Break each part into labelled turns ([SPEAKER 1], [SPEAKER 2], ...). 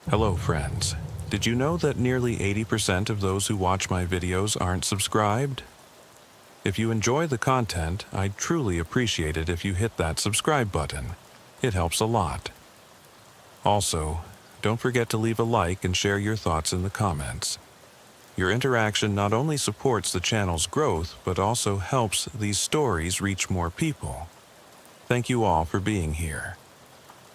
[SPEAKER 1] Hello, friends. Did you know that nearly 80% of those who watch my videos aren't subscribed? If you enjoy the content, I'd truly appreciate it if you hit that subscribe button. It helps a lot. Also, don't forget to leave a like and share your thoughts in the comments. Your interaction not only supports the channel's growth, but also helps these stories reach more people. Thank you all for being here.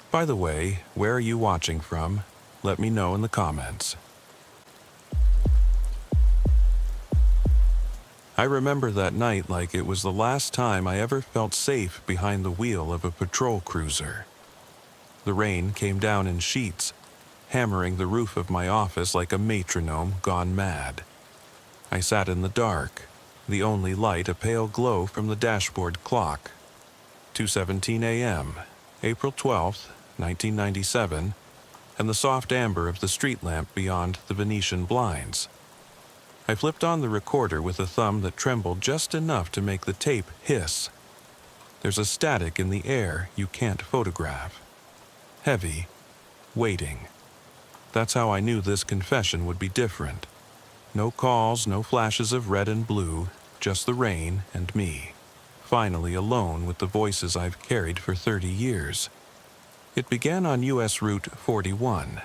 [SPEAKER 1] By the way, where are you watching from? Let me know in the comments. I remember that night like it was the last time I ever felt safe behind the wheel of a patrol cruiser. The rain came down in sheets, hammering the roof of my office like a metronome gone mad. I sat in the dark, the only light a pale glow from the dashboard clock. 2:17 a.m., April 12th, 1997, and the soft amber of the street lamp beyond the Venetian blinds. I flipped on the recorder with a thumb that trembled just enough to make the tape hiss. There's a static in the air you can't photograph. Heavy, waiting. That's how I knew this confession would be different. No calls, no flashes of red and blue, just the rain and me, finally alone with the voices I've carried for 30 years. It began on US Route 41,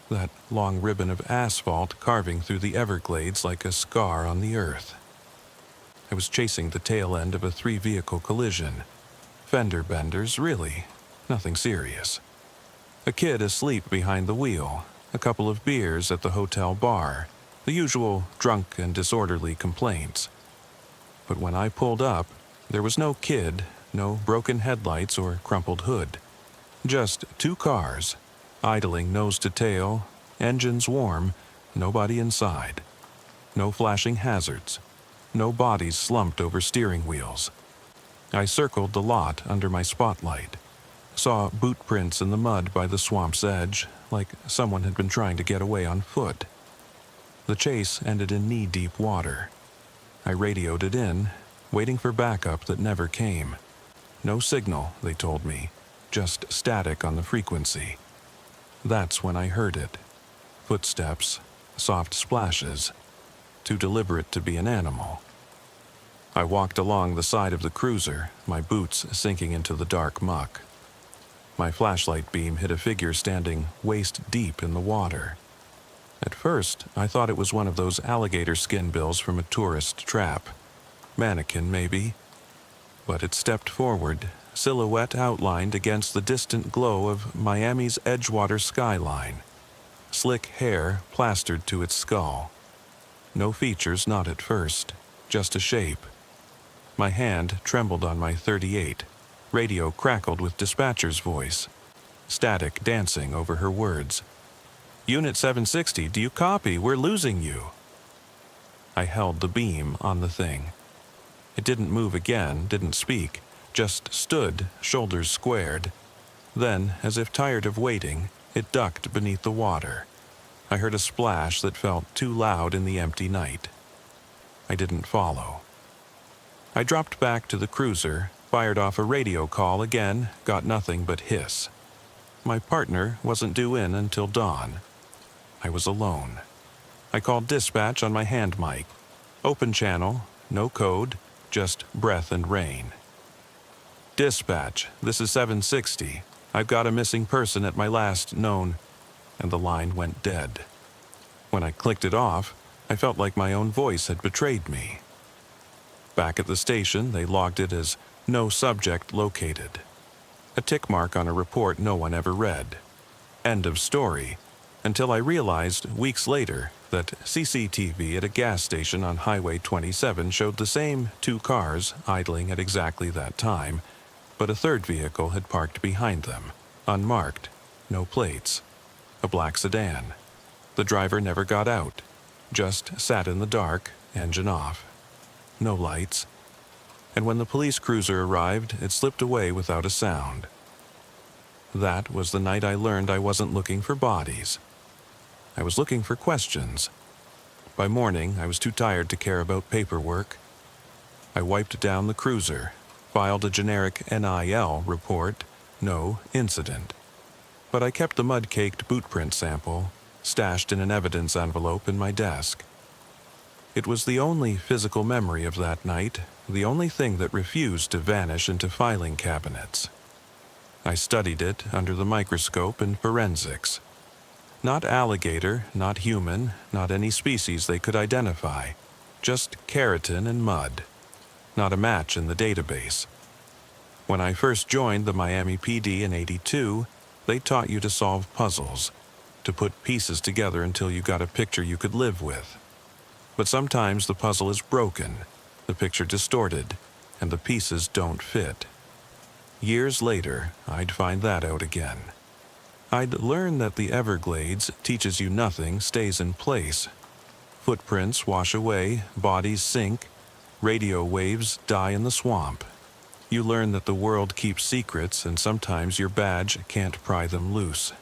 [SPEAKER 1] that long ribbon of asphalt carving through the Everglades like a scar on the earth. I was chasing the tail end of a 3-vehicle collision. Fender benders, really, nothing serious. A kid asleep behind the wheel, a couple of beers at the hotel bar, the usual drunk and disorderly complaints. But when I pulled up, there was no kid, no broken headlights or crumpled hood. Just 2 cars, idling nose to tail, engines warm, nobody inside. No flashing hazards, no bodies slumped over steering wheels. I circled the lot under my spotlight, saw boot prints in the mud by the swamp's edge, like someone had been trying to get away on foot. The chase ended in knee-deep water. I radioed it in, waiting for backup that never came. No signal, they told me. Just static on the frequency. That's when I heard it. Footsteps, soft splashes, too deliberate to be an animal. I walked along the side of the cruiser, my boots sinking into the dark muck. My flashlight beam hit a figure standing waist-deep in the water. At first, I thought it was one of those alligator skin bills from a tourist trap. Mannequin, maybe. But it stepped forward, silhouette outlined against the distant glow of Miami's Edgewater skyline. Slick hair plastered to its skull. No features, not at first, just a shape. My hand trembled on my .38. Radio crackled with dispatcher's voice. Static dancing over her words. "Unit 760, do you copy? We're losing you." I held the beam on the thing. It didn't move again, didn't speak. Just stood, shoulders squared. Then, as if tired of waiting, it ducked beneath the water. I heard a splash that felt too loud in the empty night. I didn't follow. I dropped back to the cruiser, fired off a radio call again, got nothing but hiss. My partner wasn't due in until dawn. I was alone. I called dispatch on my hand mic. Open channel, no code, just breath and rain. "Dispatch, this is 760. I've got a missing person at my last known," and the line went dead. When I clicked it off, I felt like my own voice had betrayed me. Back at the station, they logged it as no subject located. A tick mark on a report no one ever read. End of story, until I realized weeks later that CCTV at a gas station on Highway 27 showed the same 2 cars idling at exactly that time, but a third vehicle had parked behind them, unmarked, no plates. A black sedan. The driver never got out, just sat in the dark, engine off. No lights. And when the police cruiser arrived, it slipped away without a sound. That was the night I learned I wasn't looking for bodies. I was looking for questions. By morning, I was too tired to care about paperwork. I wiped down the cruiser, filed a generic NIL report, no incident. but I kept the mud-caked bootprint sample stashed in an evidence envelope in my desk. It was the only physical memory of that night, the only thing that refused to vanish into filing cabinets. I studied it under the microscope in forensics. Not alligator, not human, not any species they could identify, just keratin and mud. Not a match in the database. When I first joined the Miami PD in '82, they taught you to solve puzzles, to put pieces together until you got a picture you could live with. But sometimes the puzzle is broken, the picture distorted, and the pieces don't fit. Years later, I'd find that out again. I'd learn that the Everglades teaches you nothing stays in place. Footprints wash away, bodies sink, radio waves die in the swamp. You learn that the world keeps secrets and sometimes your badge can't pry them loose.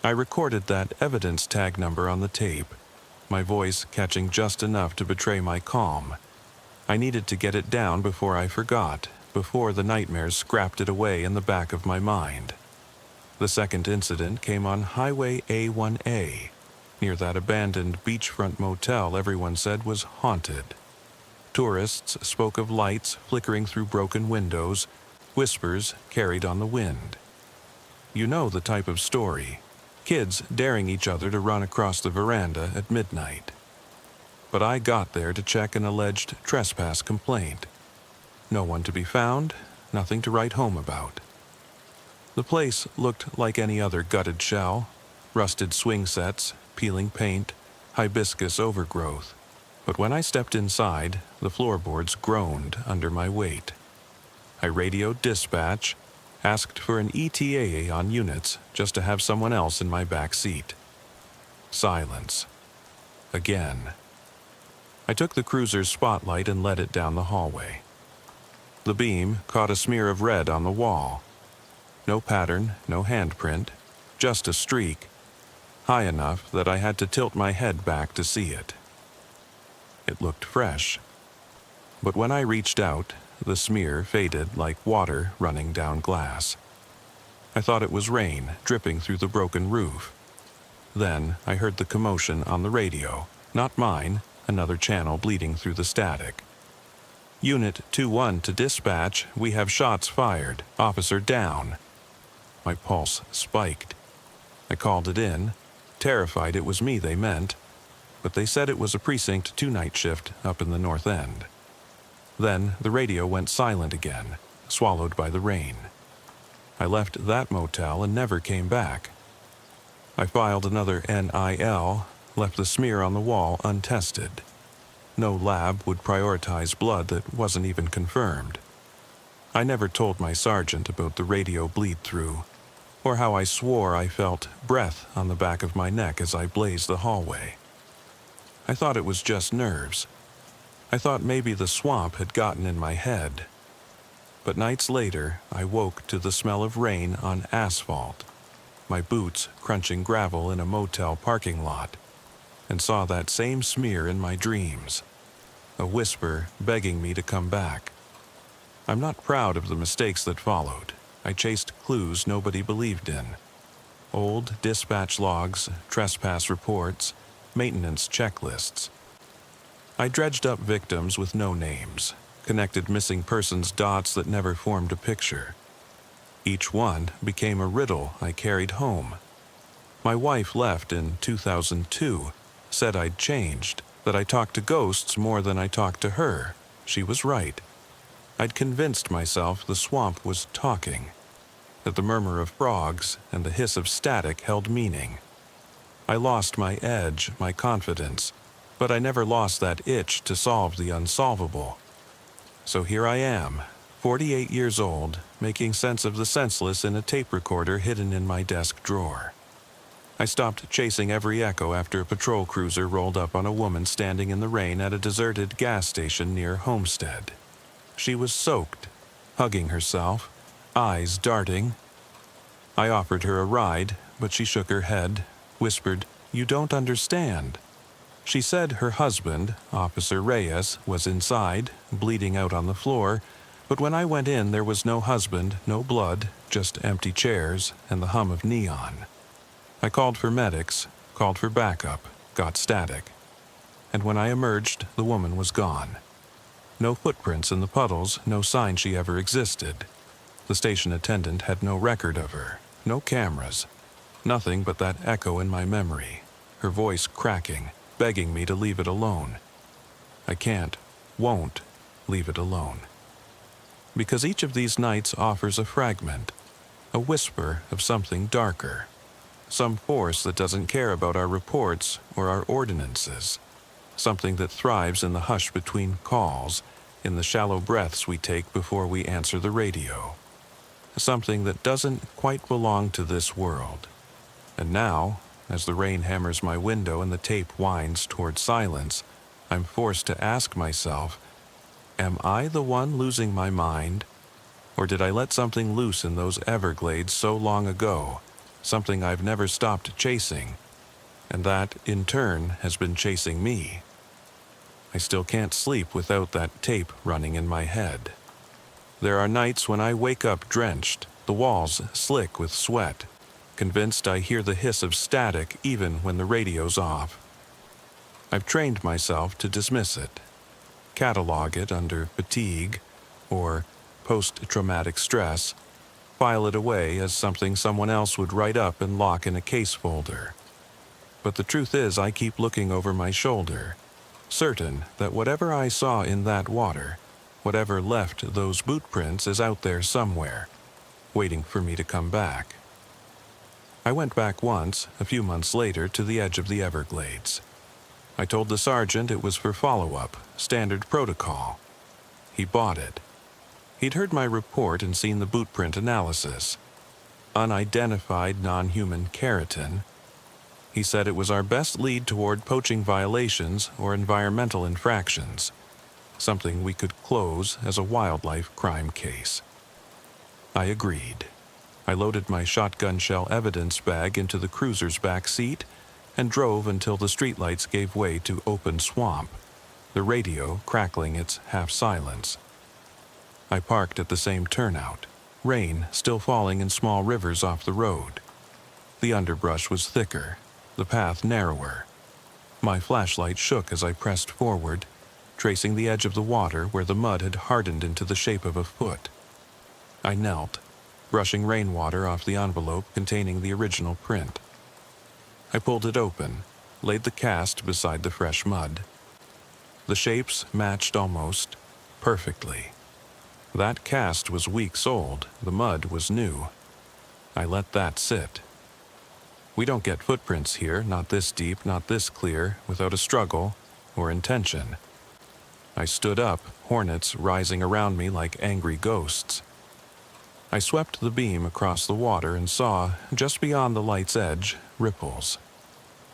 [SPEAKER 1] I recorded that evidence tag number on the tape, my voice catching just enough to betray my calm. I needed to get it down before I forgot, before the nightmares scrapped it away in the back of my mind. The second incident came on Highway A1A, near that abandoned beachfront motel everyone said was haunted. Tourists spoke of lights flickering through broken windows, whispers carried on the wind. You know the type of story. Kids daring each other to run across the veranda at midnight. But I got there to check an alleged trespass complaint. No one to be found, nothing to write home about. The place looked like any other gutted shell, rusted swing sets, peeling paint, hibiscus overgrowth. But when I stepped inside, the floorboards groaned under my weight. I radioed dispatch, asked for an ETA on units just to have someone else in my back seat. Silence. Again. I took the cruiser's spotlight and led it down the hallway. The beam caught a smear of red on the wall. No pattern, no handprint, just a streak, high enough that I had to tilt my head back to see it. It looked fresh. But when I reached out, the smear faded like water running down glass. I thought it was rain dripping through the broken roof. Then I heard the commotion on the radio, not mine, another channel bleeding through the static. Unit 2-1 to dispatch, we have shots fired, officer down. My pulse spiked. I called it in, terrified it was me they meant, but they said it was a Precinct 2 night shift up in the North End. Then the radio went silent again, swallowed by the rain. I left that motel and never came back. I filed another NIL, left the smear on the wall untested. No lab would prioritize blood that wasn't even confirmed. I never told my sergeant about the radio bleed-through, or how I swore I felt breath on the back of my neck as I blazed the hallway. I thought it was just nerves. I thought maybe the swamp had gotten in my head. But nights later, I woke to the smell of rain on asphalt, my boots crunching gravel in a motel parking lot, and saw that same smear in my dreams, a whisper begging me to come back. I'm not proud of the mistakes that followed. I chased clues nobody believed in. Old dispatch logs, trespass reports, maintenance checklists. I dredged up victims with no names, connected missing persons dots that never formed a picture. Each one became a riddle I carried home. My wife left in 2002, said I'd changed, that I talked to ghosts more than I talked to her. She was right. I'd convinced myself the swamp was talking, that the murmur of frogs and the hiss of static held meaning. I lost my edge, my confidence, but I never lost that itch to solve the unsolvable. So here I am, 48 years old, making sense of the senseless in a tape recorder hidden in my desk drawer. I stopped chasing every echo after a patrol cruiser rolled up on a woman standing in the rain at a deserted gas station near Homestead. She was soaked, hugging herself, eyes darting. I offered her a ride, but she shook her head, whispered, "You don't understand." She said her husband, Officer Reyes, was inside, bleeding out on the floor, But when I went in, there was no husband, no blood, just empty chairs and the hum of neon. I called for medics, called for backup, got static. And when I emerged, the woman was gone. No footprints in the puddles, no sign she ever existed. The station attendant had no record of her, no cameras, nothing but that echo in my memory, her voice cracking, begging me to leave it alone. I can't, won't leave it alone. Because each of these nights offers a fragment, a whisper of something darker, some force that doesn't care about our reports or our ordinances, something that thrives in the hush between calls, in the shallow breaths we take before we answer the radio, something that doesn't quite belong to this world. And now, as the rain hammers my window and the tape winds toward silence, I'm forced to ask myself, am I the one losing my mind? Or did I let something loose in those Everglades so long ago, something I've never stopped chasing, and that, in turn, has been chasing me? I still can't sleep without that tape running in my head. There are nights when I wake up drenched, the walls slick with sweat, convinced I hear the hiss of static even when the radio's off. I've trained myself to dismiss it, catalog it under fatigue or post-traumatic stress, file it away as something someone else would write up and lock in a case folder. But the truth is, I keep looking over my shoulder, certain that whatever I saw in that water, whatever left those boot prints, is out there somewhere, waiting for me to come back. I went back once, a few months later, to the edge of the Everglades. I told the sergeant it was for follow-up, standard protocol. He bought it. He'd heard my report and seen the boot print analysis. Unidentified non-human keratin. He said it was our best lead toward poaching violations or environmental infractions, something we could close as a wildlife crime case. I agreed. I loaded my shotgun shell evidence bag into the cruiser's back seat and drove until the streetlights gave way to open swamp, the radio crackling its half-silence. I parked at the same turnout, rain still falling in small rivers off the road. The underbrush was thicker, the path narrower. My flashlight shook as I pressed forward, tracing the edge of the water where the mud had hardened into the shape of a foot. I knelt, brushing rainwater off the envelope containing the original print. I pulled it open, laid the cast beside the fresh mud. The shapes matched almost perfectly. That cast was weeks old, the mud was new. I let that sit. We don't get footprints here, not this deep, not this clear, without a struggle or intention. I stood up, hornets rising around me like angry ghosts. I swept the beam across the water and saw, just beyond the light's edge, ripples.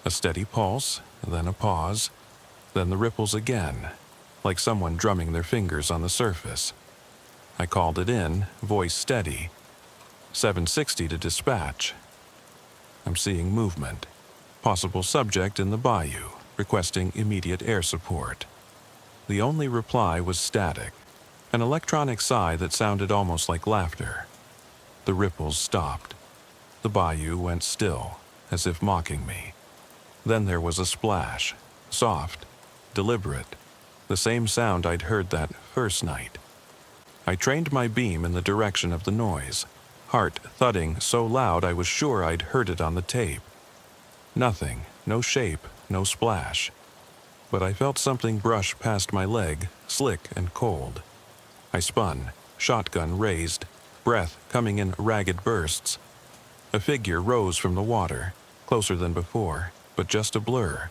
[SPEAKER 1] A steady pulse, then a pause, then the ripples again, like someone drumming their fingers on the surface. I called it in, voice steady. 760 to dispatch. I'm seeing movement. Possible subject in the bayou, requesting immediate air support. The only reply was static, an electronic sigh that sounded almost like laughter. The ripples stopped. The bayou went still, as if mocking me. Then there was a splash, soft, deliberate, the same sound I'd heard that first night. I trained my beam in the direction of the noise, heart thudding so loud I was sure I'd heard it on the tape. Nothing, no shape, no splash. But I felt something brush past my leg, slick and cold. I spun, shotgun raised, breath coming in ragged bursts. A figure rose from the water, closer than before, but just a blur.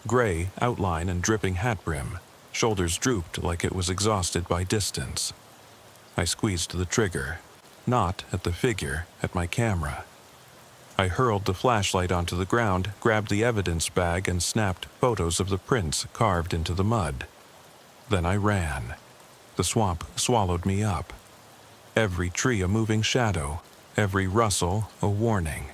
[SPEAKER 1] Gray outline and dripping hat brim, shoulders drooped like it was exhausted by distance. I squeezed the trigger, not at the figure, at my camera. I hurled the flashlight onto the ground, grabbed the evidence bag, and snapped photos of the prints carved into the mud. Then I ran. The swamp swallowed me up. Every tree a moving shadow, every rustle a warning.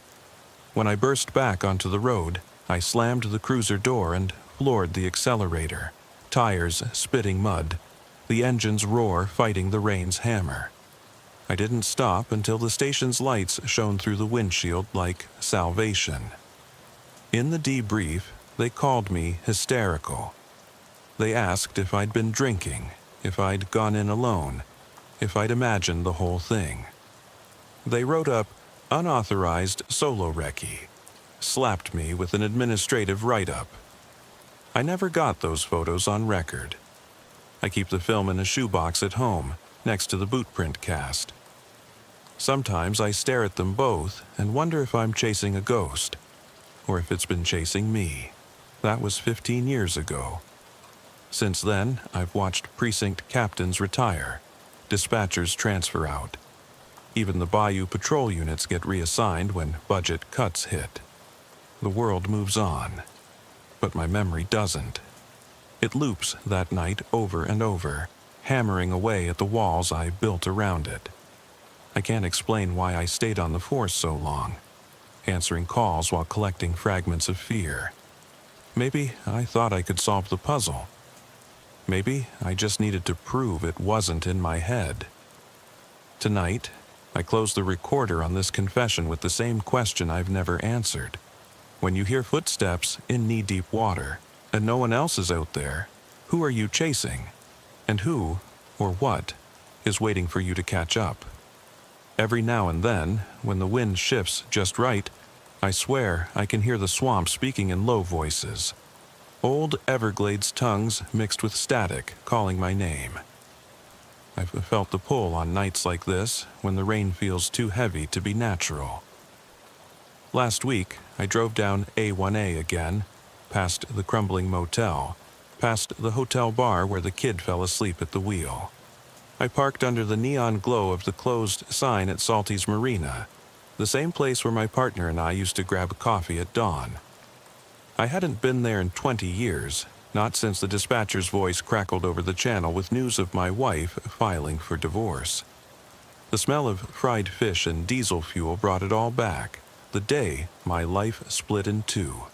[SPEAKER 1] When I burst back onto the road, I slammed the cruiser door and floored the accelerator, tires spitting mud, the engine's roar fighting the rain's hammer. I didn't stop until the station's lights shone through the windshield like salvation. In the debrief, they called me hysterical. They asked if I'd been drinking, if I'd gone in alone, if I'd imagined the whole thing. They wrote up unauthorized solo recce, slapped me with an administrative write-up. I never got those photos on record. I keep the film in a shoebox at home, next to the bootprint cast. Sometimes I stare at them both and wonder if I'm chasing a ghost, or if it's been chasing me. That was 15 years ago. Since then, I've watched precinct captains retire, dispatchers transfer out. Even the Bayou patrol units get reassigned when budget cuts hit. The world moves on, but my memory doesn't. It loops that night over and over, hammering away at the walls I built around it. I can't explain why I stayed on the force so long, answering calls while collecting fragments of fear. Maybe I thought I could solve the puzzle. Maybe I just needed to prove it wasn't in my head. Tonight, I close the recorder on this confession with the same question I've never answered. When you hear footsteps in knee-deep water, and no one else is out there, who are you chasing? And who, or what, is waiting for you to catch up? Every now and then, when the wind shifts just right, I swear I can hear the swamp speaking in low voices. Old Everglades tongues mixed with static calling my name. I've felt the pull on nights like this when the rain feels too heavy to be natural. Last week, I drove down A1A again, past the crumbling motel, past the hotel bar where the kid fell asleep at the wheel. I parked under the neon glow of the closed sign at Salty's Marina, the same place where my partner and I used to grab coffee at dawn. I hadn't been there in 20 years, not since the dispatcher's voice crackled over the channel with news of my wife filing for divorce. The smell of fried fish and diesel fuel brought it all back, the day my life split in two.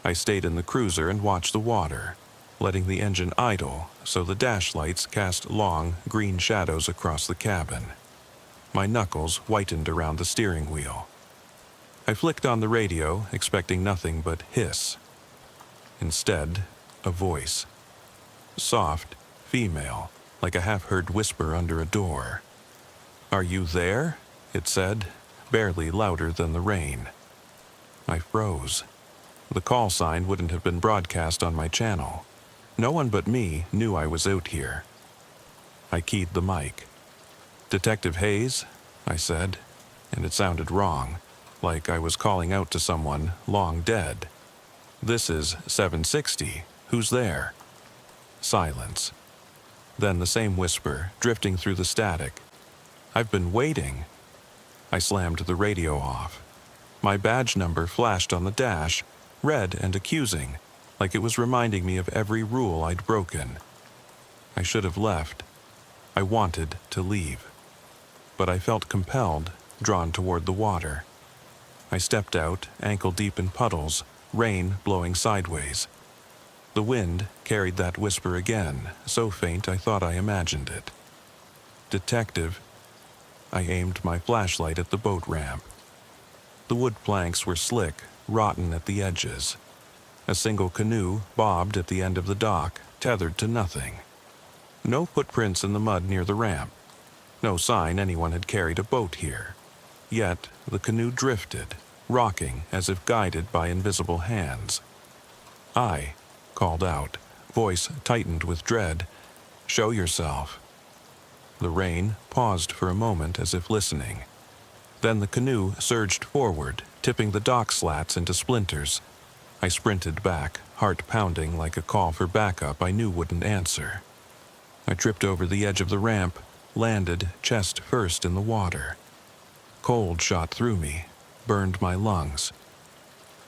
[SPEAKER 1] I stayed in the cruiser and watched the water, letting the engine idle so the dash lights cast long, green shadows across the cabin. My knuckles whitened around the steering wheel. I flicked on the radio, expecting nothing but hiss. Instead, a voice. Soft, female, like a half-heard whisper under a door. "Are you there?" it said, barely louder than the rain. I froze. The call sign wouldn't have been broadcast on my channel. No one but me knew I was out here. I keyed the mic. "Detective Hayes?" I said, and it sounded wrong, like I was calling out to someone long dead. "This is 760. Who's there?" Silence. Then the same whisper, drifting through the static. "I've been waiting." I slammed the radio off. My badge number flashed on the dash, red and accusing, like it was reminding me of every rule I'd broken. I should have left. I wanted to leave. But I felt compelled, drawn toward the water. I stepped out, ankle-deep in puddles, rain blowing sideways. The wind carried that whisper again, so faint I thought I imagined it. "Detective." I aimed my flashlight at the boat ramp. The wood planks were slick, rotten at the edges. A single canoe bobbed at the end of the dock, tethered to nothing. No footprints in the mud near the ramp. No sign anyone had carried a boat here. Yet the canoe drifted, rocking as if guided by invisible hands. "I," called out, voice tightened with dread, "show yourself." The rain paused for a moment as if listening. Then the canoe surged forward, tipping the dock slats into splinters. I sprinted back, heart pounding like a call for backup I knew wouldn't answer. I tripped over the edge of the ramp, landed chest first in the water. Cold shot through me, burned my lungs.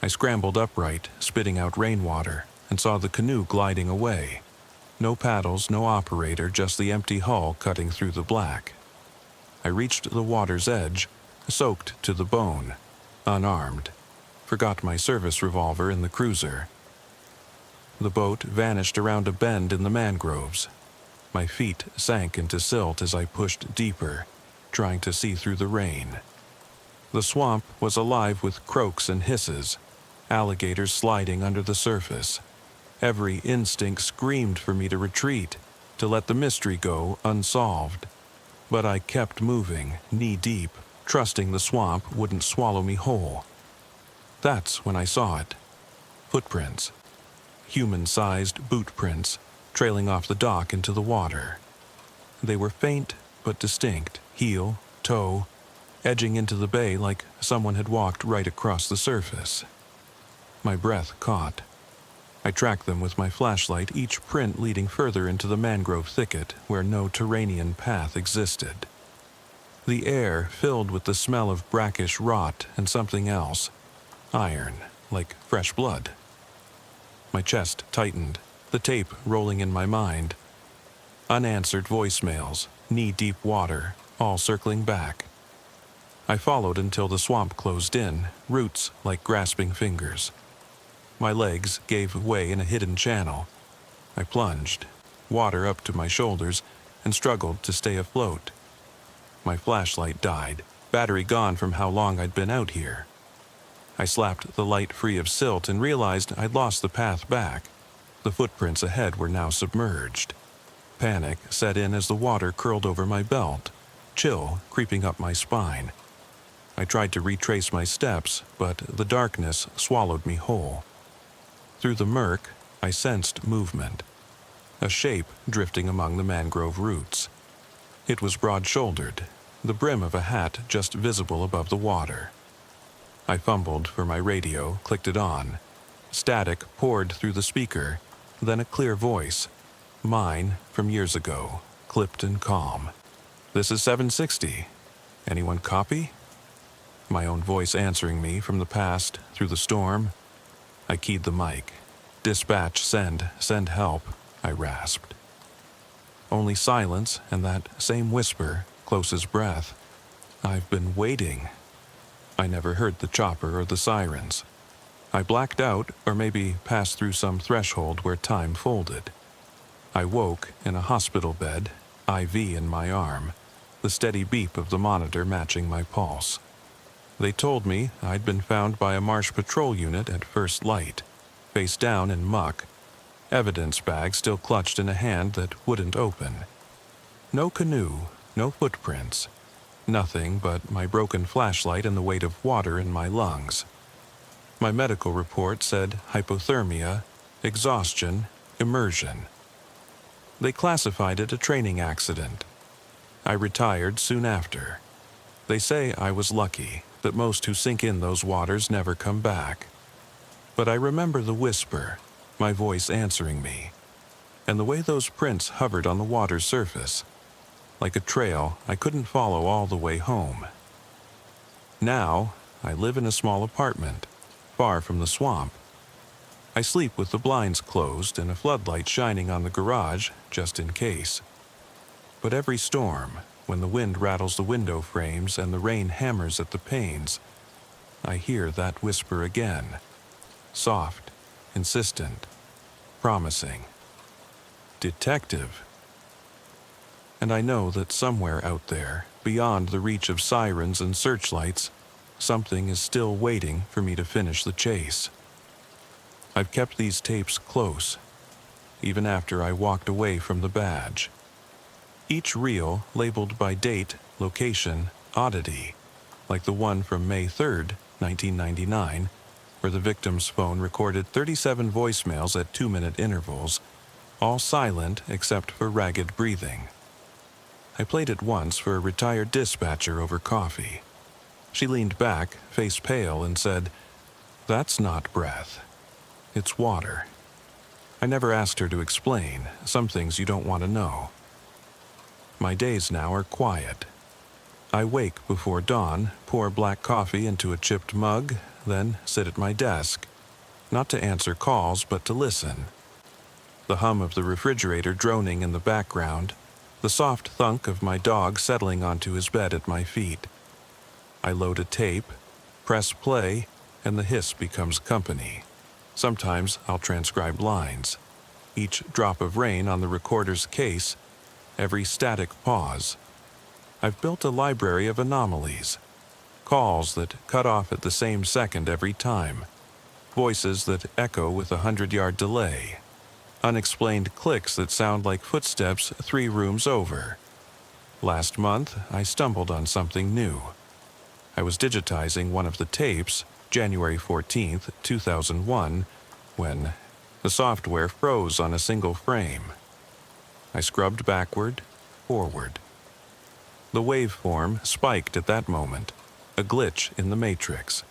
[SPEAKER 1] I scrambled upright, spitting out rainwater, and saw the canoe gliding away. No paddles, no operator, just the empty hull cutting through the black. I reached the water's edge, soaked to the bone, unarmed. Forgot my service revolver in the cruiser. The boat vanished around a bend in the mangroves. My feet sank into silt as I pushed deeper, trying to see through the rain. The swamp was alive with croaks and hisses, alligators sliding under the surface. Every instinct screamed for me to retreat, to let the mystery go unsolved. But I kept moving, knee-deep, trusting the swamp wouldn't swallow me whole. That's when I saw it. Footprints. Human-sized boot prints, trailing off the dock into the water. They were faint but distinct, heel, toe, edging into the bay like someone had walked right across the surface. My breath caught. I tracked them with my flashlight, each print leading further into the mangrove thicket where no terranean path existed. The air filled with the smell of brackish rot and something else, iron, like fresh blood. My chest tightened, the tape rolling in my mind. Unanswered voicemails, knee-deep water, all circling back. I followed until the swamp closed in, roots like grasping fingers. My legs gave way in a hidden channel. I plunged, water up to my shoulders, and struggled to stay afloat. My flashlight died, battery gone from how long I'd been out here. I slapped the light free of silt and realized I'd lost the path back. The footprints ahead were now submerged. Panic set in as the water curled over my belt, chill creeping up my spine. I tried to retrace my steps, but the darkness swallowed me whole. Through the murk, I sensed movement. A shape drifting among the mangrove roots. It was broad-shouldered, the brim of a hat just visible above the water. I fumbled for my radio, clicked it on. Static poured through the speaker, then a clear voice. Mine from years ago, clipped and calm. "This is 760. Anyone copy?" My own voice answering me from the past through the storm. I keyed the mic. "Dispatch, send help," I rasped. Only silence and that same whisper, close as breath. "I've been waiting." I never heard the chopper or the sirens. I blacked out, or maybe passed through some threshold where time folded. I woke in a hospital bed, IV in my arm, the steady beep of the monitor matching my pulse. They told me I'd been found by a marsh patrol unit at first light, face down in muck, evidence bag still clutched in a hand that wouldn't open. No canoe, no footprints, nothing but my broken flashlight and the weight of water in my lungs. My medical report said hypothermia, exhaustion, immersion. They classified it a training accident. I retired soon after. They say I was lucky, that most who sink in those waters never come back. But I remember the whisper, my voice answering me, and the way those prints hovered on the water's surface, like a trail I couldn't follow all the way home. Now, I live in a small apartment, far from the swamp. I sleep with the blinds closed and a floodlight shining on the garage, just in case. But every storm, when the wind rattles the window frames and the rain hammers at the panes, I hear that whisper again. Soft, insistent, promising. Detective. And I know that somewhere out there, beyond the reach of sirens and searchlights, something is still waiting for me to finish the chase. I've kept these tapes close, even after I walked away from the badge. Each reel labeled by date, location, oddity, like the one from May 3rd, 1999, where the victim's phone recorded 37 voicemails at 2-minute intervals, all silent except for ragged breathing. I played it once for a retired dispatcher over coffee. She leaned back, face pale, and said, "That's not breath. It's water." I never asked her to explain. Some things you don't want to know. My days now are quiet. I wake before dawn, pour black coffee into a chipped mug, then sit at my desk, not to answer calls but to listen. The hum of the refrigerator droning in the background, the soft thunk of my dog settling onto his bed at my feet. I load a tape, press play, and the hiss becomes company. Sometimes I'll transcribe lines. Each drop of rain on the recorder's case, every static pause. I've built a library of anomalies, calls that cut off at the same second every time, voices that echo with 100-yard delay, unexplained clicks that sound like footsteps 3 rooms over. Last month, I stumbled on something new. I was digitizing one of the tapes, January 14th, 2001, when the software froze on a single frame. I scrubbed backward, forward. The waveform spiked at that moment, a glitch in the matrix.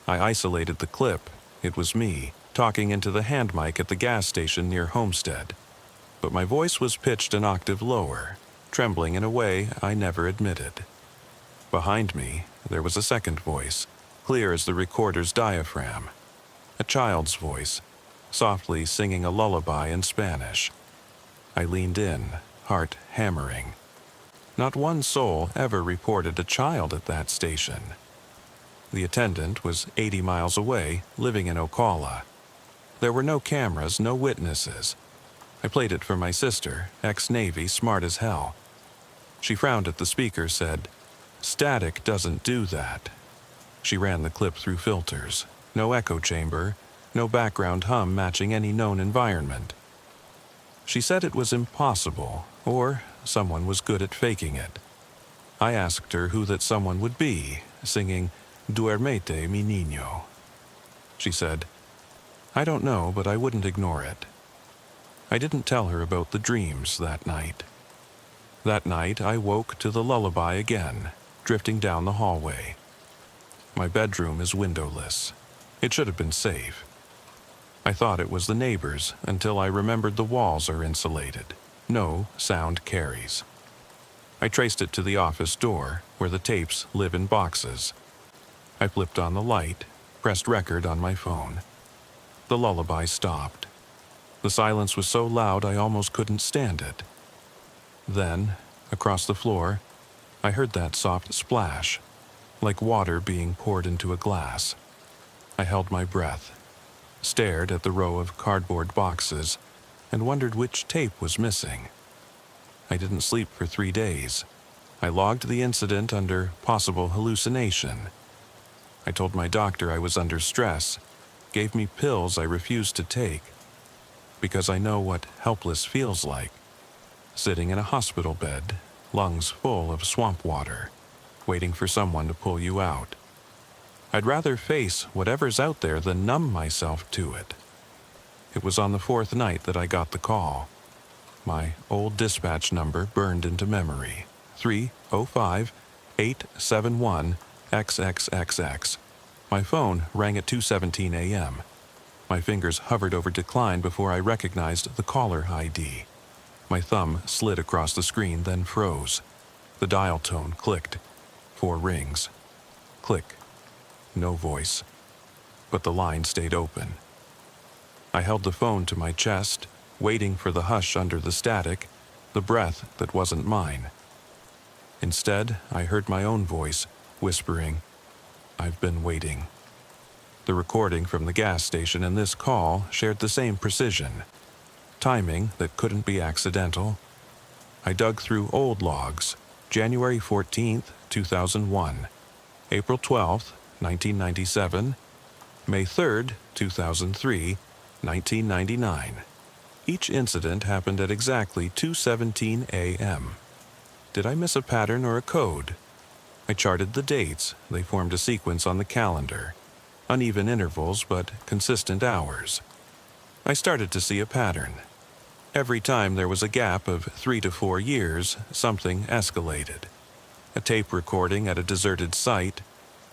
[SPEAKER 1] I isolated the clip. It was me, talking into the hand mic at the gas station near Homestead. But my voice was pitched an octave lower, trembling in a way I never admitted. Behind me, there was a second voice, clear as the recorder's diaphragm. A child's voice, softly singing a lullaby in Spanish. I leaned in, heart hammering. Not one soul ever reported a child at that station. The attendant was 80 miles away, living in Ocala. There were no cameras, no witnesses. I played it for my sister, ex-Navy, smart as hell. She frowned at the speaker, said, "Static doesn't do that." She ran the clip through filters. No echo chamber, no background hum matching any known environment. She said it was impossible, or someone was good at faking it. I asked her who that someone would be, singing "Duermete, mi niño." She said, "I don't know, but I wouldn't ignore it." I didn't tell her about the dreams that night. That night, I woke to the lullaby again, drifting down the hallway. My bedroom is windowless. It should have been safe. I thought it was the neighbors until I remembered the walls are insulated. No sound carries. I traced it to the office door, where the tapes live in boxes. I flipped on the light, pressed record on my phone. The lullaby stopped. The silence was so loud I almost couldn't stand it. Then, across the floor, I heard that soft splash, like water being poured into a glass. I held my breath, stared at the row of cardboard boxes, and wondered which tape was missing. I didn't sleep for 3 days. I logged the incident under possible hallucination. I told my doctor I was under stress, gave me pills I refused to take, because I know what helpless feels like. Sitting in a hospital bed, lungs full of swamp water, waiting for someone to pull you out. I'd rather face whatever's out there than numb myself to it. It was on the 4th night that I got the call. My old dispatch number burned into memory. 305-871-XXXX. My phone rang at 2:17 a.m. My fingers hovered over decline before I recognized the caller ID. My thumb slid across the screen, then froze. The dial tone clicked. 4 rings. Click. No voice. But the line stayed open. I held the phone to my chest, waiting for the hush under the static, the breath that wasn't mine. Instead, I heard my own voice, whispering, "I've been waiting." The recording from the gas station and this call shared the same precision. Timing that couldn't be accidental. I dug through old logs, January 14th, 2001, April 12th, 1997, May 3rd, 2003, 1999. Each incident happened at exactly 2:17 a.m. Did I miss a pattern or a code? I charted the dates. They formed a sequence on the calendar. Uneven intervals, but consistent hours. I started to see a pattern. Every time there was a gap of 3 to 4 years, something escalated. A tape recording at a deserted site,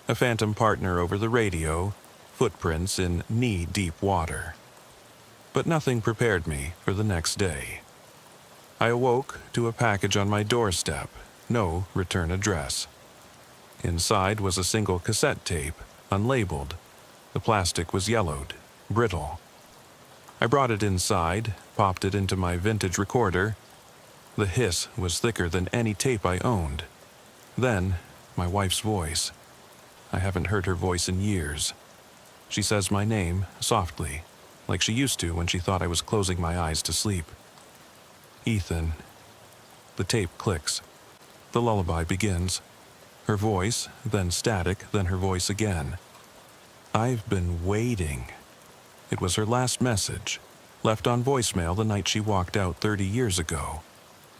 [SPEAKER 1] a phantom partner over the radio, footprints in knee-deep water. But nothing prepared me for the next day. I awoke to a package on my doorstep, no return address. Inside was a single cassette tape, unlabeled. The plastic was yellowed, brittle. I brought it inside, popped it into my vintage recorder. The hiss was thicker than any tape I owned. Then, my wife's voice. I haven't heard her voice in years. She says my name, softly, like she used to when she thought I was closing my eyes to sleep. "Ethan, The tape clicks. The lullaby begins. Her voice, then static, then her voice again. I've been waiting. It was her last message, left on voicemail the night she walked out 30 years ago.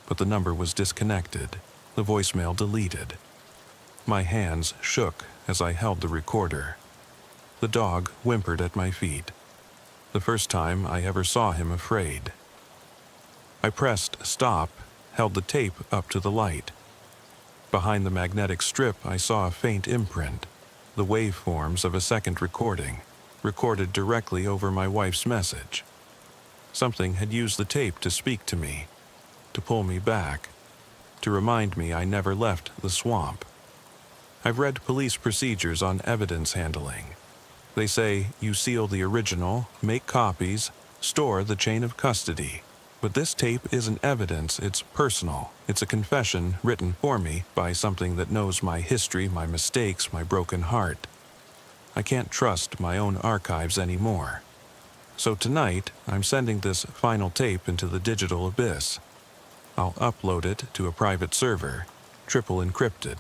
[SPEAKER 1] But the number was disconnected, the voicemail deleted. My hands shook as I held the recorder. The dog whimpered at my feet. The first time I ever saw him afraid. I pressed stop, held the tape up to the light. Behind the magnetic strip, I saw a faint imprint, the waveforms of a second recording, recorded directly over my wife's message. Something had used the tape to speak to me, to pull me back, to remind me I never left the swamp. I've read police procedures on evidence handling. They say you seal the original, make copies, store the chain of custody. But this tape isn't evidence, it's personal. It's a confession written for me by something that knows my history, my mistakes, my broken heart. I can't trust my own archives anymore. So tonight, I'm sending this final tape into the digital abyss. I'll upload it to a private server, triple encrypted.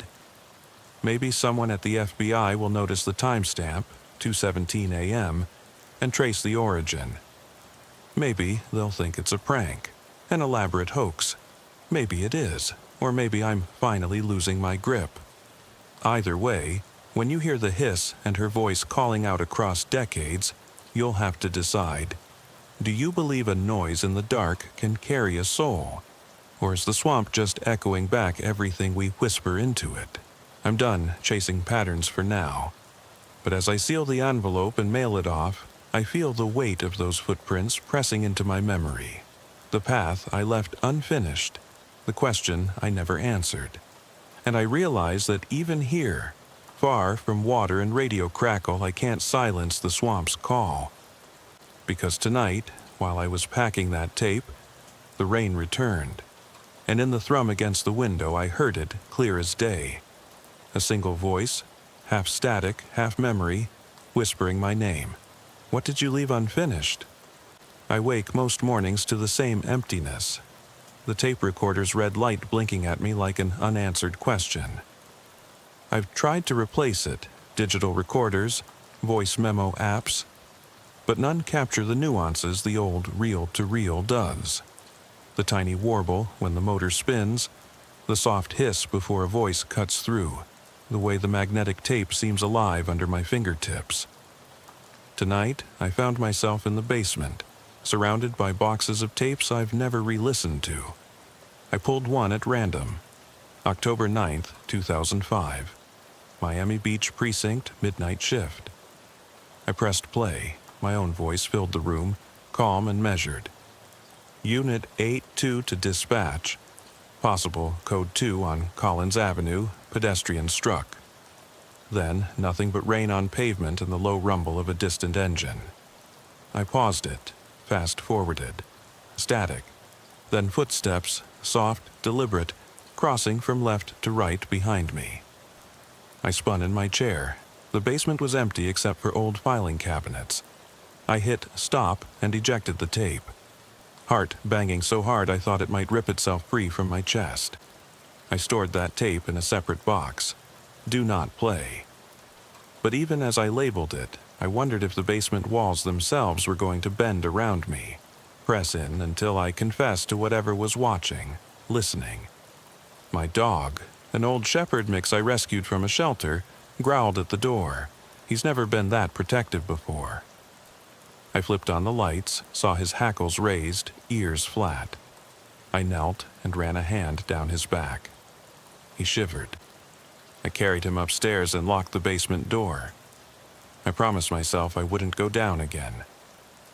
[SPEAKER 1] Maybe someone at the FBI will notice the timestamp, 2:17 a.m., and trace the origin. Maybe they'll think it's a prank, an elaborate hoax. Maybe it is, or maybe I'm finally losing my grip. Either way, when you hear the hiss and her voice calling out across decades, you'll have to decide. Do you believe a noise in the dark can carry a soul? Or is the swamp just echoing back everything we whisper into it? I'm done chasing patterns for now. But as I seal the envelope and mail it off, I feel the weight of those footprints pressing into my memory. The path I left unfinished, the question I never answered. And I realize that even here, far from water and radio crackle, I can't silence the swamp's call. Because tonight, while I was packing that tape, the rain returned. And in the thrum against the window, I heard it clear as day. A single voice, half static, half memory, whispering my name. What did you leave unfinished? I wake most mornings to the same emptiness. The tape recorder's red light blinking at me like an unanswered question. I've tried to replace it, digital recorders, voice memo apps, but none capture the nuances the old reel-to-reel does. The tiny warble when the motor spins, the soft hiss before a voice cuts through, the way the magnetic tape seems alive under my fingertips. Tonight, I found myself in the basement, surrounded by boxes of tapes I've never re-listened to. I pulled one at random. October 9th, 2005. Miami Beach Precinct, midnight shift. I pressed play. My own voice filled the room, calm and measured. Unit 82 to dispatch. Possible code 2 on Collins Avenue, pedestrian struck. Then, nothing but rain on pavement and the low rumble of a distant engine. I paused it, fast-forwarded. Static. Then footsteps, soft, deliberate, crossing from left to right behind me. I spun in my chair. The basement was empty except for old filing cabinets. I hit stop and ejected the tape. Heart banging so hard I thought it might rip itself free from my chest. I stored that tape in a separate box. Do not play. But even as I labeled it, I wondered if the basement walls themselves were going to bend around me, press in until I confessed to whatever was watching, listening. My dog, an old shepherd mix I rescued from a shelter, growled at the door. He's never been that protective before. I flipped on the lights, saw his hackles raised, ears flat. I knelt and ran a hand down his back. He shivered. I carried him upstairs and locked the basement door. I promised myself I wouldn't go down again.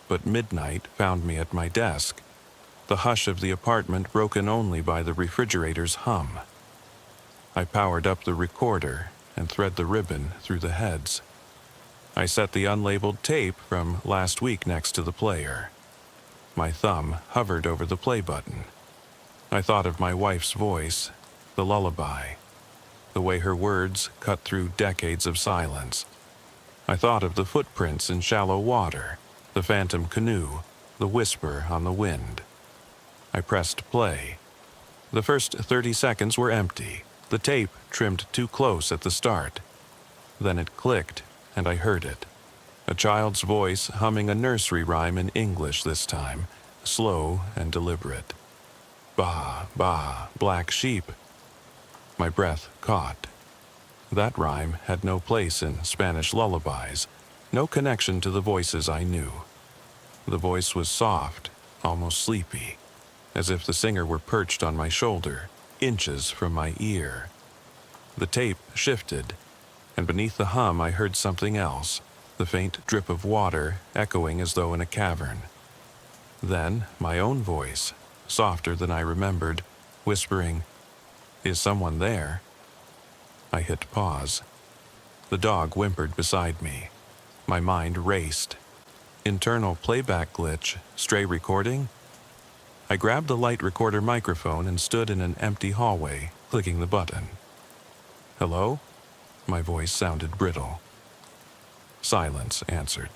[SPEAKER 1] But midnight found me at my desk, the hush of the apartment broken only by the refrigerator's hum. I powered up the recorder and thread the ribbon through the heads. I set the unlabeled tape from last week next to the player. My thumb hovered over the play button. I thought of my wife's voice, the lullaby, the way her words cut through decades of silence. I thought of the footprints in shallow water, the phantom canoe, the whisper on the wind. I pressed play. The first 30 seconds were empty, the tape trimmed too close at the start. Then it clicked, and I heard it. A child's voice humming a nursery rhyme in English this time, slow and deliberate. Ba, ba, black sheep. My breath caught. That rhyme had no place in Spanish lullabies, no connection to the voices I knew. The voice was soft, almost sleepy, as if the singer were perched on my shoulder, inches from my ear. The tape shifted, and beneath the hum I heard something else, the faint drip of water echoing as though in a cavern. Then my own voice, softer than I remembered, whispering, "Is someone there?" I hit pause. The dog whimpered beside me. My mind raced. Internal playback glitch, stray recording? I grabbed the light recorder microphone and stood in an empty hallway, clicking the button. "Hello?" My voice sounded brittle. Silence answered.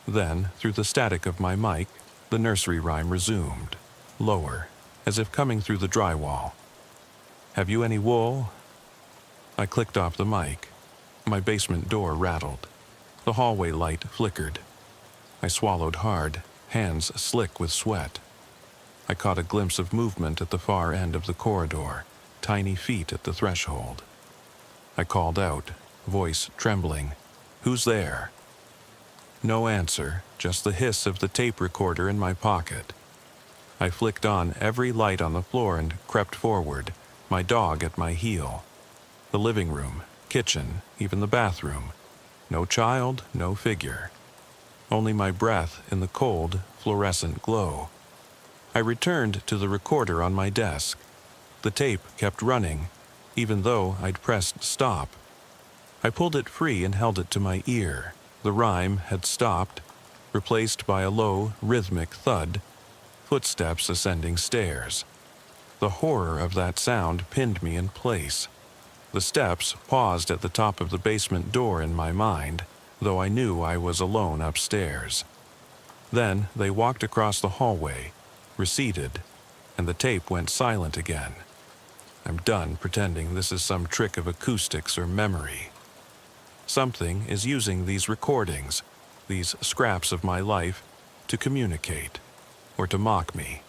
[SPEAKER 1] Then, through the static of my mic, the nursery rhyme resumed, lower, as if coming through the drywall. "Have you any wool?" I clicked off the mic. My basement door rattled. The hallway light flickered. I swallowed hard, hands slick with sweat. I caught a glimpse of movement at the far end of the corridor, tiny feet at the threshold. I called out, voice trembling, "Who's there?" No answer, just the hiss of the tape recorder in my pocket. I flicked on every light on the floor and crept forward, my dog at my heel. The living room, kitchen, even the bathroom. No child, no figure. Only my breath in the cold, fluorescent glow. I returned to the recorder on my desk. The tape kept running, even though I'd pressed stop. I pulled it free and held it to my ear. The rhyme had stopped, replaced by a low, rhythmic thud, footsteps ascending stairs. The horror of that sound pinned me in place. The steps paused at the top of the basement door in my mind, though I knew I was alone upstairs. Then they walked across the hallway, receded, and the tape went silent again. I'm done pretending this is some trick of acoustics or memory. Something is using these recordings, these scraps of my life, to communicate, or to mock me.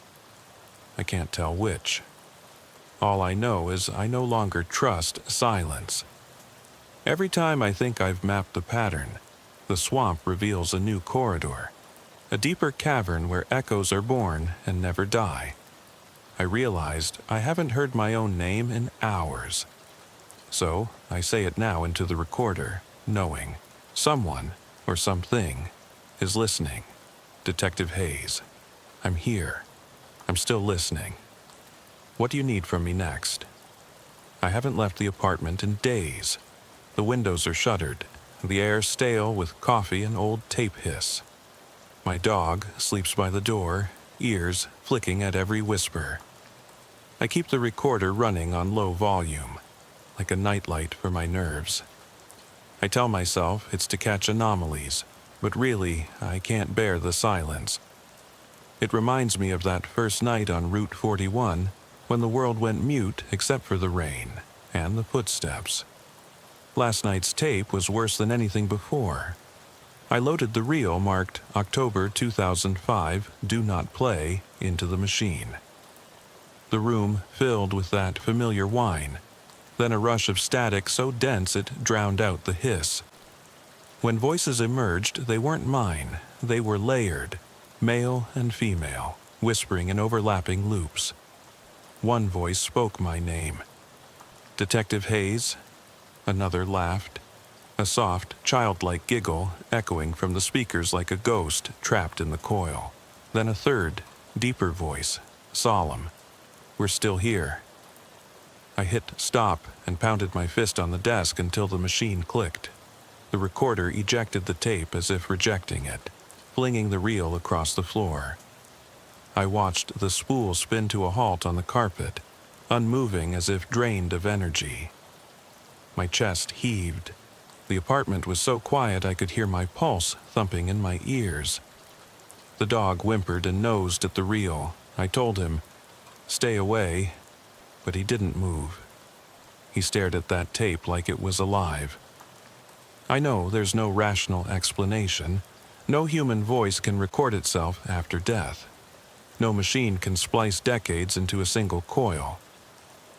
[SPEAKER 1] I can't tell which. All I know is I no longer trust silence. Every time I think I've mapped the pattern, the swamp reveals a new corridor, a deeper cavern where echoes are born and never die. I realized I haven't heard my own name in hours. So I say it now into the recorder, knowing someone or something is listening. Detective Hayes, I'm here. I'm still listening. What do you need from me next? I haven't left the apartment in days. The windows are shuttered, the air stale with coffee and old tape hiss. My dog sleeps by the door, ears flicking at every whisper. I keep the recorder running on low volume, like a nightlight for my nerves. I tell myself it's to catch anomalies, but really I can't bear the silence. It reminds me of that first night on Route 41, when the world went mute except for the rain and the footsteps. Last night's tape was worse than anything before. I loaded the reel marked October 2005, Do Not Play, into the machine. The room filled with that familiar whine, then a rush of static so dense it drowned out the hiss. When voices emerged, they weren't mine. They were layered, male and female, whispering in overlapping loops. One voice spoke my name. Detective Hayes. Another laughed. A soft, childlike giggle echoing from the speakers like a ghost trapped in the coil. Then a third, deeper voice, solemn. We're still here. I hit stop and pounded my fist on the desk until the machine clicked. The recorder ejected the tape as if rejecting it, flinging the reel across the floor. I watched the spool spin to a halt on the carpet, unmoving as if drained of energy. My chest heaved. The apartment was so quiet I could hear my pulse thumping in my ears. The dog whimpered and nosed at the reel. I told him, "Stay away," but he didn't move. He stared at that tape like it was alive. I know there's no rational explanation. No human voice can record itself after death. No machine can splice decades into a single coil.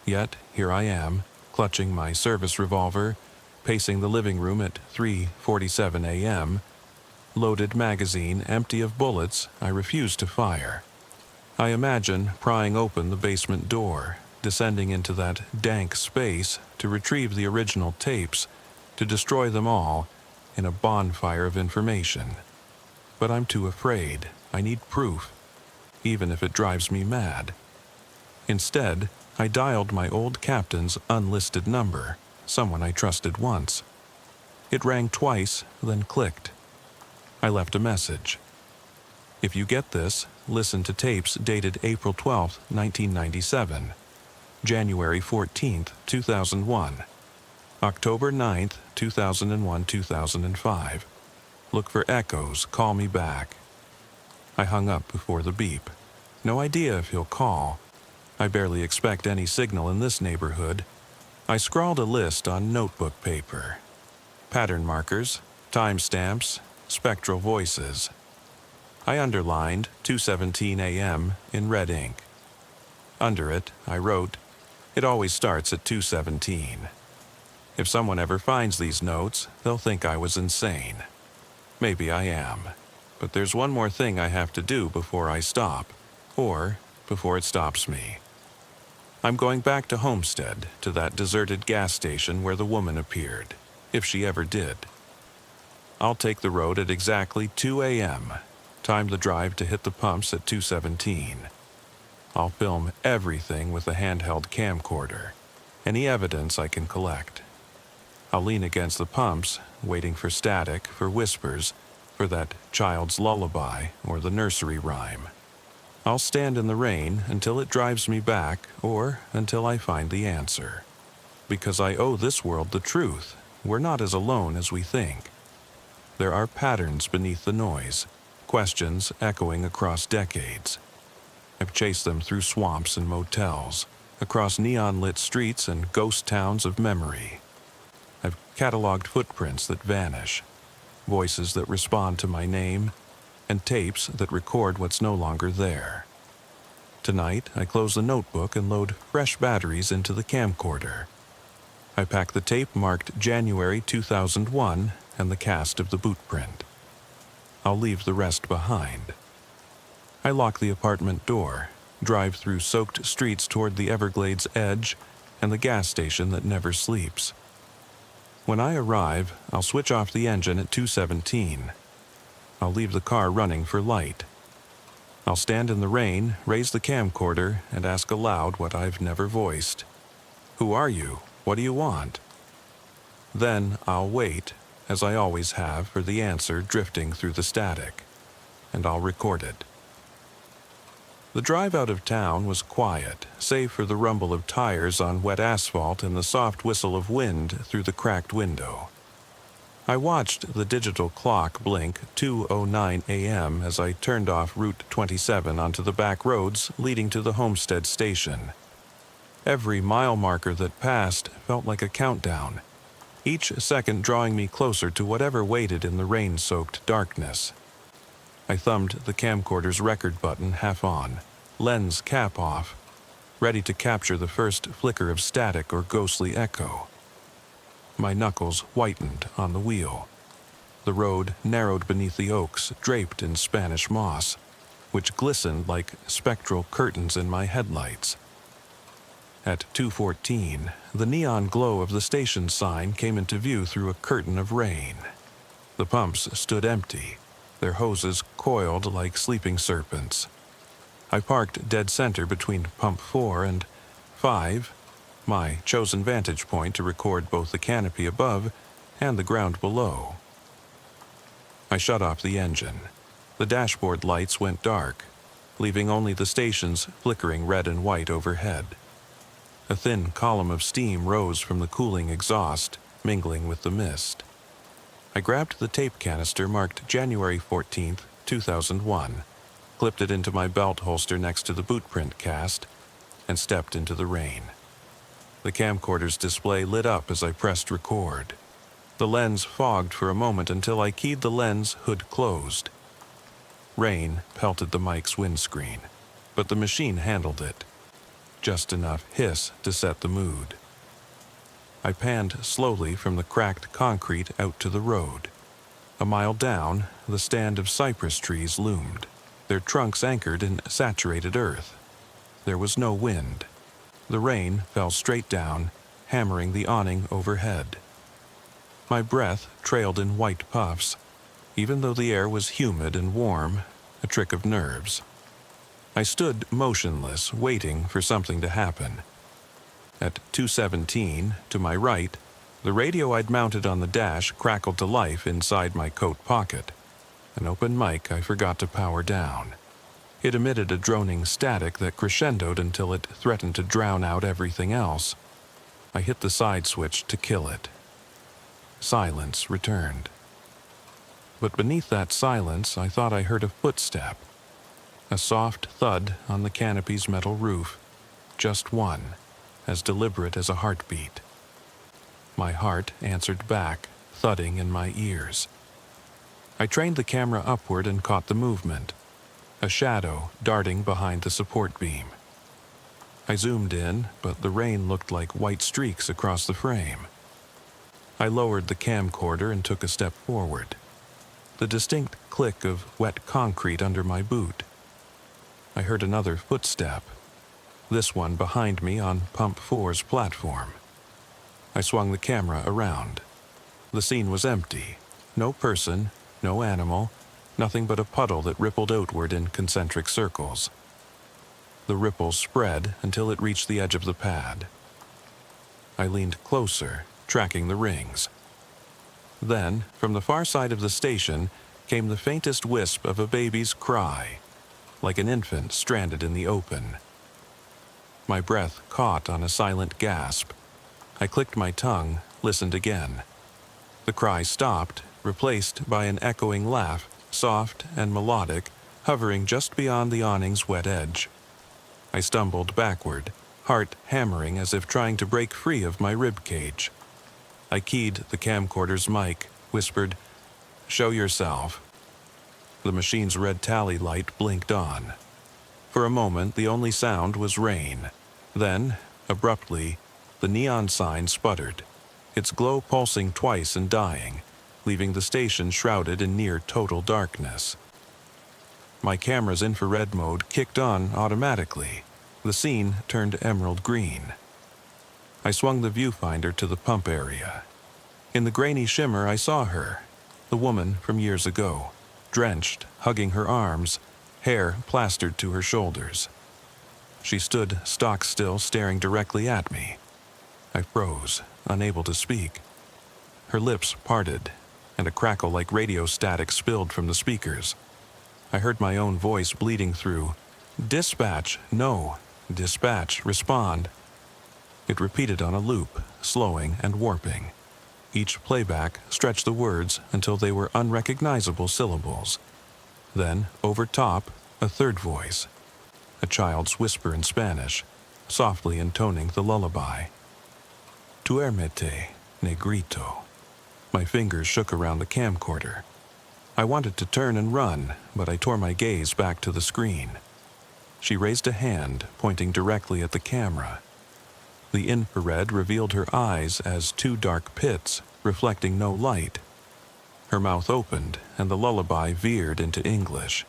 [SPEAKER 1] Yet, here I am, clutching my service revolver, pacing the living room at 3:47 a.m., loaded magazine empty of bullets I refuse to fire. I imagine prying open the basement door, descending into that dank space to retrieve the original tapes, to destroy them all in a bonfire of information. But I'm too afraid. I need proof, even if it drives me mad. Instead, I dialed my old captain's unlisted number, someone I trusted once. It rang twice, then clicked. I left a message. If you get this, listen to tapes dated April 12, 1997, January 14, 2001, October 9, 2001-2005. Look for echoes, call me back. I hung up before the beep. No idea if he'll call. I barely expect any signal in this neighborhood. I scrawled a list on notebook paper. Pattern markers, timestamps, spectral voices. I underlined 2:17 a.m. in red ink. Under it, I wrote, "It always starts at 2:17. If someone ever finds these notes, they'll think I was insane. Maybe I am. But there's one more thing I have to do before I stop, or before it stops me. I'm going back to Homestead, to that deserted gas station where the woman appeared, if she ever did. I'll take the road at exactly 2 a.m., time the drive to hit the pumps at 2:17. I'll film everything with a handheld camcorder, any evidence I can collect. I'll lean against the pumps, waiting for static, for whispers, for that child's lullaby or the nursery rhyme. I'll stand in the rain until it drives me back or until I find the answer. Because I owe this world the truth. We're not as alone as we think. There are patterns beneath the noise, questions echoing across decades. I've chased them through swamps and motels, across neon-lit streets and ghost towns of memory. I've cataloged footprints that vanish, voices that respond to my name, and tapes that record what's no longer there. Tonight, I close the notebook and load fresh batteries into the camcorder. I pack the tape marked January 2001 and the cast of the bootprint. I'll leave the rest behind. I lock the apartment door, drive through soaked streets toward the Everglades edge and the gas station that never sleeps. When I arrive, I'll switch off the engine at 2:17. I'll leave the car running for light. I'll stand in the rain, raise the camcorder, and ask aloud what I've never voiced. Who are you? What do you want? Then I'll wait, as I always have, for the answer drifting through the static, and I'll record it. The drive out of town was quiet, save for the rumble of tires on wet asphalt and the soft whistle of wind through the cracked window. I watched the digital clock blink 2:09 a.m. as I turned off Route 27 onto the back roads leading to the Homestead station. Every mile marker that passed felt like a countdown, each second drawing me closer to whatever waited in the rain-soaked darkness. I thumbed the camcorder's record button half on, lens cap off, ready to capture the first flicker of static or ghostly echo. My knuckles whitened on the wheel. The road narrowed beneath the oaks draped in Spanish moss, which glistened like spectral curtains in my headlights. At 2:14, the neon glow of the station sign came into view through a curtain of rain. The pumps stood empty, their hoses coiled like sleeping serpents. I parked dead center between pump 4 and 5, my chosen vantage point to record both the canopy above and the ground below. I shut off the engine. The dashboard lights went dark, leaving only the stations flickering red and white overhead. A thin column of steam rose from the cooling exhaust, mingling with the mist. I grabbed the tape canister marked January 14, 2001, clipped it into my belt holster next to the bootprint cast, and stepped into the rain. The camcorder's display lit up as I pressed record. The lens fogged for a moment until I keyed the lens hood closed. Rain pelted the mic's windscreen, but the machine handled it. Just enough hiss to set the mood. I panned slowly from the cracked concrete out to the road. A mile down, the stand of cypress trees loomed, their trunks anchored in saturated earth. There was no wind. The rain fell straight down, hammering the awning overhead. My breath trailed in white puffs, even though the air was humid and warm, a trick of nerves. I stood motionless, waiting for something to happen. At 2:17, to my right, the radio I'd mounted on the dash crackled to life inside my coat pocket. An open mic I forgot to power down. It emitted a droning static that crescendoed until it threatened to drown out everything else. I hit the side switch to kill it. Silence returned. But beneath that silence, I thought I heard a footstep. A soft thud on the canopy's metal roof. Just one, as deliberate as a heartbeat. My heart answered back, thudding in my ears. I trained the camera upward and caught the movement. A shadow darting behind the support beam. I zoomed in, but the rain looked like white streaks across the frame. I lowered the camcorder and took a step forward. The distinct click of wet concrete under my boot. I heard another footstep, this one behind me on Pump 4's platform. I swung the camera around. The scene was empty. No person, no animal, nothing but a puddle that rippled outward in concentric circles. The ripples spread until it reached the edge of the pad. I leaned closer, tracking the rings. Then, from the far side of the station, came the faintest wisp of a baby's cry, like an infant stranded in the open. My breath caught on a silent gasp. I clicked my tongue, listened again. The cry stopped, replaced by an echoing laugh, soft and melodic, hovering just beyond the awning's wet edge. I stumbled backward, heart hammering as if trying to break free of my rib cage. I keyed the camcorder's mic, whispered, "Show yourself." The machine's red tally light blinked on. For a moment, the only sound was rain. Then, abruptly, the neon sign sputtered, its glow pulsing twice and dying, leaving the station shrouded in near total darkness. My camera's infrared mode kicked on automatically. The scene turned emerald green. I swung the viewfinder to the pump area. In the grainy shimmer, I saw her, the woman from years ago, drenched, hugging her arms, hair plastered to her shoulders. She stood stock still, staring directly at me. I froze, unable to speak. Her lips parted, and a crackle like radio static spilled from the speakers. I heard my own voice bleeding through. "Dispatch, no. Dispatch, respond." It repeated on a loop, slowing and warping. Each playback stretched the words until they were unrecognizable syllables. Then, over top, a third voice. A child's whisper in Spanish, softly intoning the lullaby. "Duérmete, negrito." My fingers shook around the camcorder. I wanted to turn and run, but I tore my gaze back to the screen. She raised a hand, pointing directly at the camera. The infrared revealed her eyes as two dark pits, reflecting no light. Her mouth opened, and the lullaby veered into English.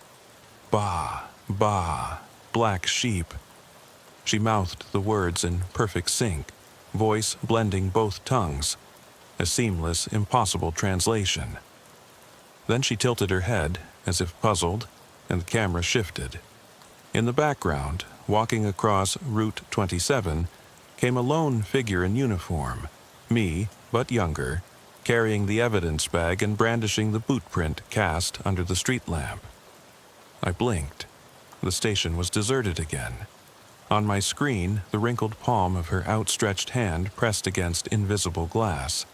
[SPEAKER 1] "Ba, ba, black sheep." She mouthed the words in perfect sync, voice blending both tongues, a seamless, impossible translation. Then she tilted her head, as if puzzled, and the camera shifted. In the background, walking across Route 27, came a lone figure in uniform, me, but younger, carrying the evidence bag and brandishing the boot print cast under the street lamp. I blinked. The station was deserted again. On my screen, the wrinkled palm of her outstretched hand pressed against invisible glass.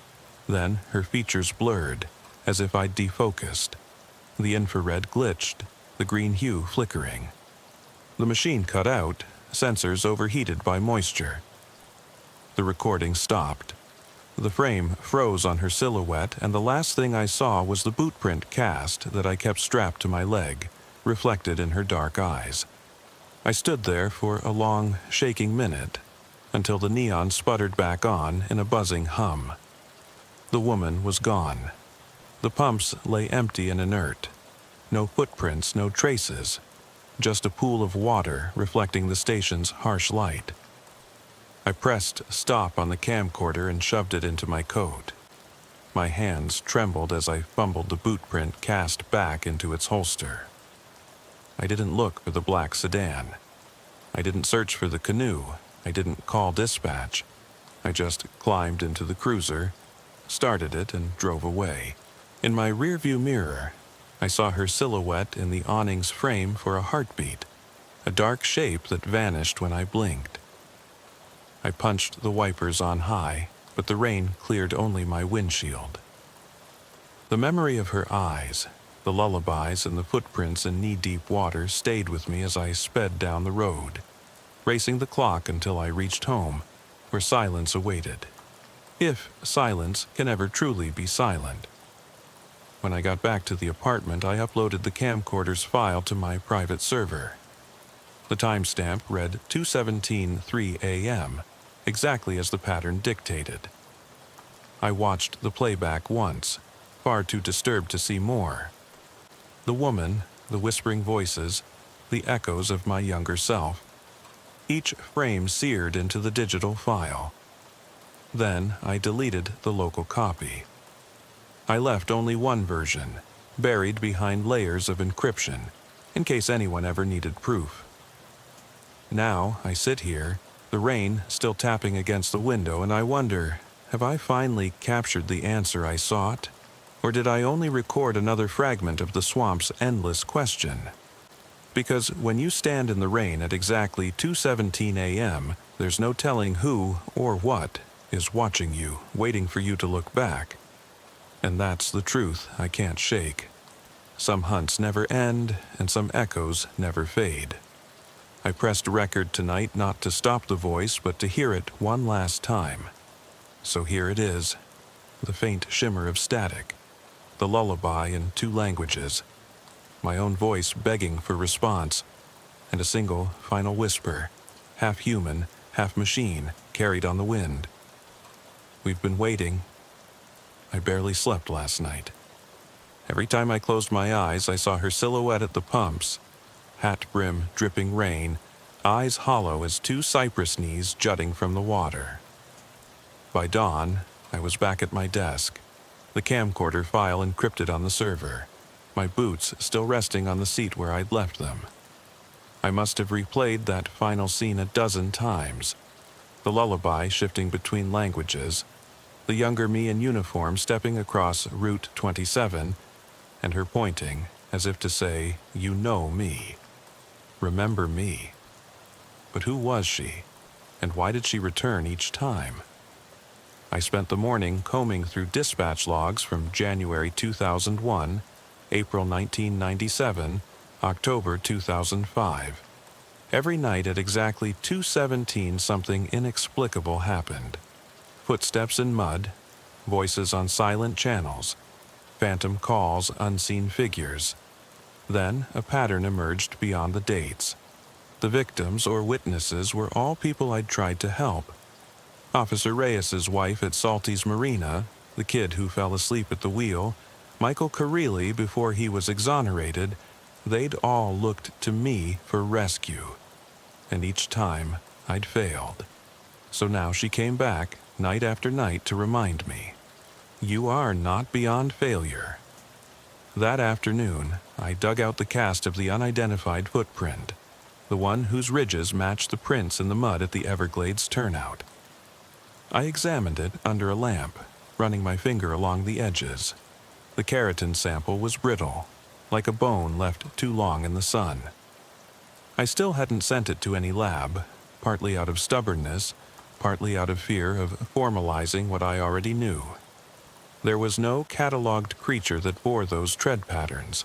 [SPEAKER 1] Then her features blurred, as if I'd defocused. The infrared glitched, the green hue flickering. The machine cut out, sensors overheated by moisture. The recording stopped. The frame froze on her silhouette, and the last thing I saw was the bootprint cast that I kept strapped to my leg, reflected in her dark eyes. I stood there for a long, shaking minute, until the neon sputtered back on in a buzzing hum. The woman was gone. The pumps lay empty and inert. No footprints, no traces. Just a pool of water reflecting the station's harsh light. I pressed stop on the camcorder and shoved it into my coat. My hands trembled as I fumbled the bootprint cast back into its holster. I didn't look for the black sedan. I didn't search for the canoe. I didn't call dispatch. I just climbed into the cruiser, started it, and drove away. In my rearview mirror, I saw her silhouette in the awning's frame for a heartbeat, a dark shape that vanished when I blinked. I punched the wipers on high, but the rain cleared only my windshield. The memory of her eyes, the lullabies and the footprints in knee-deep water stayed with me as I sped down the road, racing the clock until I reached home, where silence awaited. If silence can ever truly be silent. When I got back to the apartment, I uploaded the camcorder's file to my private server. The timestamp read 2:17:03 a.m., exactly as the pattern dictated. I watched the playback once, far too disturbed to see more. The woman, the whispering voices, the echoes of my younger self, each frame seared into the digital file. Then I deleted the local copy. I left only one version, buried behind layers of encryption, in case anyone ever needed proof. Now I sit here, the rain still tapping against the window, and I wonder, have I finally captured the answer I sought? Or did I only record another fragment of the swamp's endless question? Because when you stand in the rain at exactly 2:17 a.m., there's no telling who or what is watching you, waiting for you to look back. And that's the truth I can't shake. Some hunts never end, and some echoes never fade. I pressed record tonight not to stop the voice, but to hear it one last time. So here it is, the faint shimmer of static, the lullaby in 2 languages, my own voice begging for response, and a single final whisper, half human, half machine, carried on the wind. We've been waiting. I barely slept last night. Every time I closed my eyes, I saw her silhouette at the pumps, hat brim dripping rain, eyes hollow as 2 cypress knees jutting from the water. By dawn, I was back at my desk, the camcorder file encrypted on the server, my boots still resting on the seat where I'd left them. I must have replayed that final scene a dozen times, the lullaby shifting between languages, the younger me in uniform stepping across Route 27, and her pointing, as if to say, "You know me. Remember me." But who was she, and why did she return each time? I spent the morning combing through dispatch logs from January 2001, April 1997, October 2005. Every night at exactly 2:17 something inexplicable happened. Footsteps in mud, voices on silent channels, phantom calls, unseen figures. Then a pattern emerged beyond the dates. The victims or witnesses were all people I'd tried to help. Officer Reyes's wife at Salty's Marina, the kid who fell asleep at the wheel, Michael Carilli before he was exonerated, they'd all looked to me for rescue. And each time I'd failed. So now she came back, night after night, to remind me, you are not beyond failure. That afternoon, I dug out the cast of the unidentified footprint, the one whose ridges matched the prints in the mud at the Everglades turnout. I examined it under a lamp, running my finger along the edges. The keratin sample was brittle, like a bone left too long in the sun. I still hadn't sent it to any lab, partly out of stubbornness, partly out of fear of formalizing what I already knew. There was no catalogued creature that bore those tread patterns.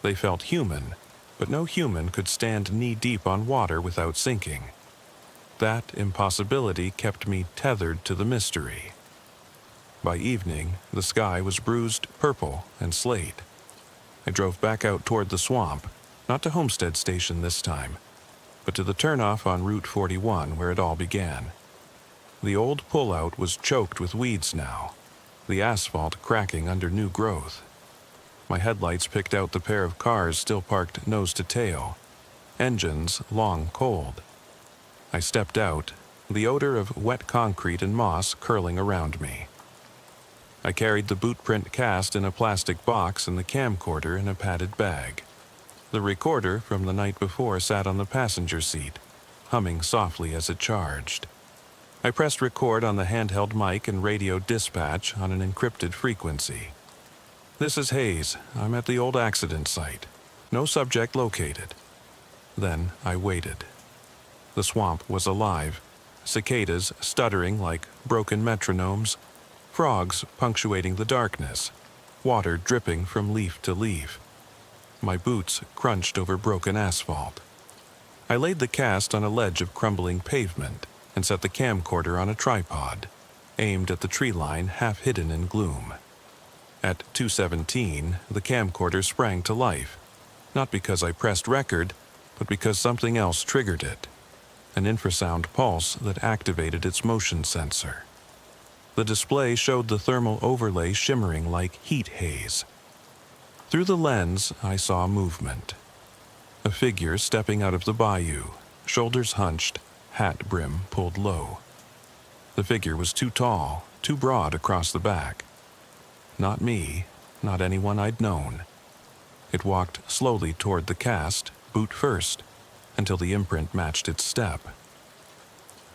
[SPEAKER 1] They felt human, but no human could stand knee-deep on water without sinking. That impossibility kept me tethered to the mystery. By evening, the sky was bruised purple and slate. I drove back out toward the swamp, not to Homestead Station this time, but to the turnoff on Route 41 where it all began. The old pullout was choked with weeds now, the asphalt cracking under new growth. My headlights picked out the pair of cars still parked nose to tail, engines long cold. I stepped out, the odor of wet concrete and moss curling around me. I carried the boot print cast in a plastic box and the camcorder in a padded bag. The recorder from the night before sat on the passenger seat, humming softly as it charged. I pressed record on the handheld mic and radio dispatch on an encrypted frequency. "This is Hayes. I'm at the old accident site. No subject located." Then I waited. The swamp was alive, cicadas stuttering like broken metronomes, frogs punctuating the darkness, water dripping from leaf to leaf. My boots crunched over broken asphalt. I laid the cast on a ledge of crumbling pavement and set the camcorder on a tripod, aimed at the tree line half hidden in gloom. At 2:17, the camcorder sprang to life, not because I pressed record, but because something else triggered it, an infrasound pulse that activated its motion sensor. The display showed the thermal overlay shimmering like heat haze. Through the lens, I saw movement. A figure stepping out of the bayou, shoulders hunched, hat brim pulled low. The figure was too tall, too broad across the back. Not me, not anyone I'd known. It walked slowly toward the cast, boot first, until the imprint matched its step.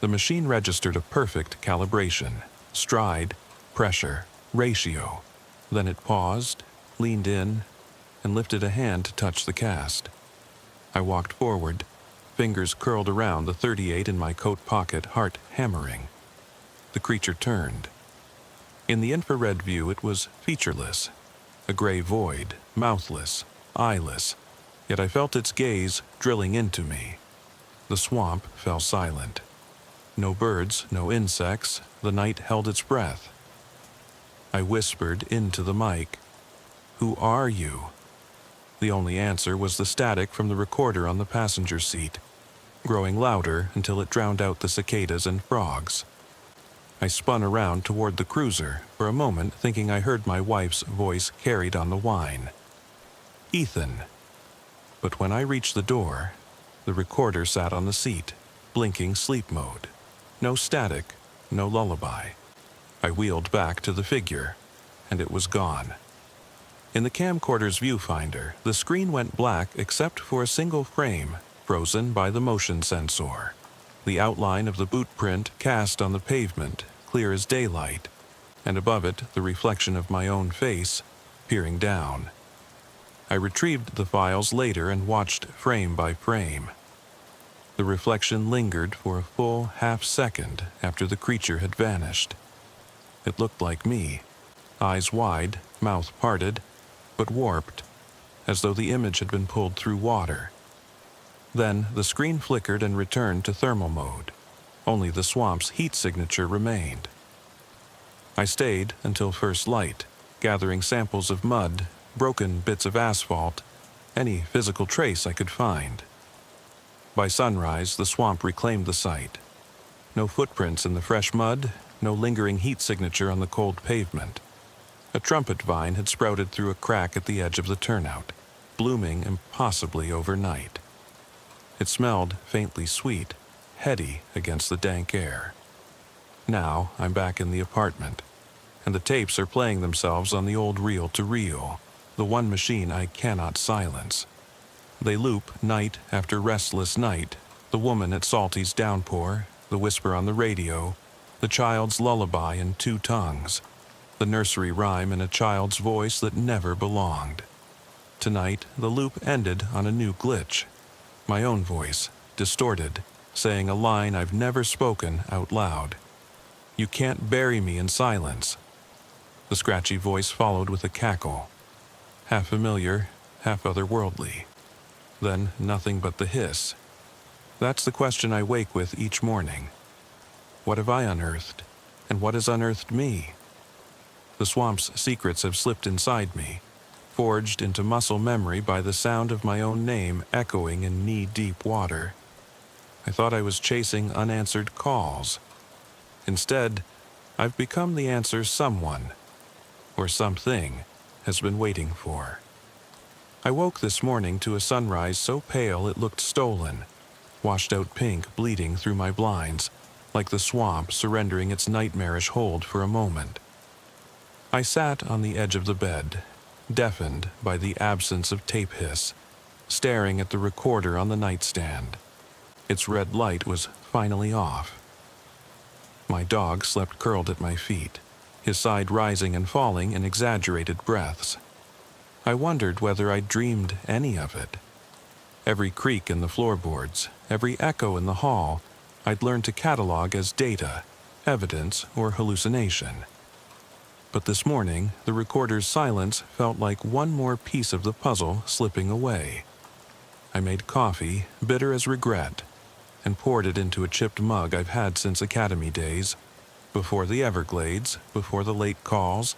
[SPEAKER 1] The machine registered a perfect calibration, stride, pressure, ratio. Then it paused, leaned in, and lifted a hand to touch the cast. I walked forward, fingers curled around the .38 in my coat pocket, heart hammering. The creature turned. In the infrared view, it was featureless, a gray void, mouthless, eyeless, yet I felt its gaze drilling into me. The swamp fell silent. No birds, no insects, the night held its breath. I whispered into the mic, "Who are you?" The only answer was the static from the recorder on the passenger seat, growing louder until it drowned out the cicadas and frogs. I spun around toward the cruiser, for a moment thinking I heard my wife's voice carried on the whine. "Ethan." But when I reached the door, the recorder sat on the seat, blinking sleep mode. No static, no lullaby. I wheeled back to the figure, and it was gone. In the camcorder's viewfinder, the screen went black except for a single frame, frozen by the motion sensor. The outline of the boot print cast on the pavement, clear as daylight, and above it the reflection of my own face, peering down. I retrieved the files later and watched frame by frame. The reflection lingered for a full half-second after the creature had vanished. It looked like me, eyes wide, mouth parted, but warped, as though the image had been pulled through water. Then the screen flickered and returned to thermal mode. Only the swamp's heat signature remained. I stayed until first light, gathering samples of mud, broken bits of asphalt, any physical trace I could find. By sunrise, the swamp reclaimed the site. No footprints in the fresh mud, no lingering heat signature on the cold pavement. A trumpet vine had sprouted through a crack at the edge of the turnout, blooming impossibly overnight. It smelled faintly sweet, heady against the dank air. Now I'm back in the apartment, and the tapes are playing themselves on the old reel-to-reel, the one machine I cannot silence. They loop night after restless night, the woman at Salty's downpour, the whisper on the radio, the child's lullaby in two tongues, the nursery rhyme in a child's voice that never belonged. Tonight, the loop ended on a new glitch. My own voice, distorted, saying a line I've never spoken out loud. "You can't bury me in silence." The scratchy voice followed with a cackle, half familiar, half otherworldly. Then nothing but the hiss. That's the question I wake with each morning. What have I unearthed? And what has unearthed me? The swamp's secrets have slipped inside me, forged into muscle memory by the sound of my own name echoing in knee-deep water. I thought I was chasing unanswered calls. Instead, I've become the answer someone, or something, has been waiting for. I woke this morning to a sunrise so pale it looked stolen, washed out pink bleeding through my blinds, like the swamp surrendering its nightmarish hold for a moment. I sat on the edge of the bed, deafened by the absence of tape hiss, staring at the recorder on the nightstand. Its red light was finally off. My dog slept curled at my feet, his side rising and falling in exaggerated breaths. I wondered whether I'd dreamed any of it. Every creak in the floorboards, every echo in the hall, I'd learned to catalog as data, evidence, or hallucination. But this morning, the recorder's silence felt like one more piece of the puzzle slipping away. I made coffee, bitter as regret, and poured it into a chipped mug I've had since academy days, before the Everglades, before the late calls,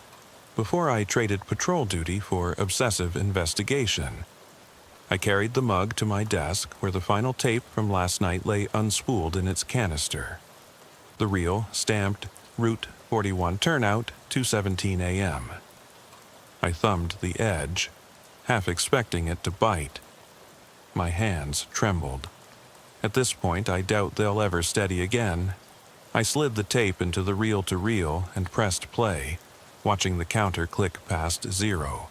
[SPEAKER 1] before I traded patrol duty for obsessive investigation. I carried the mug to my desk where the final tape from last night lay unspooled in its canister. The reel stamped Route 41 turnout, 2:17 a.m. I thumbed the edge, half expecting it to bite. My hands trembled. At this point, I doubt they'll ever steady again. I slid the tape into the reel-to-reel and pressed play, watching the counter click past 0.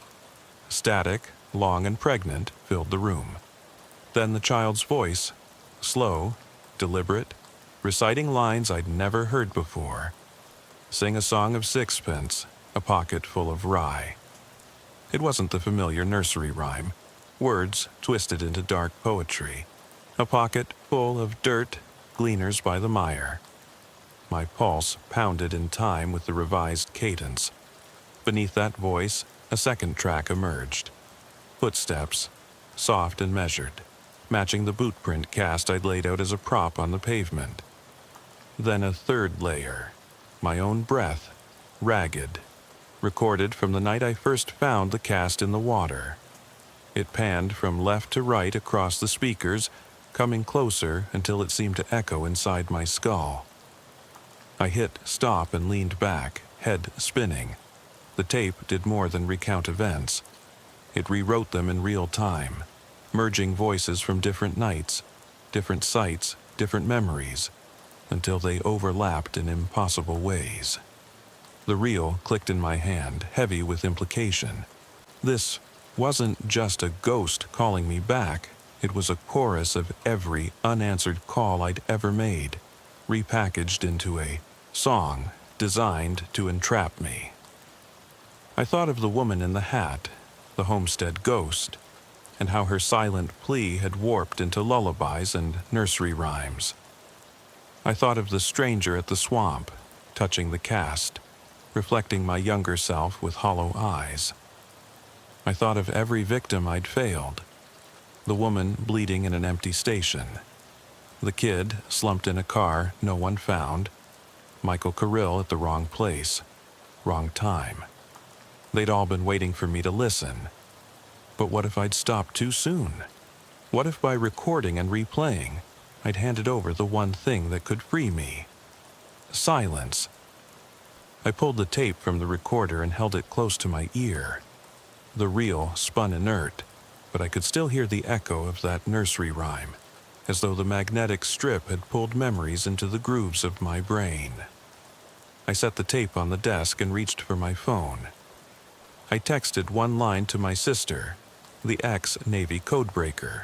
[SPEAKER 1] Static, long and pregnant, filled the room. Then the child's voice, slow, deliberate, reciting lines I'd never heard before. Sing a song of sixpence, a pocket full of rye. It wasn't the familiar nursery rhyme, words twisted into dark poetry. A pocket full of dirt, gleaners by the mire. My pulse pounded in time with the revised cadence. Beneath that voice, a second track emerged. Footsteps, soft and measured, matching the boot print cast I'd laid out as a prop on the pavement. Then a third layer, my own breath, ragged, recorded from the night I first found the cast in the water. It panned from left to right across the speakers, coming closer until it seemed to echo inside my skull. I hit stop and leaned back, head spinning. The tape did more than recount events. It rewrote them in real time, merging voices from different nights, different sights, different memories, until they overlapped in impossible ways. The reel clicked in my hand, heavy with implication. This wasn't just a ghost calling me back. It was a chorus of every unanswered call I'd ever made, repackaged into a song designed to entrap me. I thought of the woman in the hat, the homestead ghost, and how her silent plea had warped into lullabies and nursery rhymes. I thought of the stranger at the swamp, touching the cast, reflecting my younger self with hollow eyes. I thought of every victim I'd failed. The woman bleeding in an empty station. The kid slumped in a car no one found. Michael Carrill at the wrong place, wrong time. They'd all been waiting for me to listen. But what if I'd stopped too soon? What if by recording and replaying, I'd handed over the one thing that could free me? Silence. I pulled the tape from the recorder and held it close to my ear. The reel spun inert, but I could still hear the echo of that nursery rhyme, as though the magnetic strip had pulled memories into the grooves of my brain. I set the tape on the desk and reached for my phone. I texted one line to my sister, the ex-Navy codebreaker.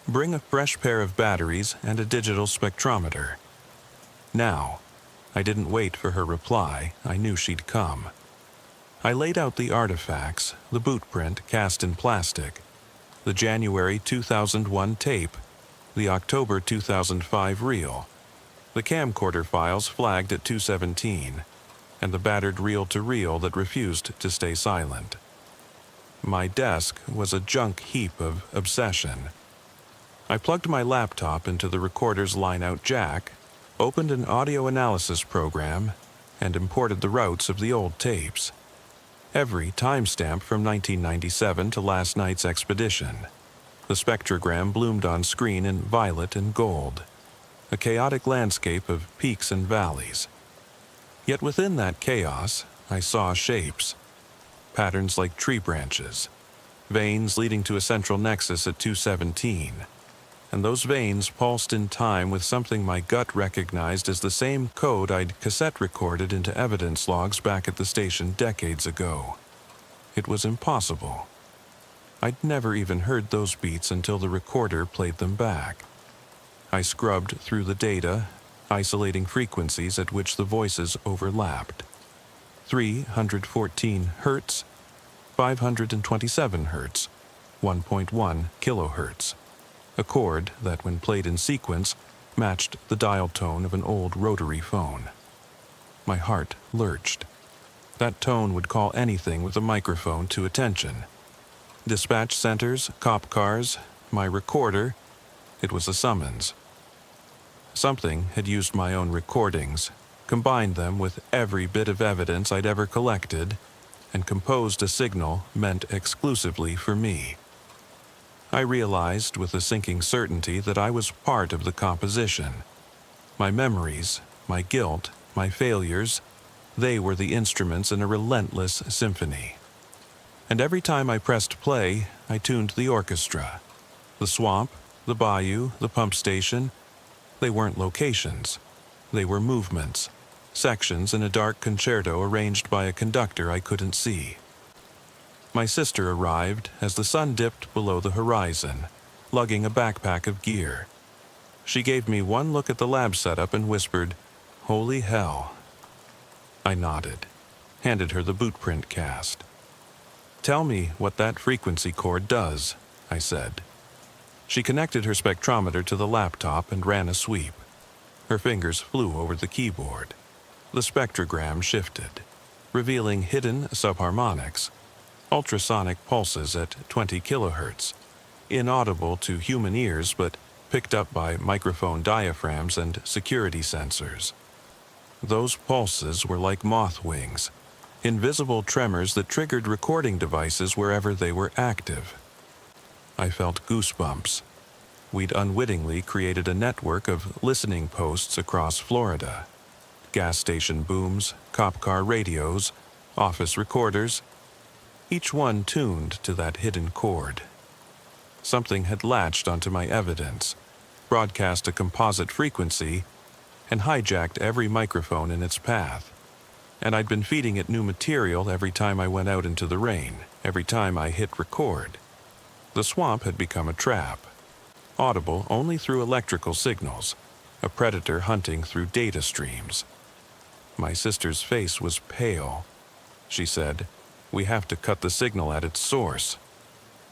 [SPEAKER 1] Bring a fresh pair of batteries and a digital spectrometer. Now. I didn't wait for her reply. I knew she'd come. I laid out the artifacts, the boot print cast in plastic, the January 2001 tape, the October 2005 reel, the camcorder files flagged at 2:17, and the battered reel-to-reel that refused to stay silent. My desk was a junk heap of obsession. I plugged my laptop into the recorder's line-out jack, opened an audio analysis program, and imported the routes of the old tapes. Every timestamp from 1997 to last night's expedition. The spectrogram bloomed on screen in violet and gold, a chaotic landscape of peaks and valleys. Yet within that chaos, I saw shapes, patterns like tree branches, veins leading to a central nexus at 217. And those veins pulsed in time with something my gut recognized as the same code I'd cassette recorded into evidence logs back at the station decades ago. It was impossible. I'd never even heard those beats until the recorder played them back. I scrubbed through the data, isolating frequencies at which the voices overlapped. 314 hertz, 527 hertz, 1.1 kilohertz. A chord that, when played in sequence, matched the dial tone of an old rotary phone. My heart lurched. That tone would call anything with a microphone to attention. Dispatch centers, cop cars, my recorder, it was a summons. Something had used my own recordings, combined them with every bit of evidence I'd ever collected, and composed a signal meant exclusively for me. I realized with a sinking certainty that I was part of the composition. My memories, my guilt, my failures, they were the instruments in a relentless symphony. And every time I pressed play, I tuned the orchestra. The swamp, the bayou, the pump station, they weren't locations. They were movements, sections in a dark concerto arranged by a conductor I couldn't see. My sister arrived as the sun dipped below the horizon, lugging a backpack of gear. She gave me one look at the lab setup and whispered, "Holy hell." I nodded, handed her the bootprint cast. "Tell me what that frequency cord does," I said. She connected her spectrometer to the laptop and ran a sweep. Her fingers flew over the keyboard. The spectrogram shifted, revealing hidden subharmonics, ultrasonic pulses at 20 kilohertz, inaudible to human ears but picked up by microphone diaphragms and security sensors. Those pulses were like moth wings, invisible tremors that triggered recording devices wherever they were active. I felt goosebumps. We'd unwittingly created a network of listening posts across Florida. Gas station booms, cop car radios, office recorders, each one tuned to that hidden chord. Something had latched onto my evidence, broadcast a composite frequency, and hijacked every microphone in its path. And I'd been feeding it new material every time I went out into the rain, every time I hit record. The swamp had become a trap, audible only through electrical signals, a predator hunting through data streams. My sister's face was pale. She said, "We have to cut the signal at its source."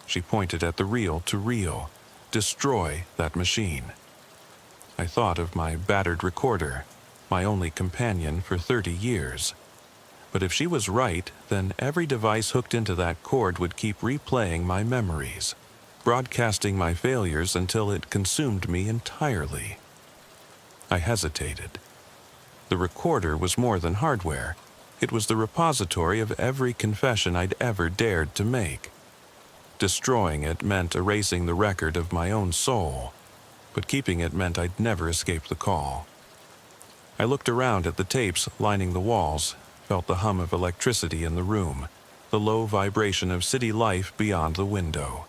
[SPEAKER 1] She pointed at the reel-to-reel. Destroy that machine. I thought of my battered recorder, my only companion for 30 years. But if she was right, then every device hooked into that cord would keep replaying my memories, broadcasting my failures until it consumed me entirely. I hesitated. The recorder was more than hardware. It was the repository of every confession I'd ever dared to make. Destroying it meant erasing the record of my own soul, but keeping it meant I'd never escape the call. I looked around at the tapes lining the walls, felt the hum of electricity in the room, the low vibration of city life beyond the window.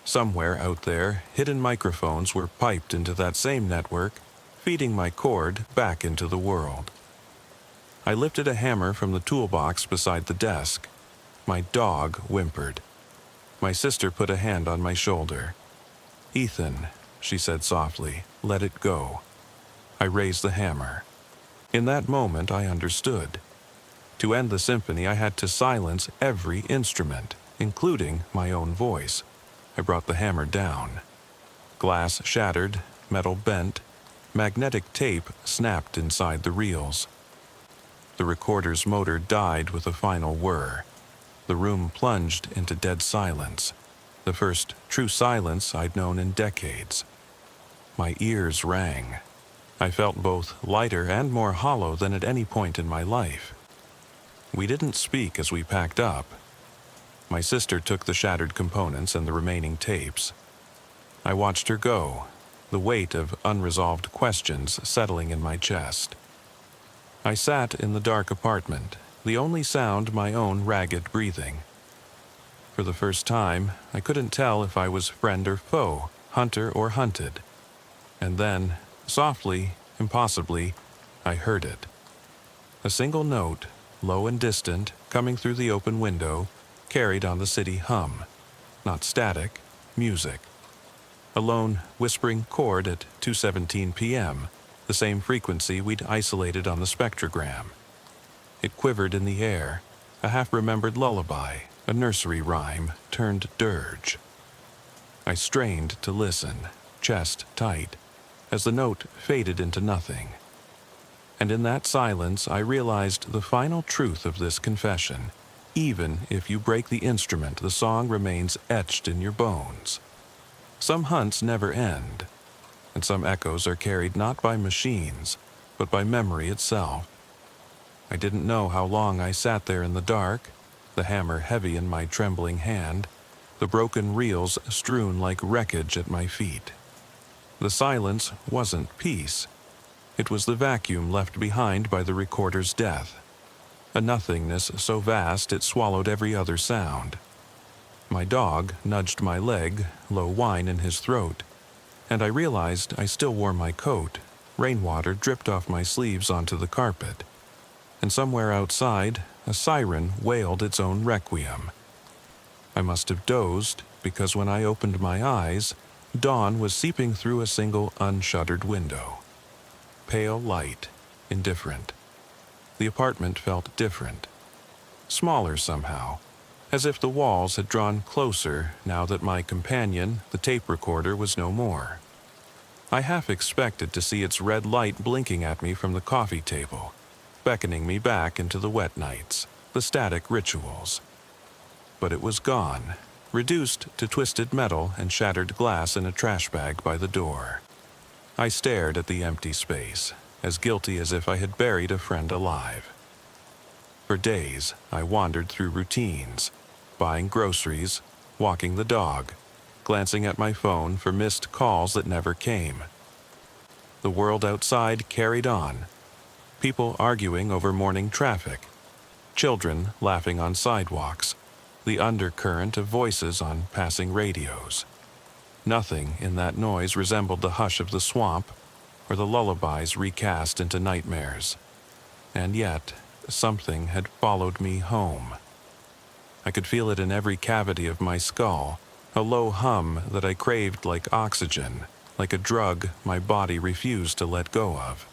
[SPEAKER 1] Somewhere out there, hidden microphones were piped into that same network, feeding my cord back into the world. I lifted a hammer from the toolbox beside the desk. My dog whimpered. My sister put a hand on my shoulder. "Ethan," she said softly, "let it go." I raised the hammer. In that moment, I understood. To end the symphony, I had to silence every instrument, including my own voice. I brought the hammer down. Glass shattered, metal bent, magnetic tape snapped inside the reels. The recorder's motor died with a final whir. The room plunged into dead silence, the first true silence I'd known in decades. My ears rang. I felt both lighter and more hollow than at any point in my life. We didn't speak as we packed up. My sister took the shattered components and the remaining tapes. I watched her go, the weight of unresolved questions settling in my chest. I sat in the dark apartment, the only sound my own ragged breathing. For the first time, I couldn't tell if I was friend or foe, hunter or hunted. And then, softly, impossibly, I heard it. A single note, low and distant, coming through the open window, carried on the city hum. Not static, music. A lone, whispering chord at 2:17 p.m., the same frequency we'd isolated on the spectrogram. It quivered in the air, a half-remembered lullaby, a nursery rhyme turned dirge. I strained to listen, chest tight, as the note faded into nothing. And in that silence I realized the final truth of this confession. Even if you break the instrument, the song remains etched in your bones. Some hunts never end, and some echoes are carried not by machines, but by memory itself. I didn't know how long I sat there in the dark, the hammer heavy in my trembling hand, the broken reels strewn like wreckage at my feet. The silence wasn't peace. It was the vacuum left behind by the recorder's death, a nothingness so vast it swallowed every other sound. My dog nudged my leg, low whine in his throat, and I realized I still wore my coat. Rainwater dripped off my sleeves onto the carpet. And somewhere outside, a siren wailed its own requiem. I must have dozed, because when I opened my eyes, dawn was seeping through a single unshuttered window. Pale light, indifferent. The apartment felt different. Smaller somehow, as if the walls had drawn closer now that my companion, the tape recorder, was no more. I half expected to see its red light blinking at me from the coffee table, beckoning me back into the wet nights, the static rituals. But it was gone, reduced to twisted metal and shattered glass in a trash bag by the door. I stared at the empty space, as guilty as if I had buried a friend alive. For days, I wandered through routines, buying groceries, walking the dog, glancing at my phone for missed calls that never came. The world outside carried on. People arguing over morning traffic, children laughing on sidewalks, the undercurrent of voices on passing radios. Nothing in that noise resembled the hush of the swamp or the lullabies recast into nightmares. And yet, something had followed me home. I could feel it in every cavity of my skull, a low hum that I craved like oxygen, like a drug my body refused to let go of.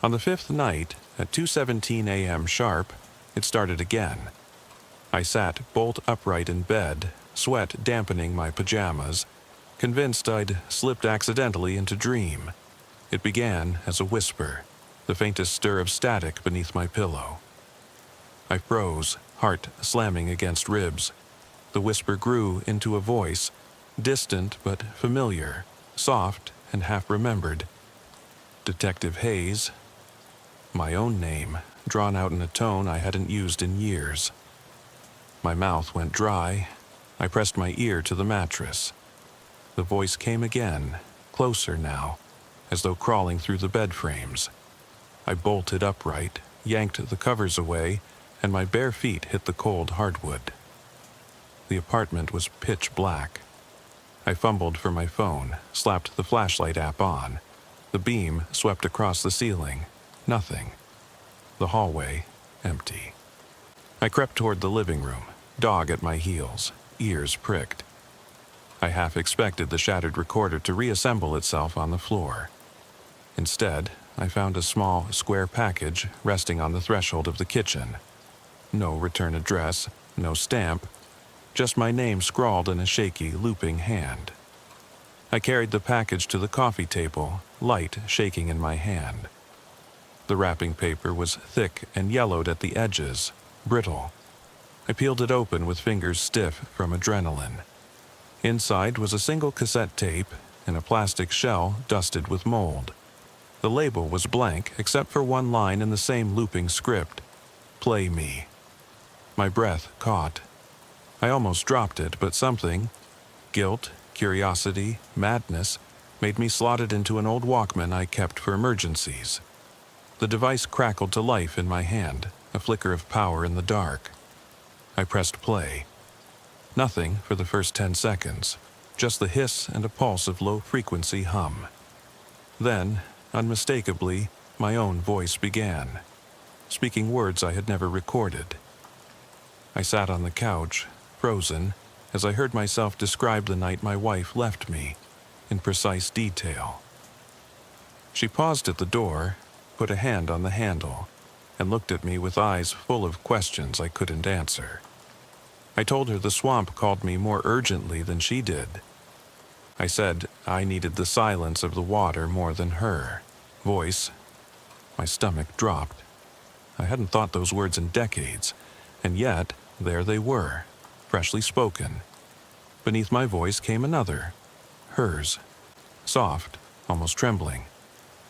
[SPEAKER 1] On the fifth night, at 2:17 a.m. sharp, it started again. I sat bolt upright in bed, sweat dampening my pajamas, convinced I'd slipped accidentally into dream. It began as a whisper, the faintest stir of static beneath my pillow. I froze, heart slamming against ribs. The whisper grew into a voice, distant but familiar, soft and half-remembered. Detective Hayes. My own name, drawn out in a tone I hadn't used in years. My mouth went dry. I pressed my ear to the mattress. The voice came again, closer now, as though crawling through the bed frames. I bolted upright, yanked the covers away, and my bare feet hit the cold hardwood. The apartment was pitch black. I fumbled for my phone, slapped the flashlight app on. The beam swept across the ceiling. Nothing. The hallway, empty. I crept toward the living room, dog at my heels, ears pricked. I half expected the shattered recorder to reassemble itself on the floor. Instead, I found a small, square package resting on the threshold of the kitchen. No return address, no stamp, just my name scrawled in a shaky, looping hand. I carried the package to the coffee table, light shaking in my hand. The wrapping paper was thick and yellowed at the edges, brittle. I peeled it open with fingers stiff from adrenaline. Inside was a single cassette tape in a plastic shell dusted with mold. The label was blank except for one line in the same looping script: "Play me." My breath caught. I almost dropped it, but something, guilt, curiosity, madness, made me slot it into an old Walkman I kept for emergencies. The device crackled to life in my hand, a flicker of power in the dark. I pressed play. Nothing for the first 10 seconds, just the hiss and a pulse of low-frequency hum. Then, unmistakably, my own voice began, speaking words I had never recorded. I sat on the couch, frozen, as I heard myself describe the night my wife left me, in precise detail. She paused at the door, put a hand on the handle, and looked at me with eyes full of questions I couldn't answer. I told her the swamp called me more urgently than she did. I said I needed the silence of the water more than her voice. My stomach dropped. I hadn't thought those words in decades, and yet there they were, freshly spoken. Beneath my voice came another, hers, soft, almost trembling.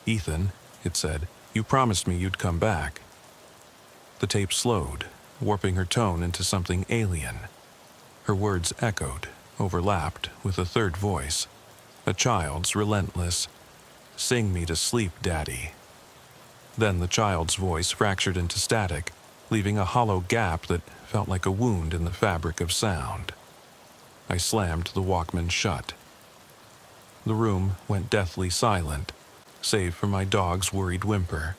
[SPEAKER 1] "Ethan," it said, "you promised me you'd come back." The tape slowed, warping her tone into something alien. Her words echoed, overlapped with a third voice, a child's relentless, "Sing me to sleep, Daddy." Then the child's voice fractured into static, leaving a hollow gap that felt like a wound in the fabric of sound. I slammed the Walkman shut. The room went deathly silent, save for my dog's worried whimper.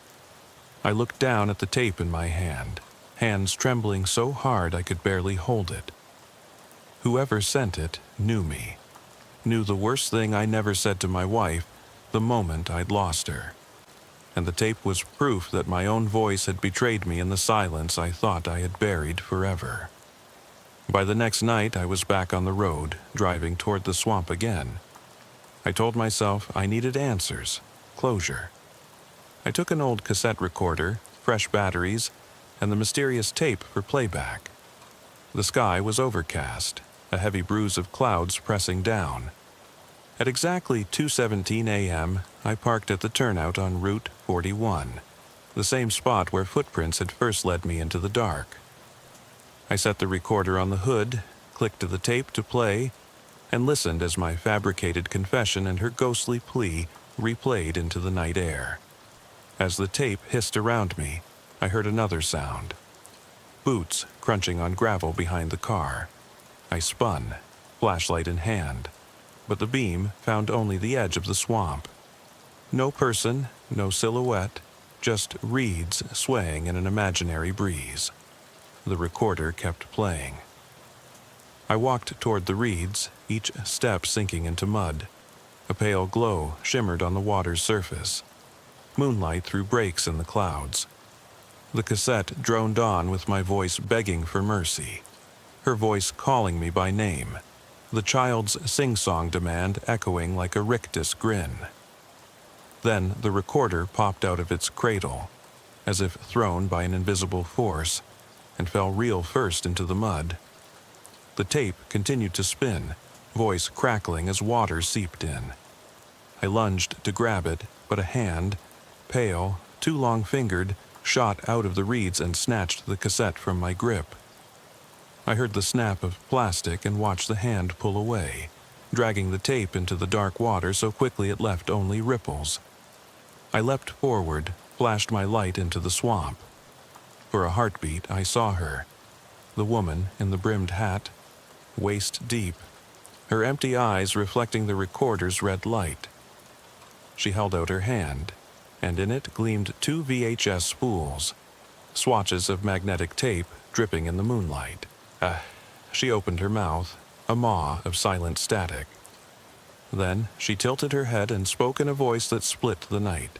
[SPEAKER 1] I looked down at the tape in my hand, hands trembling so hard I could barely hold it. Whoever sent it knew me, knew the worst thing I never said to my wife the moment I'd lost her. And the tape was proof that my own voice had betrayed me in the silence I thought I had buried forever. By the next night, I was back on the road, driving toward the swamp again. I told myself I needed answers, closure. I took an old cassette recorder, fresh batteries, and the mysterious tape for playback. The sky was overcast, a heavy bruise of clouds pressing down. At exactly 2:17 a.m., I parked at the turnout on Route 41, the same spot where footprints had first led me into the dark. I set the recorder on the hood, clicked to the tape to play, and listened as my fabricated confession and her ghostly plea replayed into the night air. As the tape hissed around me, I heard another sound. Boots crunching on gravel behind the car. I spun, flashlight in hand, but the beam found only the edge of the swamp. No person, no silhouette, just reeds swaying in an imaginary breeze. The recorder kept playing. I walked toward the reeds, each step sinking into mud. A pale glow shimmered on the water's surface. Moonlight threw breaks in the clouds. The cassette droned on with my voice begging for mercy, her voice calling me by name, the child's sing-song demand echoing like a rictus grin. Then the recorder popped out of its cradle, as if thrown by an invisible force, and fell reel first into the mud. The tape continued to spin, voice crackling as water seeped in. I lunged to grab it, but a hand, pale, too long-fingered, shot out of the reeds and snatched the cassette from my grip. I heard the snap of plastic and watched the hand pull away, dragging the tape into the dark water so quickly it left only ripples. I leapt forward, flashed my light into the swamp. For a heartbeat, I saw her, the woman in the brimmed hat, waist deep, her empty eyes reflecting the recorder's red light. She held out her hand, and in it gleamed 2 VHS spools, swatches of magnetic tape dripping in the moonlight. She opened her mouth, a maw of silent static. Then she tilted her head and spoke in a voice that split the night.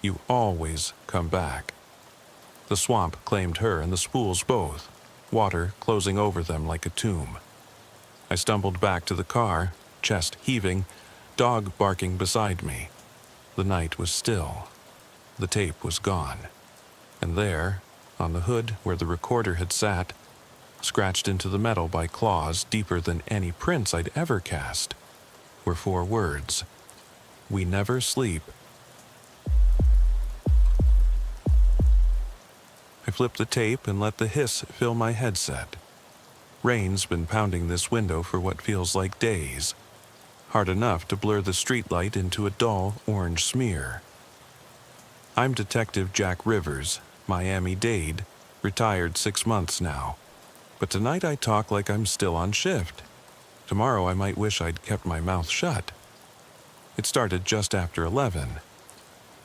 [SPEAKER 1] "You always come back." The swamp claimed her and the spools both, water closing over them like a tomb. I stumbled back to the car, chest heaving, dog barking beside me. The night was still. The tape was gone. And there, on the hood where the recorder had sat, scratched into the metal by claws deeper than any prints I'd ever cast, were 4 words. We never sleep. I flipped the tape and let the hiss fill my headset. Rain's been pounding this window for what feels like days, hard enough to blur the streetlight into a dull orange smear. I'm Detective Jack Rivers, Miami-Dade, retired 6 months now. But tonight I talk like I'm still on shift. Tomorrow I might wish I'd kept my mouth shut. It started just after 11.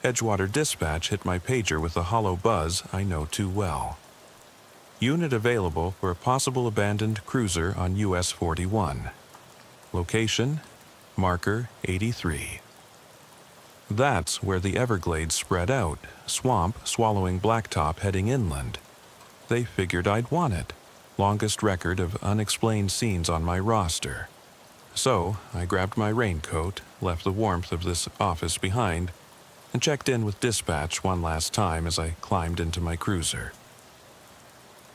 [SPEAKER 1] Edgewater Dispatch hit my pager with a hollow buzz I know too well. Unit available for a possible abandoned cruiser on US 41. Location, marker 83. That's where the Everglades spread out, swamp swallowing blacktop heading inland. They figured I'd want it. Longest record of unexplained scenes on my roster. So I grabbed my raincoat, left the warmth of this office behind, and checked in with dispatch one last time as I climbed into my cruiser.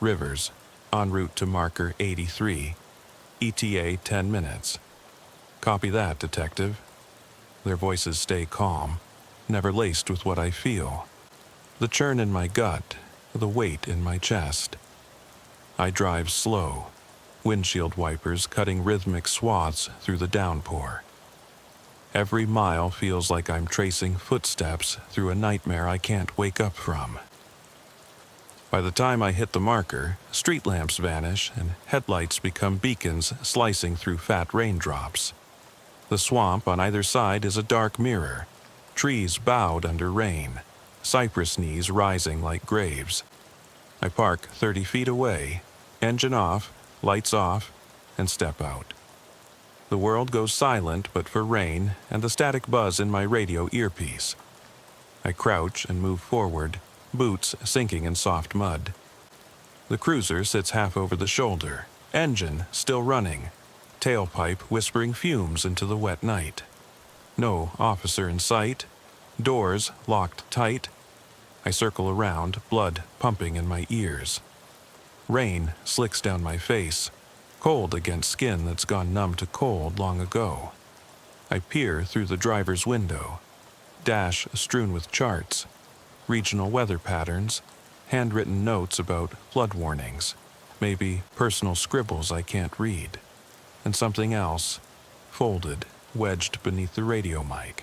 [SPEAKER 1] Rivers, en route to marker 83, ETA 10 minutes. Copy that, Detective. Their voices stay calm, never laced with what I feel. The churn in my gut, the weight in my chest. I drive slow, windshield wipers cutting rhythmic swaths through the downpour. Every mile feels like I'm tracing footsteps through a nightmare I can't wake up from. By the time I hit the marker, street lamps vanish and headlights become beacons slicing through fat raindrops. The swamp on either side is a dark mirror, trees bowed under rain, cypress knees rising like graves. I park 30 feet away, engine off, lights off, and step out. The world goes silent but for rain and the static buzz in my radio earpiece. I crouch and move forward, boots sinking in soft mud. The cruiser sits half over the shoulder, engine still running, tailpipe whispering fumes into the wet night. No officer in sight, doors locked tight. I circle around, blood pumping in my ears. Rain slicks down my face, cold against skin that's gone numb to cold long ago. I peer through the driver's window, dash strewn with charts, regional weather patterns, handwritten notes about flood warnings, maybe personal scribbles I can't read, and something else, folded, wedged beneath the radio mic.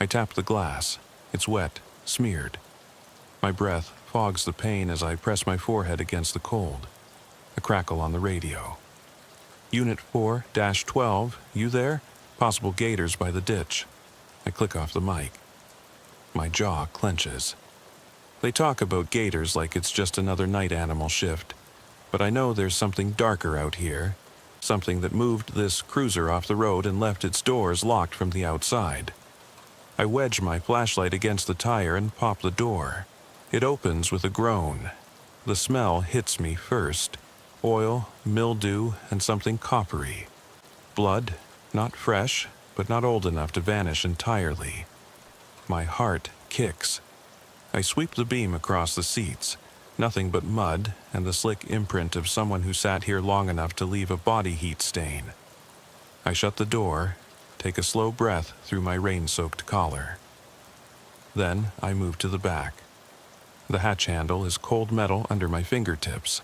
[SPEAKER 1] I tap the glass. It's wet, smeared. My breath fogs the pain as I press my forehead against the cold. A crackle on the radio. Unit 4-12, you there? Possible gators by the ditch. I click off the mic. My jaw clenches. They talk about gators like it's just another night animal shift, but I know there's something darker out here, something that moved this cruiser off the road and left its doors locked from the outside. I wedge my flashlight against the tire and pop the door. It opens with a groan. The smell hits me first. Oil, mildew, and something coppery. Blood, not fresh, but not old enough to vanish entirely. My heart kicks. I sweep the beam across the seats. Nothing but mud and the slick imprint of someone who sat here long enough to leave a body heat stain. I shut the door, take a slow breath through my rain-soaked collar. Then I move to the back. The hatch handle is cold metal under my fingertips.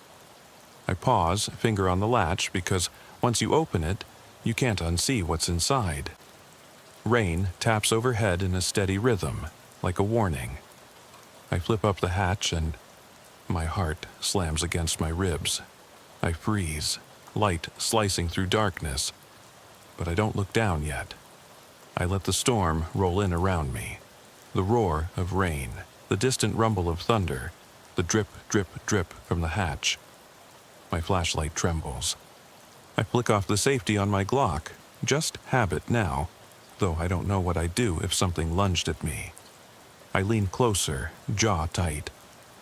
[SPEAKER 1] I pause, finger on the latch, because once you open it, you can't unsee what's inside. Rain taps overhead in a steady rhythm, like a warning. I flip up the hatch and my heart slams against my ribs. I freeze, light slicing through darkness, but I don't look down yet. I let the storm roll in around me. The roar of rain, the distant rumble of thunder, the drip, drip, drip from the hatch. My flashlight trembles. I flick off the safety on my Glock, just habit now, though I don't know what I'd do if something lunged at me. I lean closer, jaw tight.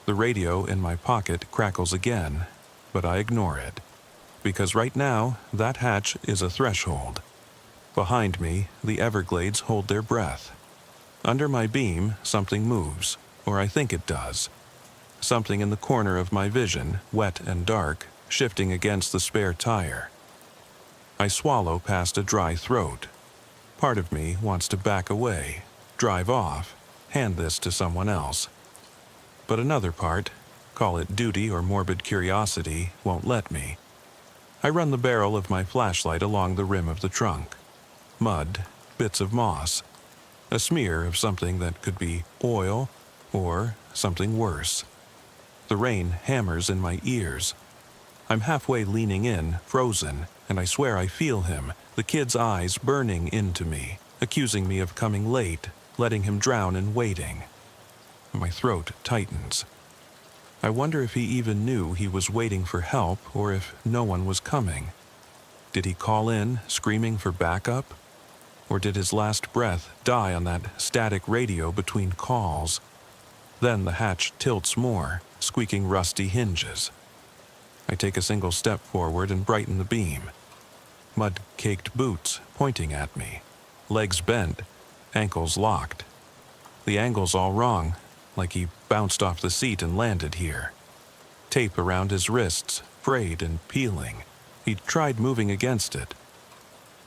[SPEAKER 1] The radio in my pocket crackles again, but I ignore it, because right now that hatch is a threshold. Behind me, the Everglades hold their breath. Under my beam, something moves, or I think it does. Something in the corner of my vision, wet and dark, shifting against the spare tire. I swallow past a dry throat. Part of me wants to back away, drive off, hand this to someone else. But another part, call it duty or morbid curiosity, won't let me. I run the barrel of my flashlight along the rim of the trunk. Mud, bits of moss, a smear of something that could be oil or something worse. The rain hammers in my ears. I'm halfway leaning in, frozen, and I swear I feel him, the kid's eyes burning into me, accusing me of coming late, letting him drown in waiting. My throat tightens. I wonder if he even knew he was waiting for help or if no one was coming. Did he call in, screaming for backup? Or did his last breath die on that static radio between calls? Then the hatch tilts more, squeaking rusty hinges. I take a single step forward and brighten the beam. Mud-caked boots pointing at me. Legs bent, ankles locked. The angle's all wrong, like he bounced off the seat and landed here. Tape around his wrists, frayed and peeling. He'd tried moving against it.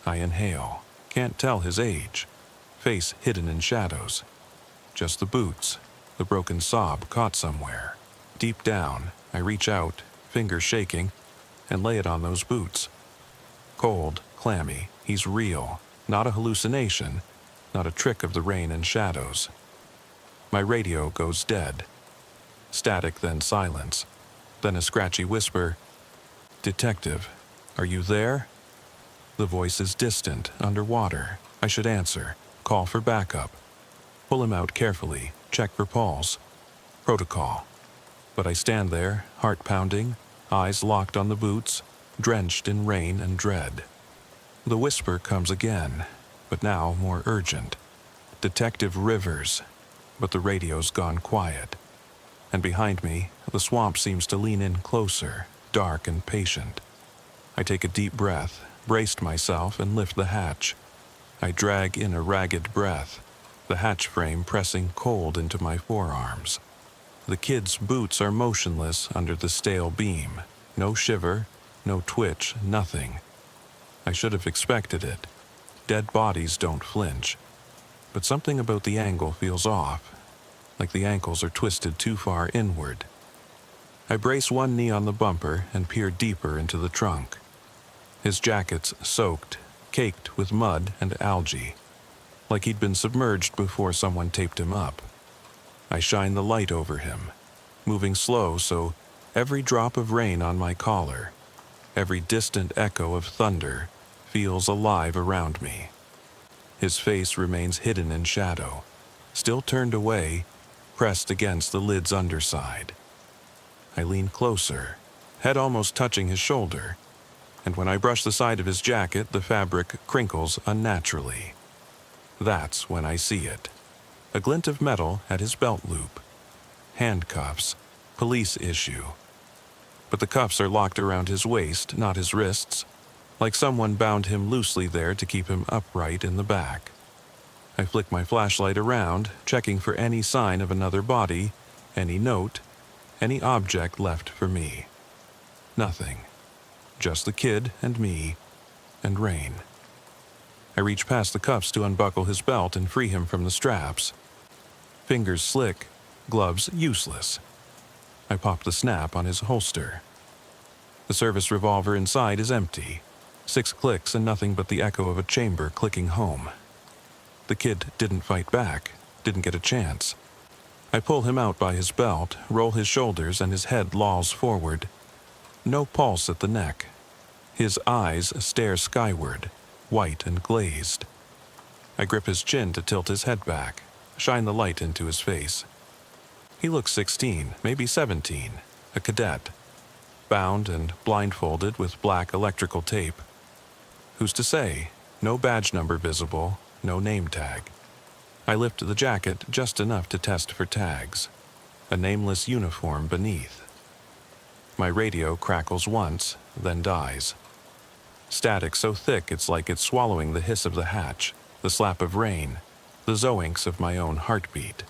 [SPEAKER 1] I inhale. Can't tell his age. Face hidden in shadows. Just the boots, the broken sob caught somewhere. Deep down, I reach out, fingers shaking, and lay it on those boots. Cold, clammy, he's real, not a hallucination, not a trick of the rain and shadows. My radio goes dead. Static, then silence. Then a scratchy whisper, "Detective, are you there?" The voice is distant, underwater. I should answer, call for backup. Pull him out carefully, check for pulse. Protocol. But I stand there, heart pounding, eyes locked on the boots, drenched in rain and dread. The whisper comes again, but now more urgent. Detective Rivers, but the radio's gone quiet. And behind me, the swamp seems to lean in closer, dark and patient. I take a deep breath, braced myself, and lift the hatch. I drag in a ragged breath, the hatch frame pressing cold into my forearms. The kid's boots are motionless under the stale beam. No shiver, no twitch, nothing. I should have expected it. Dead bodies don't flinch. But something about the angle feels off, like the ankles are twisted too far inward. I brace one knee on the bumper and peer deeper into the trunk. His jacket's soaked, caked with mud and algae, like he'd been submerged before someone taped him up. I shine the light over him, moving slow so every drop of rain on my collar, every distant echo of thunder, feels alive around me. His face remains hidden in shadow, still turned away, pressed against the lid's underside. I lean closer, head almost touching his shoulder, and when I brush the side of his jacket, the fabric crinkles unnaturally. That's when I see it. A glint of metal at his belt loop. Handcuffs. Police issue. But the cuffs are locked around his waist, not his wrists, like someone bound him loosely there to keep him upright in the back. I flick my flashlight around, checking for any sign of another body, any note, any object left for me. Nothing. Just the kid and me, and rain. I reach past the cuffs to unbuckle his belt and free him from the straps. Fingers slick, gloves useless. I pop the snap on his holster. The service revolver inside is empty. 6 clicks and nothing but the echo of a chamber clicking home. The kid didn't fight back, didn't get a chance. I pull him out by his belt, roll his shoulders, and his head lolls forward. No pulse at the neck. His eyes stare skyward, white and glazed. I grip his chin to tilt his head back, shine the light into his face. He looks 16, maybe 17, a cadet, bound and blindfolded with black electrical tape. Who's to say? No badge number visible, no name tag. I lift the jacket just enough to test for tags. A nameless uniform beneath. My radio crackles once, then dies. Static so thick it's like it's swallowing the hiss of the hatch, the slap of rain, the zoinks of my own heartbeat.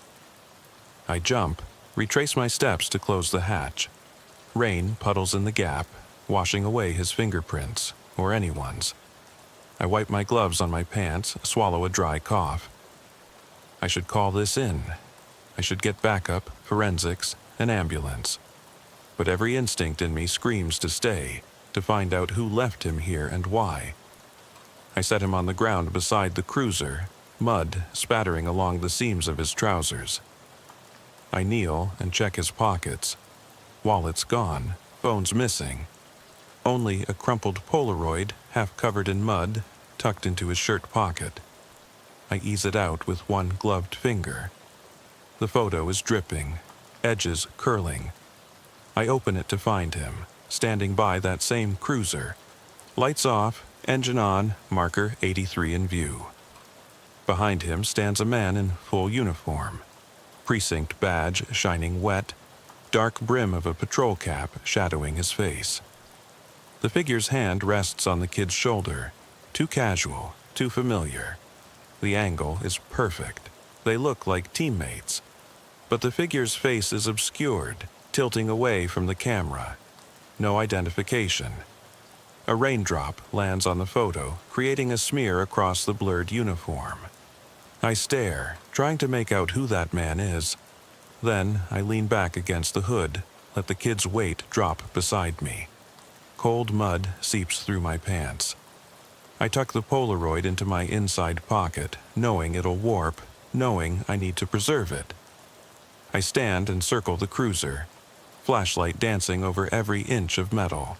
[SPEAKER 1] I jump, retrace my steps to close the hatch. Rain puddles in the gap, washing away his fingerprints, or anyone's. I wipe my gloves on my pants, swallow a dry cough. I should call this in. I should get backup, forensics, an ambulance. But every instinct in me screams to stay, to find out who left him here and why. I set him on the ground beside the cruiser, mud spattering along the seams of his trousers. I kneel and check his pockets. Wallet's gone, phone's missing. Only a crumpled Polaroid, half covered in mud, tucked into his shirt pocket. I ease it out with one gloved finger. The photo is dripping, edges curling. I open it to find him, standing by that same cruiser. Lights off, engine on, marker 83 in view. Behind him stands a man in full uniform. Precinct badge shining wet, dark brim of a patrol cap shadowing his face. The figure's hand rests on the kid's shoulder. Too casual, too familiar. The angle is perfect. They look like teammates. But the figure's face is obscured, tilting away from the camera. No identification. A raindrop lands on the photo, creating a smear across the blurred uniform. I stare, trying to make out who that man is. Then I lean back against the hood, let the kid's weight drop beside me. Cold mud seeps through my pants. I tuck the Polaroid into my inside pocket, knowing it'll warp, knowing I need to preserve it. I stand and circle the cruiser, flashlight dancing over every inch of metal.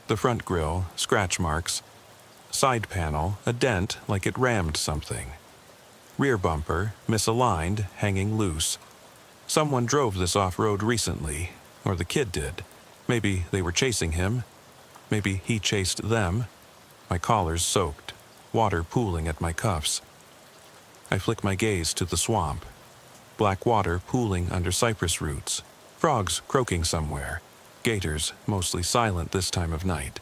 [SPEAKER 1] The front grille, scratch marks. Side panel, a dent like it rammed something. Rear bumper, misaligned, hanging loose. Someone drove this off-road recently, or the kid did. Maybe they were chasing him. Maybe he chased them. My collar's soaked, water pooling at my cuffs. I flick my gaze to the swamp. Black water pooling under cypress roots. Frogs croaking somewhere. Gators mostly silent this time of night.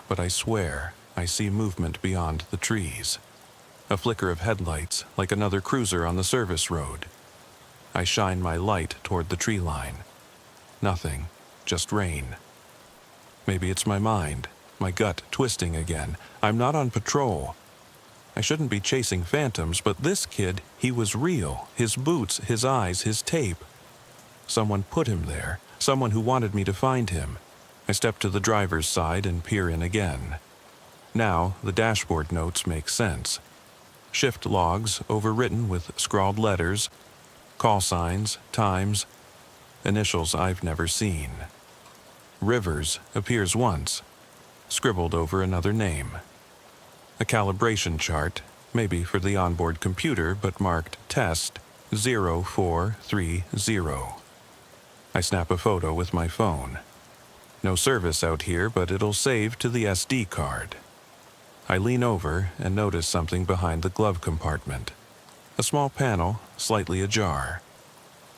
[SPEAKER 1] But I swear I see movement beyond the trees. A flicker of headlights like another cruiser on the service road. I shine my light toward the tree line. Nothing, just rain. Maybe it's my mind, my gut twisting again. I'm not on patrol. I shouldn't be chasing phantoms, but this kid, he was real. His boots, his eyes, his tape. Someone put him there, someone who wanted me to find him. I step to the driver's side and peer in again. Now, the dashboard notes make sense. Shift logs overwritten with scrawled letters, call signs, times, initials I've never seen. Rivers appears once, scribbled over another name. A calibration chart, maybe for the onboard computer, but marked Test 0430. I snap a photo with my phone. No service out here, but it'll save to the SD card. I lean over and notice something behind the glove compartment. A small panel, slightly ajar.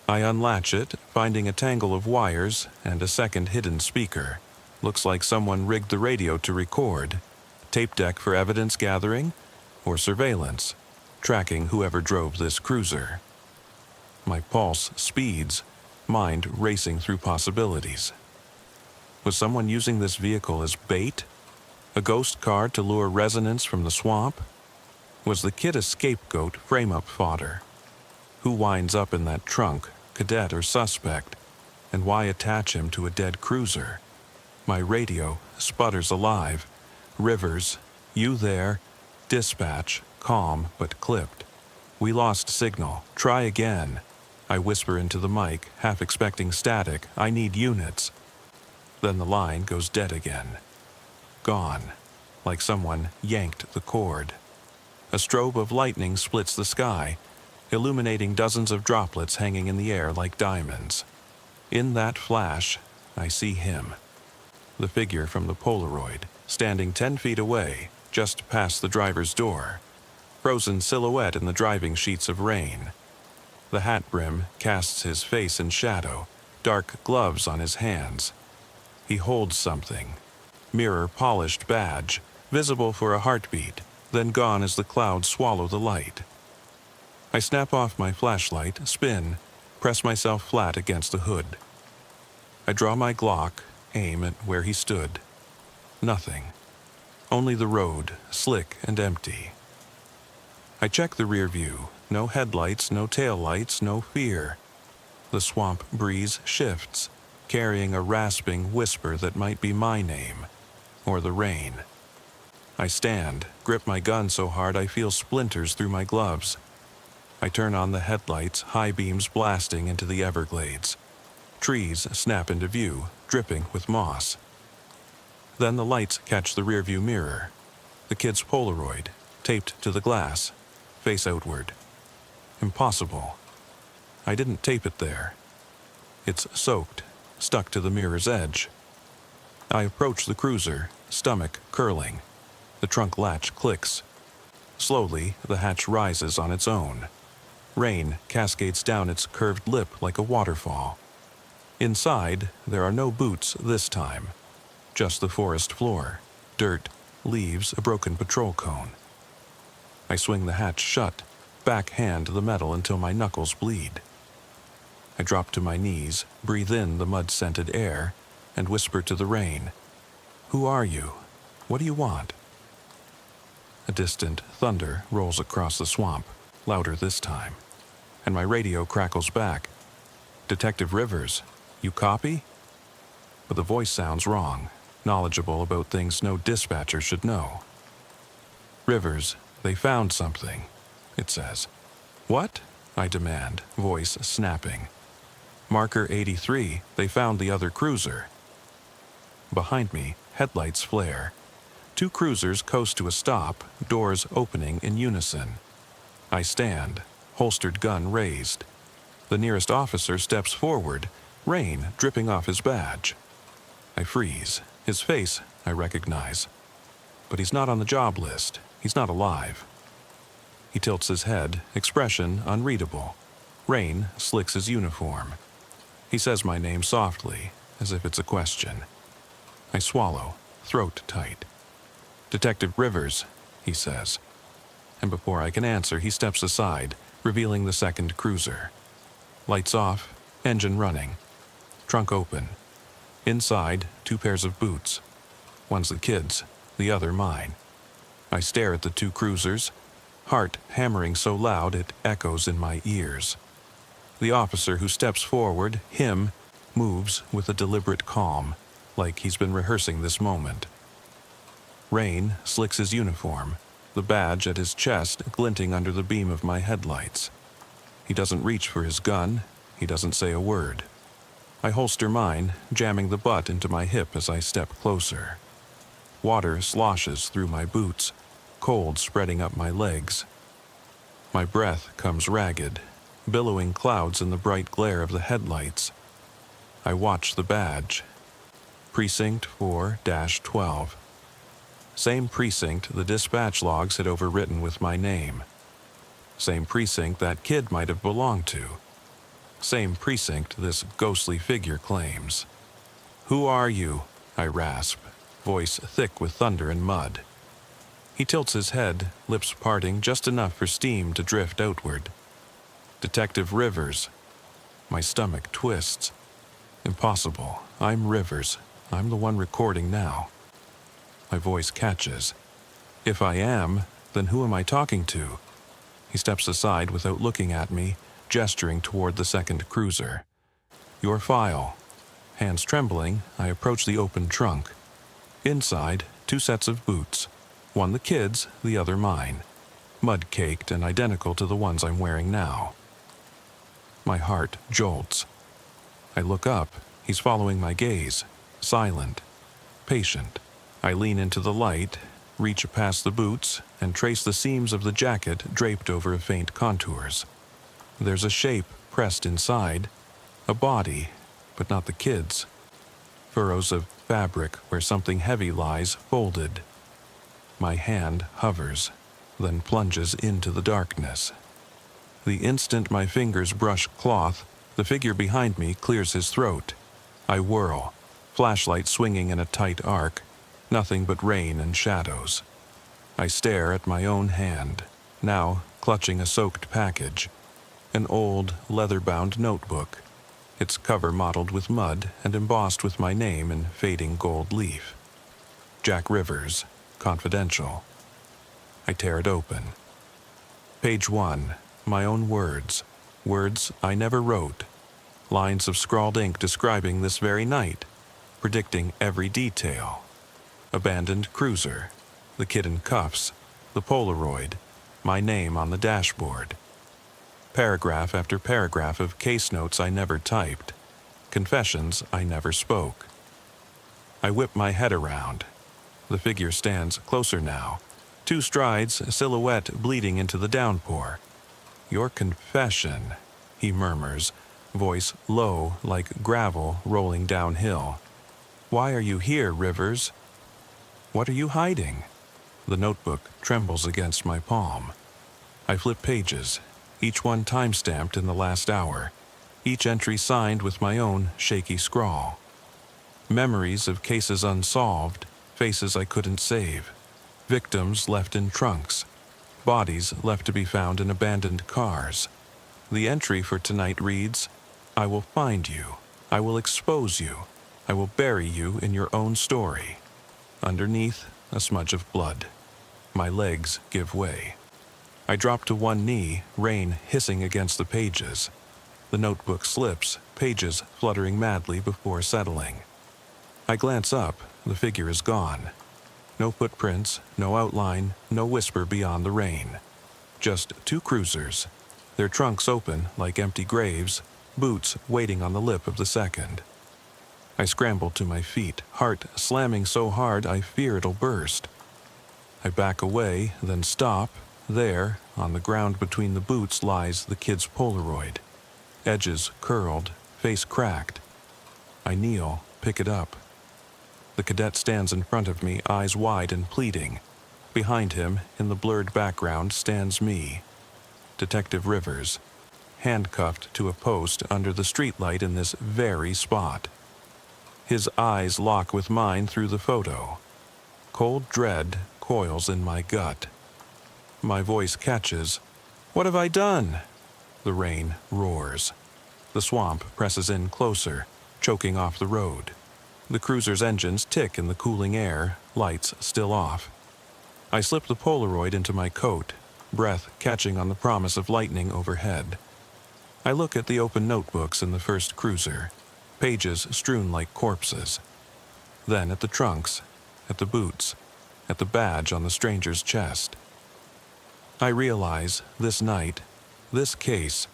[SPEAKER 1] I unlatch it, finding a tangle of wires and a second hidden speaker. Looks like someone rigged the radio to record. Tape deck for evidence gathering or surveillance, tracking whoever drove this cruiser. My pulse speeds, mind racing through possibilities. Was someone using this vehicle as bait? A ghost car to lure resonance from the swamp? Was the kid a scapegoat, frame-up fodder? Who winds up in that trunk, cadet or suspect? And why attach him to a dead cruiser? My radio sputters alive. Rivers, you there? Dispatch, calm but clipped. We lost signal. Try again. I whisper into the mic, half expecting static. I need units. Then the line goes dead again. Gone, like someone yanked the cord. A strobe of lightning splits the sky, illuminating dozens of droplets hanging in the air like diamonds. In that flash, I see him. The figure from the Polaroid, standing 10 feet away, just past the driver's door. Frozen silhouette in the driving sheets of rain. The hat brim casts his face in shadow, dark gloves on his hands. He holds something. Mirror-polished badge, visible for a heartbeat, then gone as the clouds swallow the light. I snap off my flashlight, spin, press myself flat against the hood. I draw my Glock, aim at where he stood. Nothing. Only the road, slick and empty. I check the rear view. No headlights, no taillights, no fear. The swamp breeze shifts, carrying a rasping whisper that might be my name, or the rain. I stand, grip my gun so hard I feel splinters through my gloves. I turn on the headlights, high beams blasting into the Everglades. Trees snap into view, dripping with moss. Then the lights catch the rearview mirror. The kid's Polaroid, taped to the glass, face outward. Impossible. I didn't tape it there. It's soaked, stuck to the mirror's edge. I approach the cruiser, stomach curling. The trunk latch clicks. Slowly, the hatch rises on its own. Rain cascades down its curved lip like a waterfall. Inside, there are no boots this time. Just the forest floor, dirt, leaves, a broken patrol cone. I swing the hatch shut, backhand the metal until my knuckles bleed. I drop to my knees, breathe in the mud-scented air, and whisper to the rain, "Who are you? What do you want?" A distant thunder rolls across the swamp, louder this time, and my radio crackles back. "Detective Rivers, you copy?" But the voice sounds wrong, knowledgeable about things no dispatcher should know. "Rivers, they found something," it says. "What?" I demand, voice snapping. "Marker 83, they found the other cruiser." Behind me, headlights flare. Two cruisers coast to a stop, doors opening in unison. I stand, holstered gun raised. The nearest officer steps forward, rain dripping off his badge. I freeze. His face, I recognize. But he's not on the job list. He's not alive. He tilts his head, expression unreadable. Rain slicks his uniform. He says my name softly, as if it's a question. I swallow, throat tight. "Detective Rivers," he says. And before I can answer, he steps aside, revealing the second cruiser. Lights off, engine running. Trunk open. Inside, 2 pairs of boots. One's the kid's, the other mine. I stare at the 2 cruisers, heart hammering so loud it echoes in my ears. The officer who steps forward, him, moves with a deliberate calm, like he's been rehearsing this moment. Rain slicks his uniform, the badge at his chest glinting under the beam of my headlights. He doesn't reach for his gun, he doesn't say a word. I holster mine, jamming the butt into my hip as I step closer. Water sloshes through my boots, cold spreading up my legs. My breath comes ragged, billowing clouds in the bright glare of the headlights. I watch the badge. Precinct 4-12. Same precinct the dispatch logs had overwritten with my name. Same precinct that kid might have belonged to. Same precinct this ghostly figure claims. "Who are you?" I rasp, voice thick with thunder and mud. He tilts his head, lips parting just enough for steam to drift outward. "Detective Rivers." My stomach twists. Impossible. I'm Rivers. I'm the one recording now. My voice catches. If I am, then who am I talking to? He steps aside without looking at me, gesturing toward the second cruiser. "Your file." Hands trembling, I approach the open trunk. Inside, 2 sets of boots. One the kid's, the other mine. Mud-caked and identical to the ones I'm wearing now. My heart jolts. I look up. He's following my gaze. Silent. Patient. I lean into the light, reach past the boots, and trace the seams of the jacket draped over faint contours. There's a shape pressed inside, a body, but not the kid's. Furrows of fabric where something heavy lies folded. My hand hovers, then plunges into the darkness. The instant my fingers brush cloth, the figure behind me clears his throat. I whirl, flashlight swinging in a tight arc, nothing but rain and shadows. I stare at my own hand, now clutching a soaked package. An old, leather-bound notebook, its cover mottled with mud and embossed with my name in fading gold leaf. Jack Rivers, confidential. I tear it open. Page 1. My own words. Words I never wrote. Lines of scrawled ink describing this very night, predicting every detail. Abandoned cruiser, the kid in cuffs, the Polaroid, my name on the dashboard. Paragraph after paragraph of case notes I never typed, confessions I never spoke. I whip my head around. The figure stands closer now. 2 strides, silhouette bleeding into the downpour. Your confession, he murmurs, voice low like gravel rolling downhill. Why are you here, Rivers? What are you hiding? The notebook trembles against my palm. I flip pages, each one time-stamped in the last hour, each entry signed with my own shaky scrawl. Memories of cases unsolved, faces I couldn't save, victims left in trunks, bodies left to be found in abandoned cars. The entry for tonight reads, I will find you, I will expose you, I will bury you in your own story. Underneath, a smudge of blood. My legs give way. I drop to one knee, rain hissing against the pages. The notebook slips, pages fluttering madly before settling. I glance up, the figure is gone. No footprints, no outline, no whisper beyond the rain. Just 2 cruisers, their trunks open like empty graves, boots waiting on the lip of the second. I scramble to my feet, heart slamming so hard I fear it'll burst. I back away, then stop. There, on the ground between the boots, lies the kid's Polaroid. Edges curled, face cracked. I kneel, pick it up. The cadet stands in front of me, eyes wide and pleading. Behind him, in the blurred background, stands me, Detective Rivers, handcuffed to a post under the streetlight in this very spot. His eyes lock with mine through the photo. Cold dread coils in my gut. My voice catches. What have I done? The rain roars. The swamp presses in closer, choking off the road. The cruiser's engines tick in the cooling air, lights still off. I slip the Polaroid into my coat, breath catching on the promise of lightning overhead. I look at the open notebooks in the first cruiser, pages strewn like corpses. Then at the trunks, at the boots, at the badge on the stranger's chest. I realize this night, this case,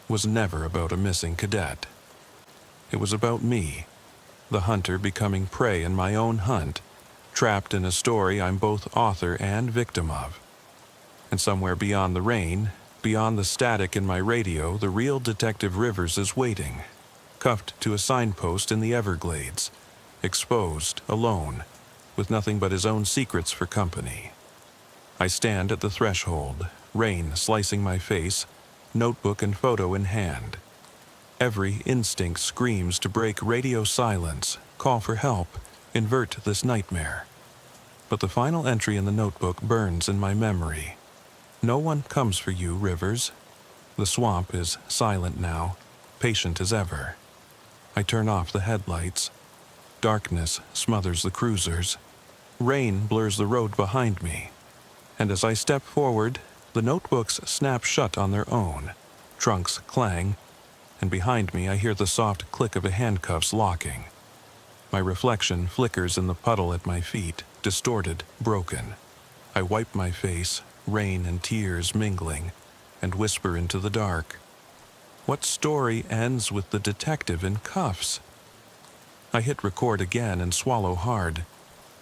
[SPEAKER 1] was never about a missing cadet. It was about me, the hunter becoming prey in my own hunt, trapped in a story I'm both author and victim of. And somewhere beyond the rain, beyond the static in my radio, the real Detective Rivers is waiting, cuffed to a signpost in the Everglades, exposed, alone, with nothing but his own secrets for company. I stand at the threshold, rain slicing my face, notebook and photo in hand. Every instinct screams to break radio silence, call for help, invert this nightmare. But the final entry in the notebook burns in my memory. No one comes for you, Rivers. The swamp is silent now, patient as ever. I turn off the headlights. Darkness smothers the cruisers. Rain blurs the road behind me. And as I step forward, the notebooks snap shut on their own. Trunks clang, and behind me I hear the soft click of a handcuffs locking. My reflection flickers in the puddle at my feet, distorted, broken. I wipe my face, rain and tears mingling, and whisper into the dark. What story ends with the detective in cuffs? I hit record again and swallow hard.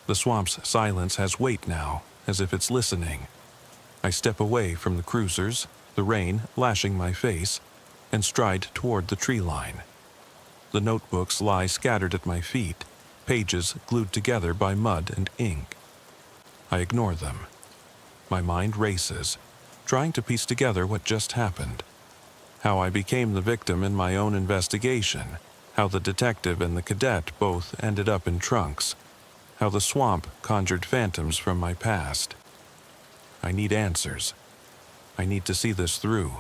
[SPEAKER 1] The swamp's silence has weight now, as if it's listening. I step away from the cruisers, the rain lashing my face, and stride toward the tree line. The notebooks lie scattered at my feet, pages glued together by mud and ink. I ignore them. My mind races, trying to piece together what just happened. How I became the victim in my own investigation, how the detective and the cadet both ended up in trunks, how the swamp conjured phantoms from my past. I need answers. I need to see this through.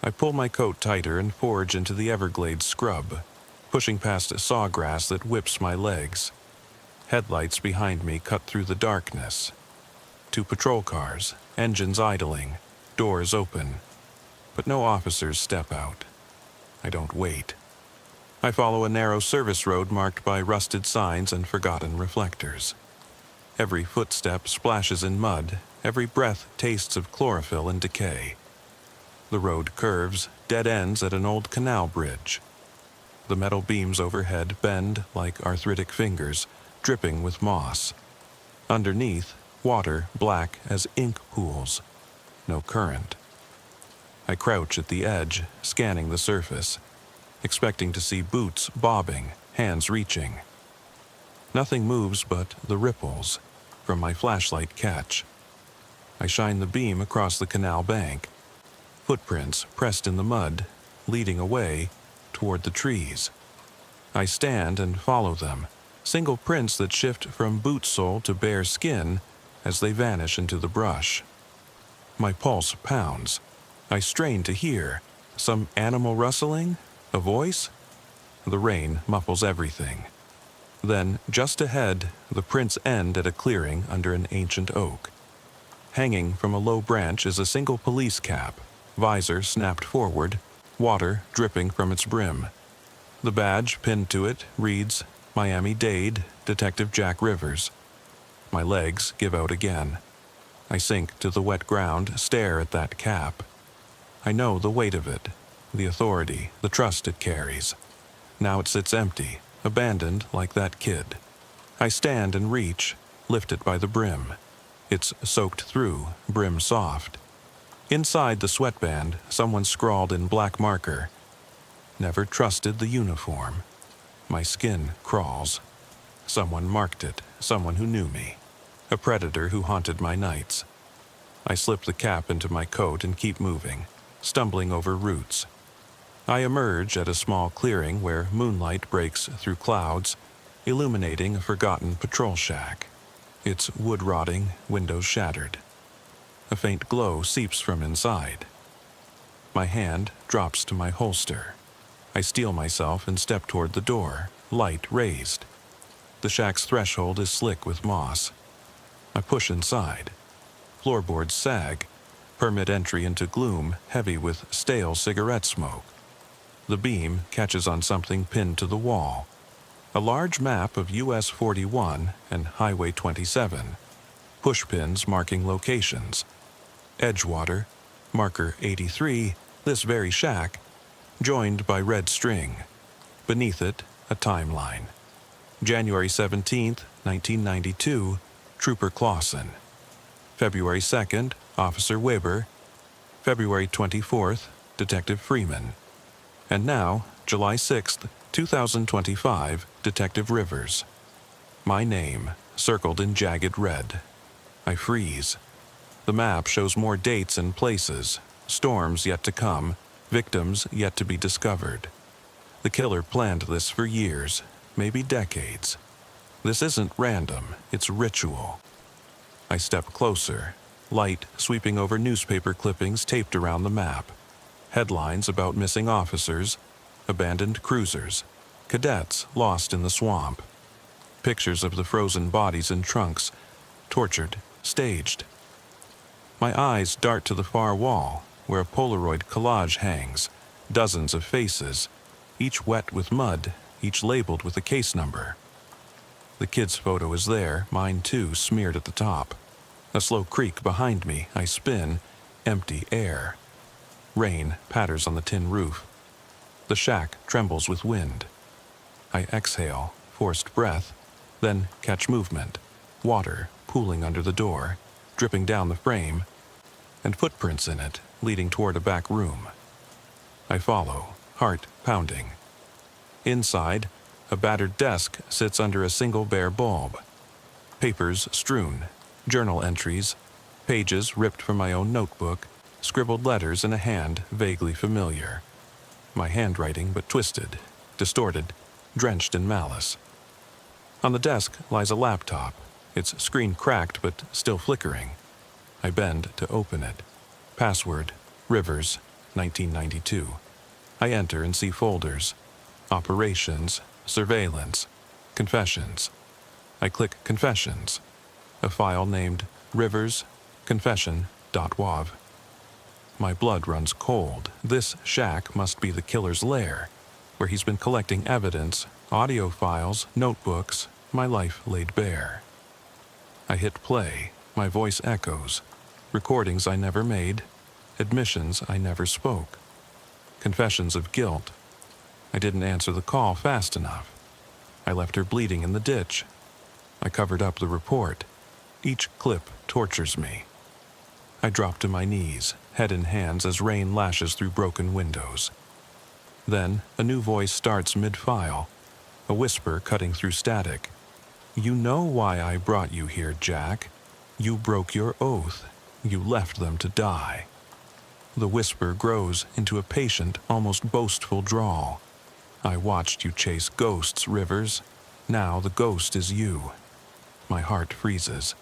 [SPEAKER 1] I pull my coat tighter and forge into the Everglades scrub, pushing past a sawgrass that whips my legs. Headlights behind me cut through the darkness. 2 patrol cars, engines idling, doors open. But no officers step out. I don't wait. I follow a narrow service road marked by rusted signs and forgotten reflectors. Every footstep splashes in mud, every breath tastes of chlorophyll and decay. The road curves, dead ends at an old canal bridge. The metal beams overhead bend like arthritic fingers, dripping with moss. Underneath, water black as ink pools. No current. I crouch at the edge, scanning the surface, expecting to see boots bobbing, hands reaching. Nothing moves but the ripples from my flashlight catch. I shine the beam across the canal bank. Footprints pressed in the mud, leading away toward the trees. I stand and follow them, single prints that shift from boot sole to bare skin as they vanish into the brush. My pulse pounds. I strain to hear. Some animal rustling? A voice? The rain muffles everything. Then, just ahead, the prints end at a clearing under an ancient oak. Hanging from a low branch is a single police cap, visor snapped forward, water dripping from its brim. The badge pinned to it reads, Miami-Dade, Detective Jack Rivers. My legs give out again. I sink to the wet ground, stare at that cap. I know the weight of it, the authority, the trust it carries. Now it sits empty, abandoned like that kid. I stand and reach, lifted by the brim. It's soaked through, brim soft. Inside the sweatband, someone scrawled in black marker, Never trusted the uniform. My skin crawls. Someone marked it, someone who knew me. A predator who haunted my nights. I slip the cap into my coat and keep moving, stumbling over roots. I emerge at a small clearing where moonlight breaks through clouds, illuminating a forgotten patrol shack. Its wood rotting, windows shattered. A faint glow seeps from inside. My hand drops to my holster. I steel myself and step toward the door, light raised. The shack's threshold is slick with moss. I push inside. Floorboards sag, permit entry into gloom heavy with stale cigarette smoke. The beam catches on something pinned to the wall. A large map of US 41 and Highway 27. Pushpins marking locations. Edgewater, marker 83, this very shack, joined by red string. Beneath it, a timeline. January 17th, 1992, Trooper Clausen. February 2nd, Officer Weber. February 24th, Detective Freeman. And now, July 6th, 2025, Detective Rivers. My name, circled in jagged red. I freeze. The map shows more dates and places, storms yet to come, victims yet to be discovered. The killer planned this for years, maybe decades. This isn't random, it's ritual. I step closer, light sweeping over newspaper clippings taped around the map. Headlines about missing officers, abandoned cruisers, cadets lost in the swamp. Pictures of the frozen bodies in trunks, tortured, staged. My eyes dart to the far wall, where a Polaroid collage hangs, dozens of faces, each wet with mud, each labeled with a case number. The kid's photo is there, mine too, smeared at the top. A slow creak behind me, I spin, empty air. Rain patters on the tin roof. The shack trembles with wind. I exhale, forced breath, then catch movement, water pooling under the door, dripping down the frame, and footprints in it, leading toward a back room. I follow, heart pounding. Inside, a battered desk sits under a single bare bulb. Papers strewn, journal entries, pages ripped from my own notebook, scribbled letters in a hand vaguely familiar. My handwriting but twisted, distorted, drenched in malice. On the desk lies a laptop, its screen cracked but still flickering. I bend to open it. Password, Rivers, 1992. I enter and see folders. Operations, surveillance, confessions. I click Confessions, a file named riversconfession.wav. My blood runs cold. This shack must be the killer's lair, where he's been collecting evidence, audio files, notebooks, my life laid bare. I hit play. My voice echoes. Recordings I never made, admissions I never spoke, confessions of guilt. I didn't answer the call fast enough. I left her bleeding in the ditch. I covered up the report. Each clip tortures me. I drop to my knees, head in hands as rain lashes through broken windows. Then a new voice starts mid-file, a whisper cutting through static. You know why I brought you here, Jack. You broke your oath. You left them to die. The whisper grows into a patient, almost boastful drawl. I watched you chase ghosts, Rivers. Now the ghost is you. My heart freezes.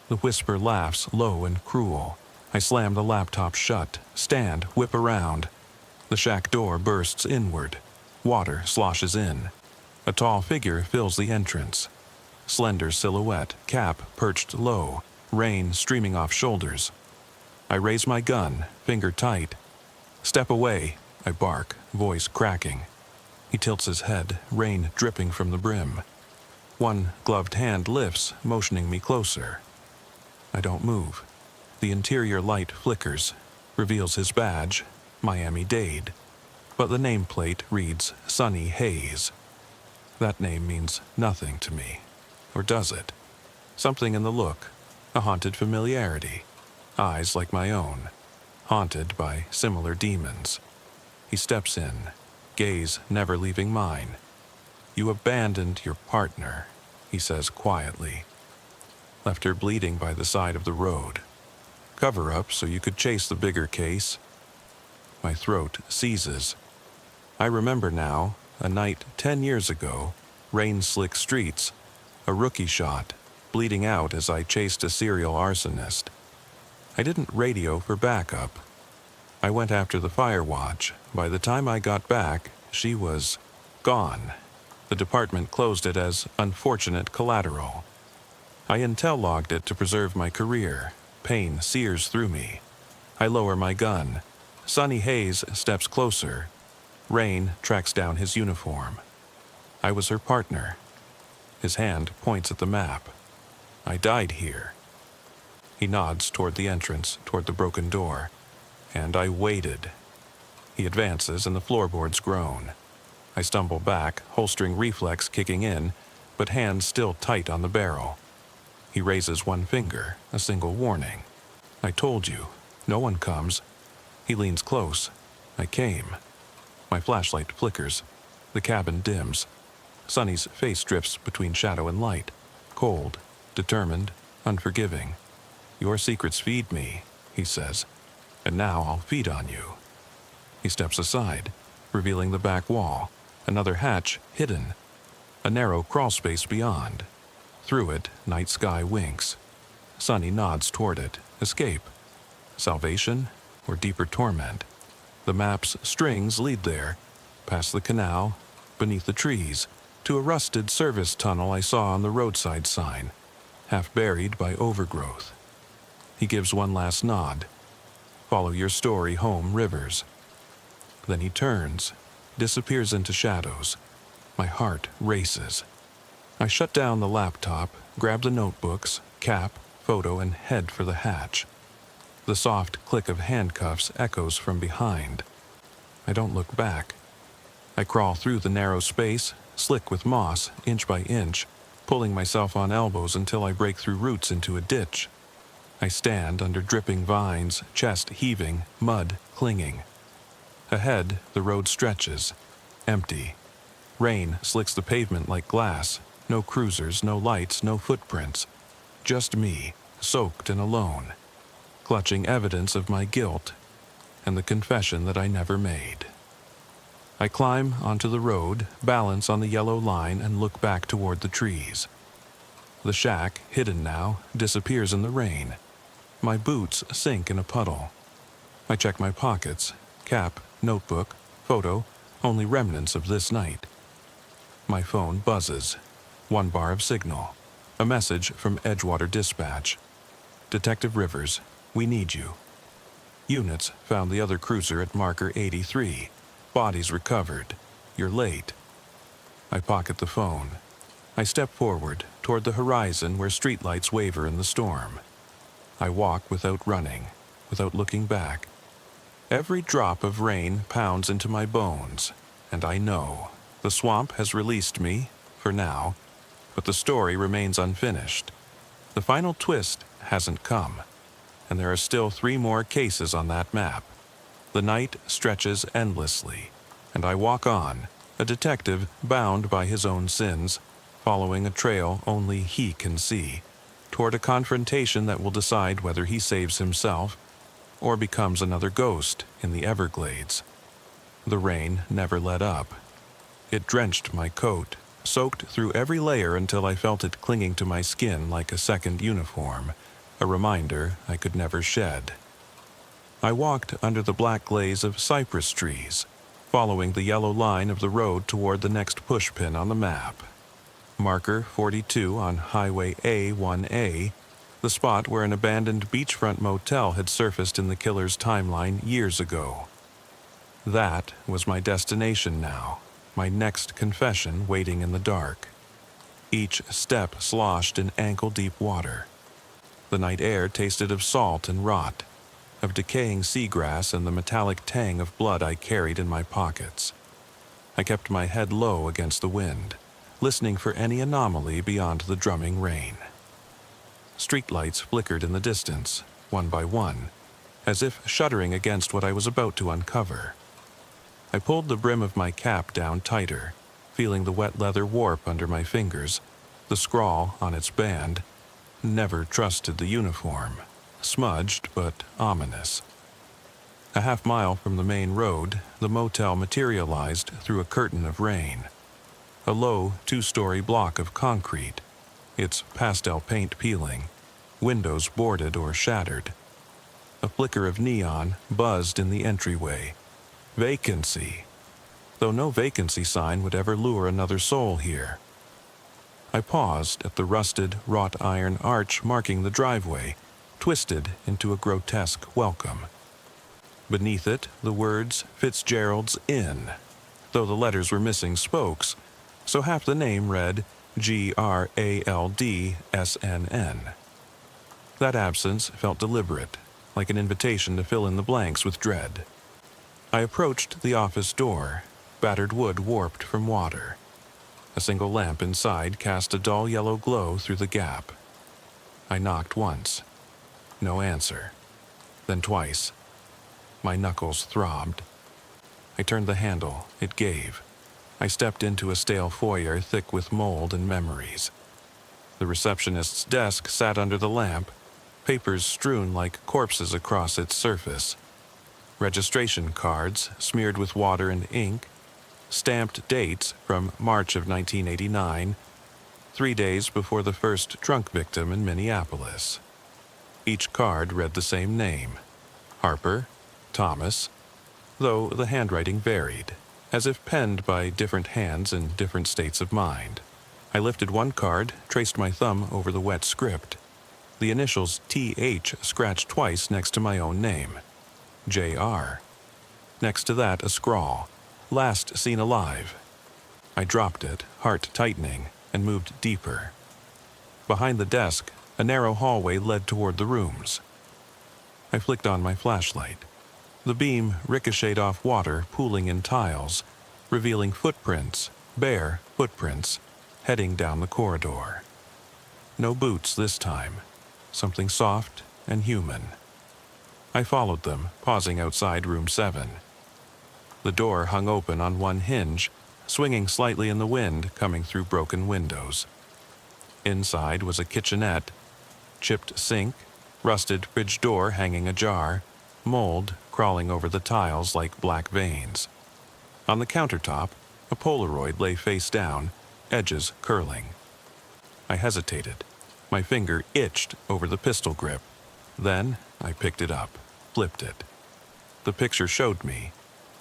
[SPEAKER 1] The whisper laughs, low and cruel. I slam the laptop shut, stand, whip around. The shack door bursts inward. Water sloshes in. A tall figure fills the entrance. Slender silhouette, cap perched low, rain streaming off shoulders. I raise my gun, finger tight. Step away, I bark, voice cracking. He tilts his head, rain dripping from the brim. One gloved hand lifts, motioning me closer. I don't move. The interior light flickers, reveals his badge, Miami-Dade. But the nameplate reads Sunny Hayes. That name means nothing to me. Or does it? Something in the look, a haunted familiarity. Eyes like my own, haunted by similar demons. He steps in, gaze never leaving mine. You abandoned your partner, he says quietly. Left her bleeding by the side of the road. Cover up so you could chase the bigger case. My throat seizes. I remember now, a night 10 years ago, rain-slick streets, a rookie shot, bleeding out as I chased a serial arsonist. I didn't radio for backup. I went after the fire watch. By the time I got back, she was gone. The department closed it as unfortunate collateral. I intel logged it to preserve my career. Pain sears through me. I lower my gun. Sunny Hayes steps closer. Rain tracks down his uniform. I was her partner. His hand points at the map. I died here. He nods toward the entrance, toward the broken door. And I waited. He advances and the floorboards groan. I stumble back, holstering reflex kicking in, but hands still tight on the barrel. He raises one finger, a single warning. I told you. No one comes. He leans close. I came. My flashlight flickers. The cabin dims. Sunny's face drifts between shadow and light. Cold, determined, unforgiving. Your secrets feed me, he says, and now I'll feed on you. He steps aside, revealing the back wall, another hatch hidden, a narrow crawl space beyond. Through it, night sky winks. Sunny nods toward it. Escape. Salvation or deeper torment? The map's strings lead there, past the canal, beneath the trees, to a rusted service tunnel I saw on the roadside sign, half buried by overgrowth. He gives one last nod. Follow your story home, Rivers. Then he turns, disappears into shadows. My heart races. I shut down the laptop, grab the notebooks, cap, photo, and head for the hatch. The soft click of handcuffs echoes from behind. I don't look back. I crawl through the narrow space, slick with moss, inch by inch, pulling myself on elbows until I break through roots into a ditch. I stand under dripping vines, chest heaving, mud clinging. Ahead, the road stretches, empty. Rain slicks the pavement like glass. No cruisers, no lights, no footprints. Just me, soaked and alone, clutching evidence of my guilt and the confession that I never made. I climb onto the road, balance on the yellow line, and look back toward the trees. The shack, hidden now, disappears in the rain. My boots sink in a puddle. I check my pockets, cap, notebook, photo, only remnants of this night. My phone buzzes. One bar of signal. A message from Edgewater Dispatch. Detective Rivers, we need you. Units found the other cruiser at marker 83. Bodies recovered. You're late. I pocket the phone. I step forward toward the horizon where streetlights waver in the storm. I walk without running, without looking back. Every drop of rain pounds into my bones, and I know the swamp has released me, for now, but the story remains unfinished. The final twist hasn't come, and there are still 3 more cases on that map. The night stretches endlessly, and I walk on, a detective bound by his own sins, following a trail only he can see, toward a confrontation that will decide whether he saves himself or becomes another ghost in the Everglades. The rain never let up. It drenched my coat, soaked through every layer until I felt it clinging to my skin like a second uniform, a reminder I could never shed. I walked under the black glaze of cypress trees, following the yellow line of the road toward the next pushpin on the map. Marker 42 on Highway A1A, the spot where an abandoned beachfront motel had surfaced in the killer's timeline years ago. That was my destination now, my next confession waiting in the dark. Each step sloshed in ankle-deep water. The night air tasted of salt and rot, of decaying seagrass and the metallic tang of blood I carried in my pockets. I kept my head low against the wind, listening for any anomaly beyond the drumming rain. Streetlights flickered in the distance, one by one, as if shuddering against what I was about to uncover. I pulled the brim of my cap down tighter, feeling the wet leather warp under my fingers, the scrawl on its band. Never trusted the uniform, smudged but ominous. A half-mile from the main road, the motel materialized through a curtain of rain. A low 2-story block of concrete, its pastel paint peeling, windows boarded or shattered. A flicker of neon buzzed in the entryway. Vacancy, though no vacancy sign would ever lure another soul here. I paused at the rusted, wrought iron arch marking the driveway, twisted into a grotesque welcome. Beneath it, the words Fitzgerald's Inn, though the letters were missing spokes, so half the name read GRALDSNN. That absence felt deliberate, like an invitation to fill in the blanks with dread. I approached the office door, battered wood warped from water. A single lamp inside cast a dull yellow glow through the gap. I knocked once. No answer. Then twice. My knuckles throbbed. I turned the handle. It gave. I stepped into a stale foyer thick with mold and memories. The receptionist's desk sat under the lamp, papers strewn like corpses across its surface. Registration cards, smeared with water and ink, stamped dates from March of 1989, 3 days before the first drunk victim in Minneapolis. Each card read the same name, Harper, Thomas, though the handwriting varied, as if penned by different hands in different states of mind. I lifted one card, traced my thumb over the wet script. The initials TH scratched twice next to my own name. JR. Next to that, a scrawl, last seen alive. I dropped it, heart tightening, and moved deeper. Behind the desk, a narrow hallway led toward the rooms. I flicked on my flashlight. The beam ricocheted off water pooling in tiles, revealing footprints, bare footprints, heading down the corridor. No boots this time. Something soft and human. I followed them, pausing outside room 7. The door hung open on one hinge, swinging slightly in the wind coming through broken windows. Inside was a kitchenette, chipped sink, rusted fridge door hanging ajar, mold crawling over the tiles like black veins. On the countertop, a Polaroid lay face down, edges curling. I hesitated. My finger itched over the pistol grip. Then I picked it up, flipped it. The picture showed me,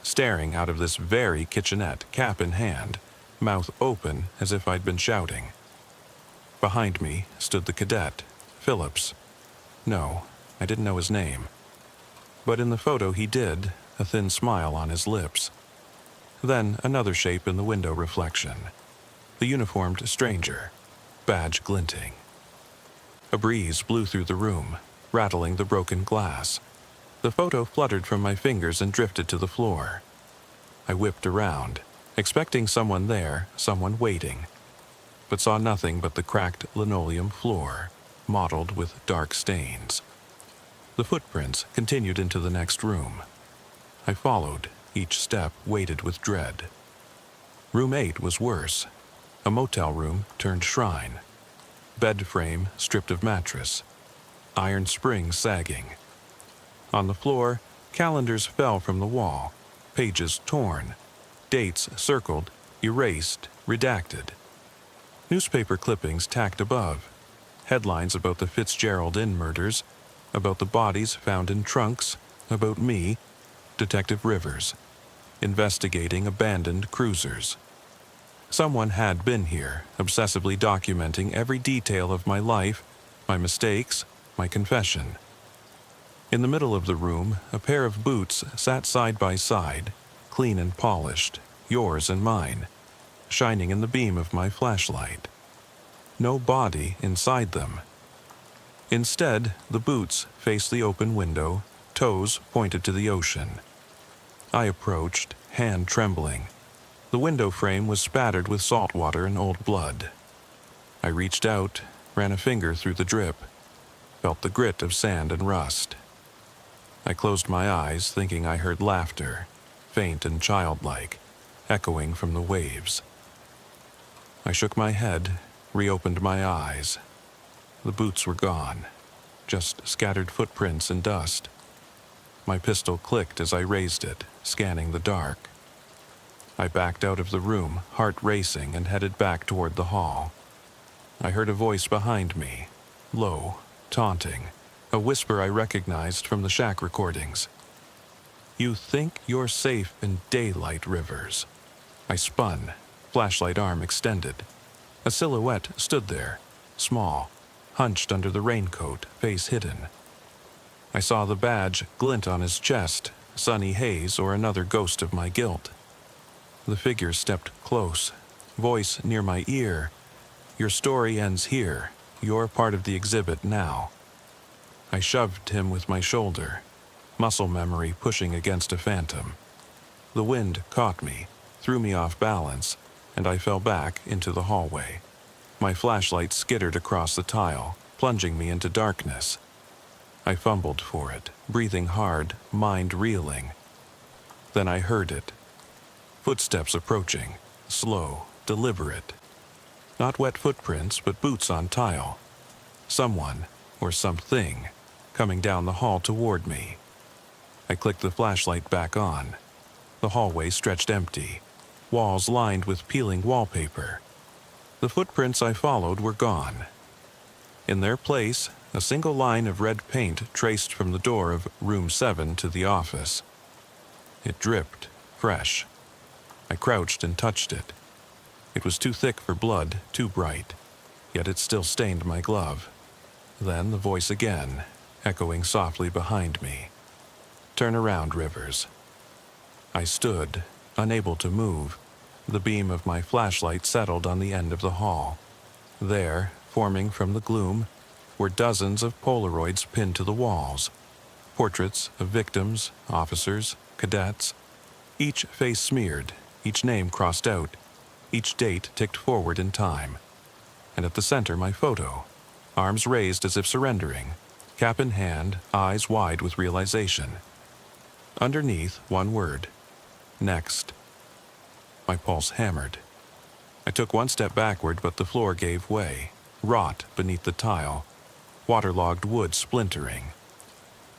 [SPEAKER 1] staring out of this very kitchenette, cap in hand, mouth open as if I'd been shouting. Behind me stood the cadet, Phillips. No, I didn't know his name. But in the photo he did, a thin smile on his lips. Then another shape in the window reflection. The uniformed stranger, badge glinting. A breeze blew through the room, rattling the broken glass. The photo fluttered from my fingers and drifted to the floor. I whipped around, expecting someone there, someone waiting, but saw nothing but the cracked linoleum floor, mottled with dark stains. The footprints continued into the next room. I followed, each step weighted with dread. Room 8 was worse. A motel room turned shrine. Bed frame stripped of mattress. Iron springs sagging. On the floor, calendars fell from the wall, pages torn, dates circled, erased, redacted. Newspaper clippings tacked above, headlines about the Fitzgerald Inn murders, about the bodies found in trunks, about me, Detective Rivers, investigating abandoned cruisers. Someone had been here, obsessively documenting every detail of my life, my mistakes, my confession. In the middle of the room, a pair of boots sat side by side, clean and polished, yours and mine, shining in the beam of my flashlight. No body inside them. Instead, the boots faced the open window, toes pointed to the ocean. I approached, hand trembling. The window frame was spattered with salt water and old blood. I reached out, ran a finger through the drip, felt the grit of sand and rust. I closed my eyes, thinking I heard laughter, faint and childlike, echoing from the waves. I shook my head, reopened my eyes. The boots were gone, just scattered footprints and dust. My pistol clicked as I raised it, scanning the dark. I backed out of the room, heart racing, and headed back toward the hall. I heard a voice behind me, low, taunting, a whisper I recognized from the shack recordings. "You think you're safe in daylight, Rivers." I spun, flashlight arm extended. A silhouette stood there, small, hunched under the raincoat, face hidden. I saw the badge glint on his chest, Sonny Hayes or another ghost of my guilt. The figure stepped close, voice near my ear. "Your story ends here. You're part of the exhibit now." I shoved him with my shoulder, muscle memory pushing against a phantom. The wind caught me, threw me off balance, and I fell back into the hallway. My flashlight skittered across the tile, plunging me into darkness. I fumbled for it, breathing hard, mind reeling. Then I heard it. Footsteps approaching, slow, deliberate. Not wet footprints, but boots on tile. Someone, or something, coming down the hall toward me. I clicked the flashlight back on. The hallway stretched empty, walls lined with peeling wallpaper. The footprints I followed were gone. In their place, a single line of red paint traced from the door of room 7 to the office. It dripped, fresh. I crouched and touched it. It was too thick for blood, too bright, yet it still stained my glove. Then the voice again, echoing softly behind me. "Turn around, Rivers." I stood, unable to move. The beam of my flashlight settled on the end of the hall. There, forming from the gloom, were dozens of Polaroids pinned to the walls. Portraits of victims, officers, cadets, each face smeared, each name crossed out, each date ticked forward in time. And at the center, my photo, arms raised as if surrendering, cap in hand, eyes wide with realization. Underneath, one word: next. My pulse hammered. I took one step backward, but the floor gave way, rot beneath the tile, waterlogged wood splintering.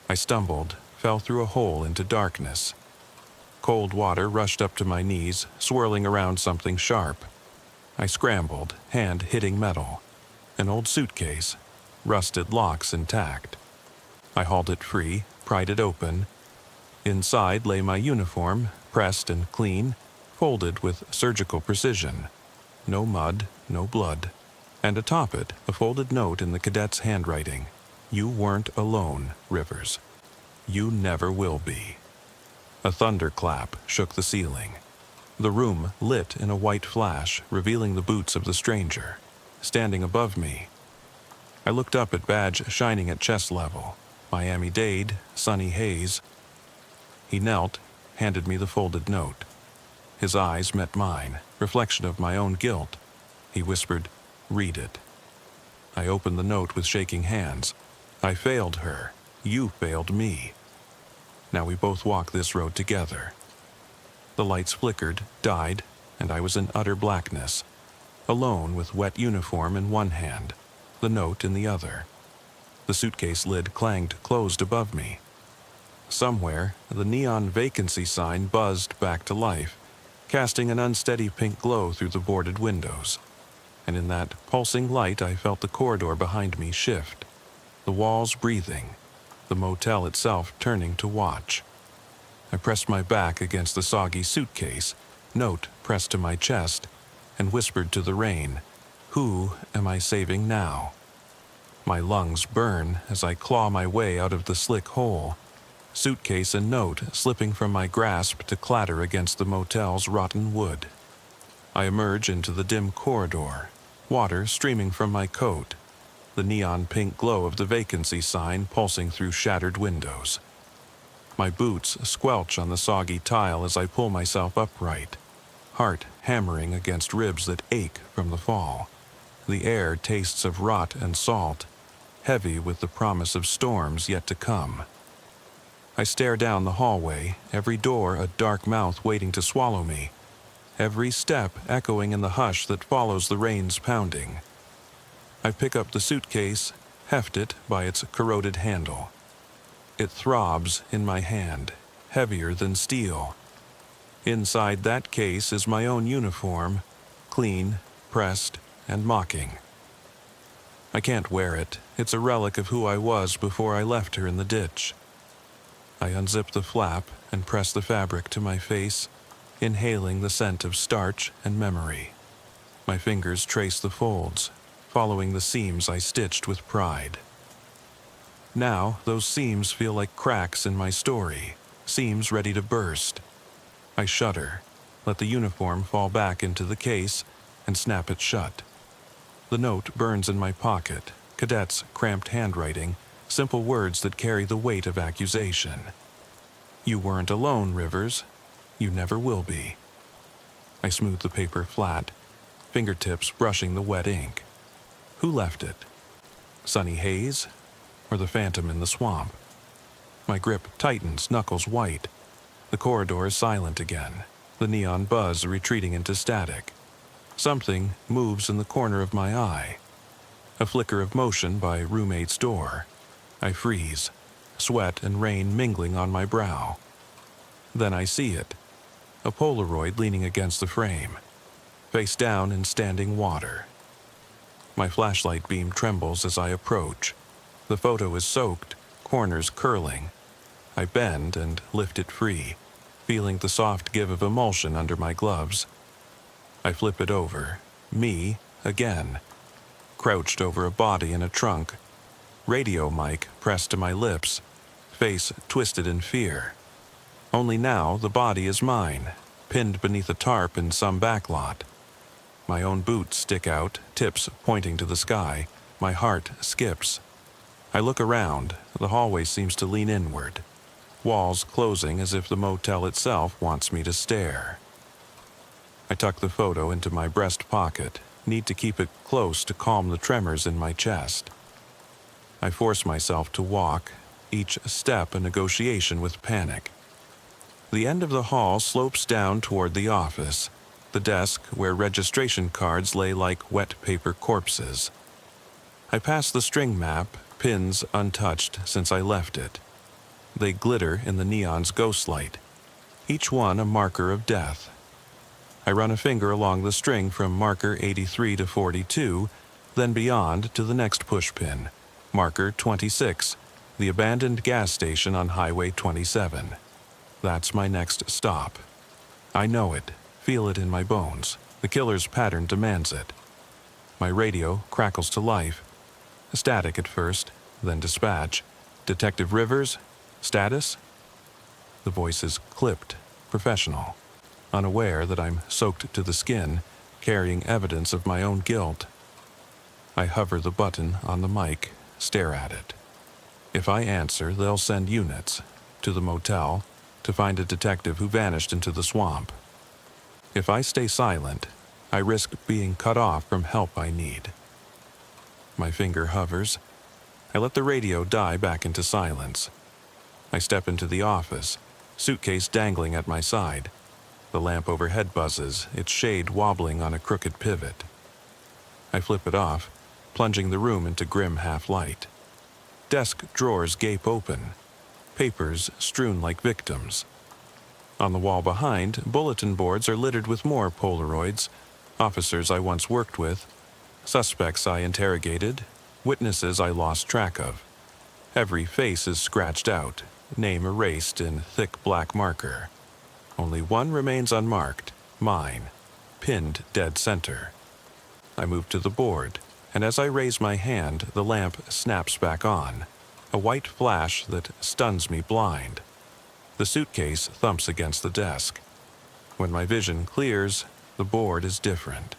[SPEAKER 1] I stumbled, fell through a hole into darkness. Cold water rushed up to my knees, swirling around something sharp. I scrambled, hand hitting metal. An old suitcase, rusted locks intact. I hauled it free, pried it open. Inside lay my uniform, pressed and clean, folded with surgical precision. No mud, no blood. and atop it, a folded note in the cadet's handwriting. You weren't alone, Rivers. You never will be. A thunderclap shook the ceiling. The room lit in a white flash, revealing the boots of the stranger, standing above me. I looked up at badge shining at chest level. Miami-Dade, Sonny Hayes. He knelt, handed me the folded note. His eyes met mine, reflection of my own guilt. He whispered, "Read it." I opened the note with shaking hands. I failed her. You failed me. Now we both walk this road together. The lights flickered, died, and I was in utter blackness, alone with wet uniform in one hand, the note in the other. The suitcase lid clanged closed above me. Somewhere, the neon vacancy sign buzzed back to life, casting an unsteady pink glow through the boarded windows. And in that pulsing light I felt the corridor behind me shift, the walls breathing, the motel itself turning to watch. I pressed my back against the soggy suitcase, note pressed to my chest, and whispered to the rain, "Who am I saving now?" My lungs burn as I claw my way out of the slick hole, suitcase and note slipping from my grasp to clatter against the motel's rotten wood. I emerge into the dim corridor, water streaming from my coat, the neon pink glow of the vacancy sign pulsing through shattered windows. My boots squelch on the soggy tile as I pull myself upright, heart hammering against ribs that ache from the fall. The air tastes of rot and salt, heavy with the promise of storms yet to come. I stare down the hallway, every door a dark mouth waiting to swallow me, every step echoing in the hush that follows the rain's pounding. I pick up the suitcase, heft it by its corroded handle. It throbs in my hand, heavier than steel. Inside that case is my own uniform, clean, pressed, and mocking. I can't wear it. It's a relic of who I was before I left her in the ditch. I unzip the flap and press the fabric to my face, inhaling the scent of starch and memory. My fingers trace the folds, following the seams I stitched with pride. Now, those seams feel like cracks in my story, seams ready to burst. I shudder, let the uniform fall back into the case, and snap it shut. The note burns in my pocket, cadet's cramped handwriting, simple words that carry the weight of accusation. You weren't alone, Rivers. You never will be. I smooth the paper flat, fingertips brushing the wet ink. Who left it? Sonny Hayes? Or the phantom in the swamp? My grip tightens, knuckles white. The corridor is silent again, the neon buzz retreating into static. Something moves in the corner of my eye. A flicker of motion by roommate's door. I freeze, sweat and rain mingling on my brow. Then I see it. A Polaroid leaning against the frame, face down in standing water. My flashlight beam trembles as I approach. The photo is soaked, corners curling. I bend and lift it free, feeling the soft give of emulsion under my gloves. I flip it over. Me, again. Crouched over a body in a trunk. Radio mic pressed to my lips, face twisted in fear. Only now the body is mine, pinned beneath a tarp in some backlot. My own boots stick out, tips pointing to the sky. My heart skips. I look around. The hallway seems to lean inward. Walls closing as if the motel itself wants me to stare. I tuck the photo into my breast pocket, need to keep it close to calm the tremors in my chest. I force myself to walk, each step a negotiation with panic. The end of the hall slopes down toward the office, the desk where registration cards lay like wet paper corpses. I pass the string map, pins untouched since I left it. They glitter in the neon's ghostlight, each one a marker of death. I run a finger along the string from marker 83 to 42, then beyond to the next pushpin, marker 26, the abandoned gas station on Highway 27. That's my next stop. I know it, feel it in my bones. The killer's pattern demands it. My radio crackles to life. Static at first, then dispatch. Detective Rivers, status? The voice is clipped, professional, unaware that I'm soaked to the skin, carrying evidence of my own guilt. I hover the button on the mic, stare at it. If I answer, they'll send units to the motel to find a detective who vanished into the swamp. If I stay silent, I risk being cut off from help I need. My finger hovers. I let the radio die back into silence. I step into the office, suitcase dangling at my side. The lamp overhead buzzes, its shade wobbling on a crooked pivot. I flip it off, plunging the room into grim half-light. Desk drawers gape open, papers strewn like victims. On the wall behind, bulletin boards are littered with more Polaroids, officers I once worked with, suspects I interrogated, witnesses I lost track of. Every face is scratched out, name erased in thick black marker. Only one remains unmarked, mine, pinned dead center. I move to the board, and as I raise my hand, the lamp snaps back on, a white flash that stuns me blind. The suitcase thumps against the desk. When my vision clears, the board is different.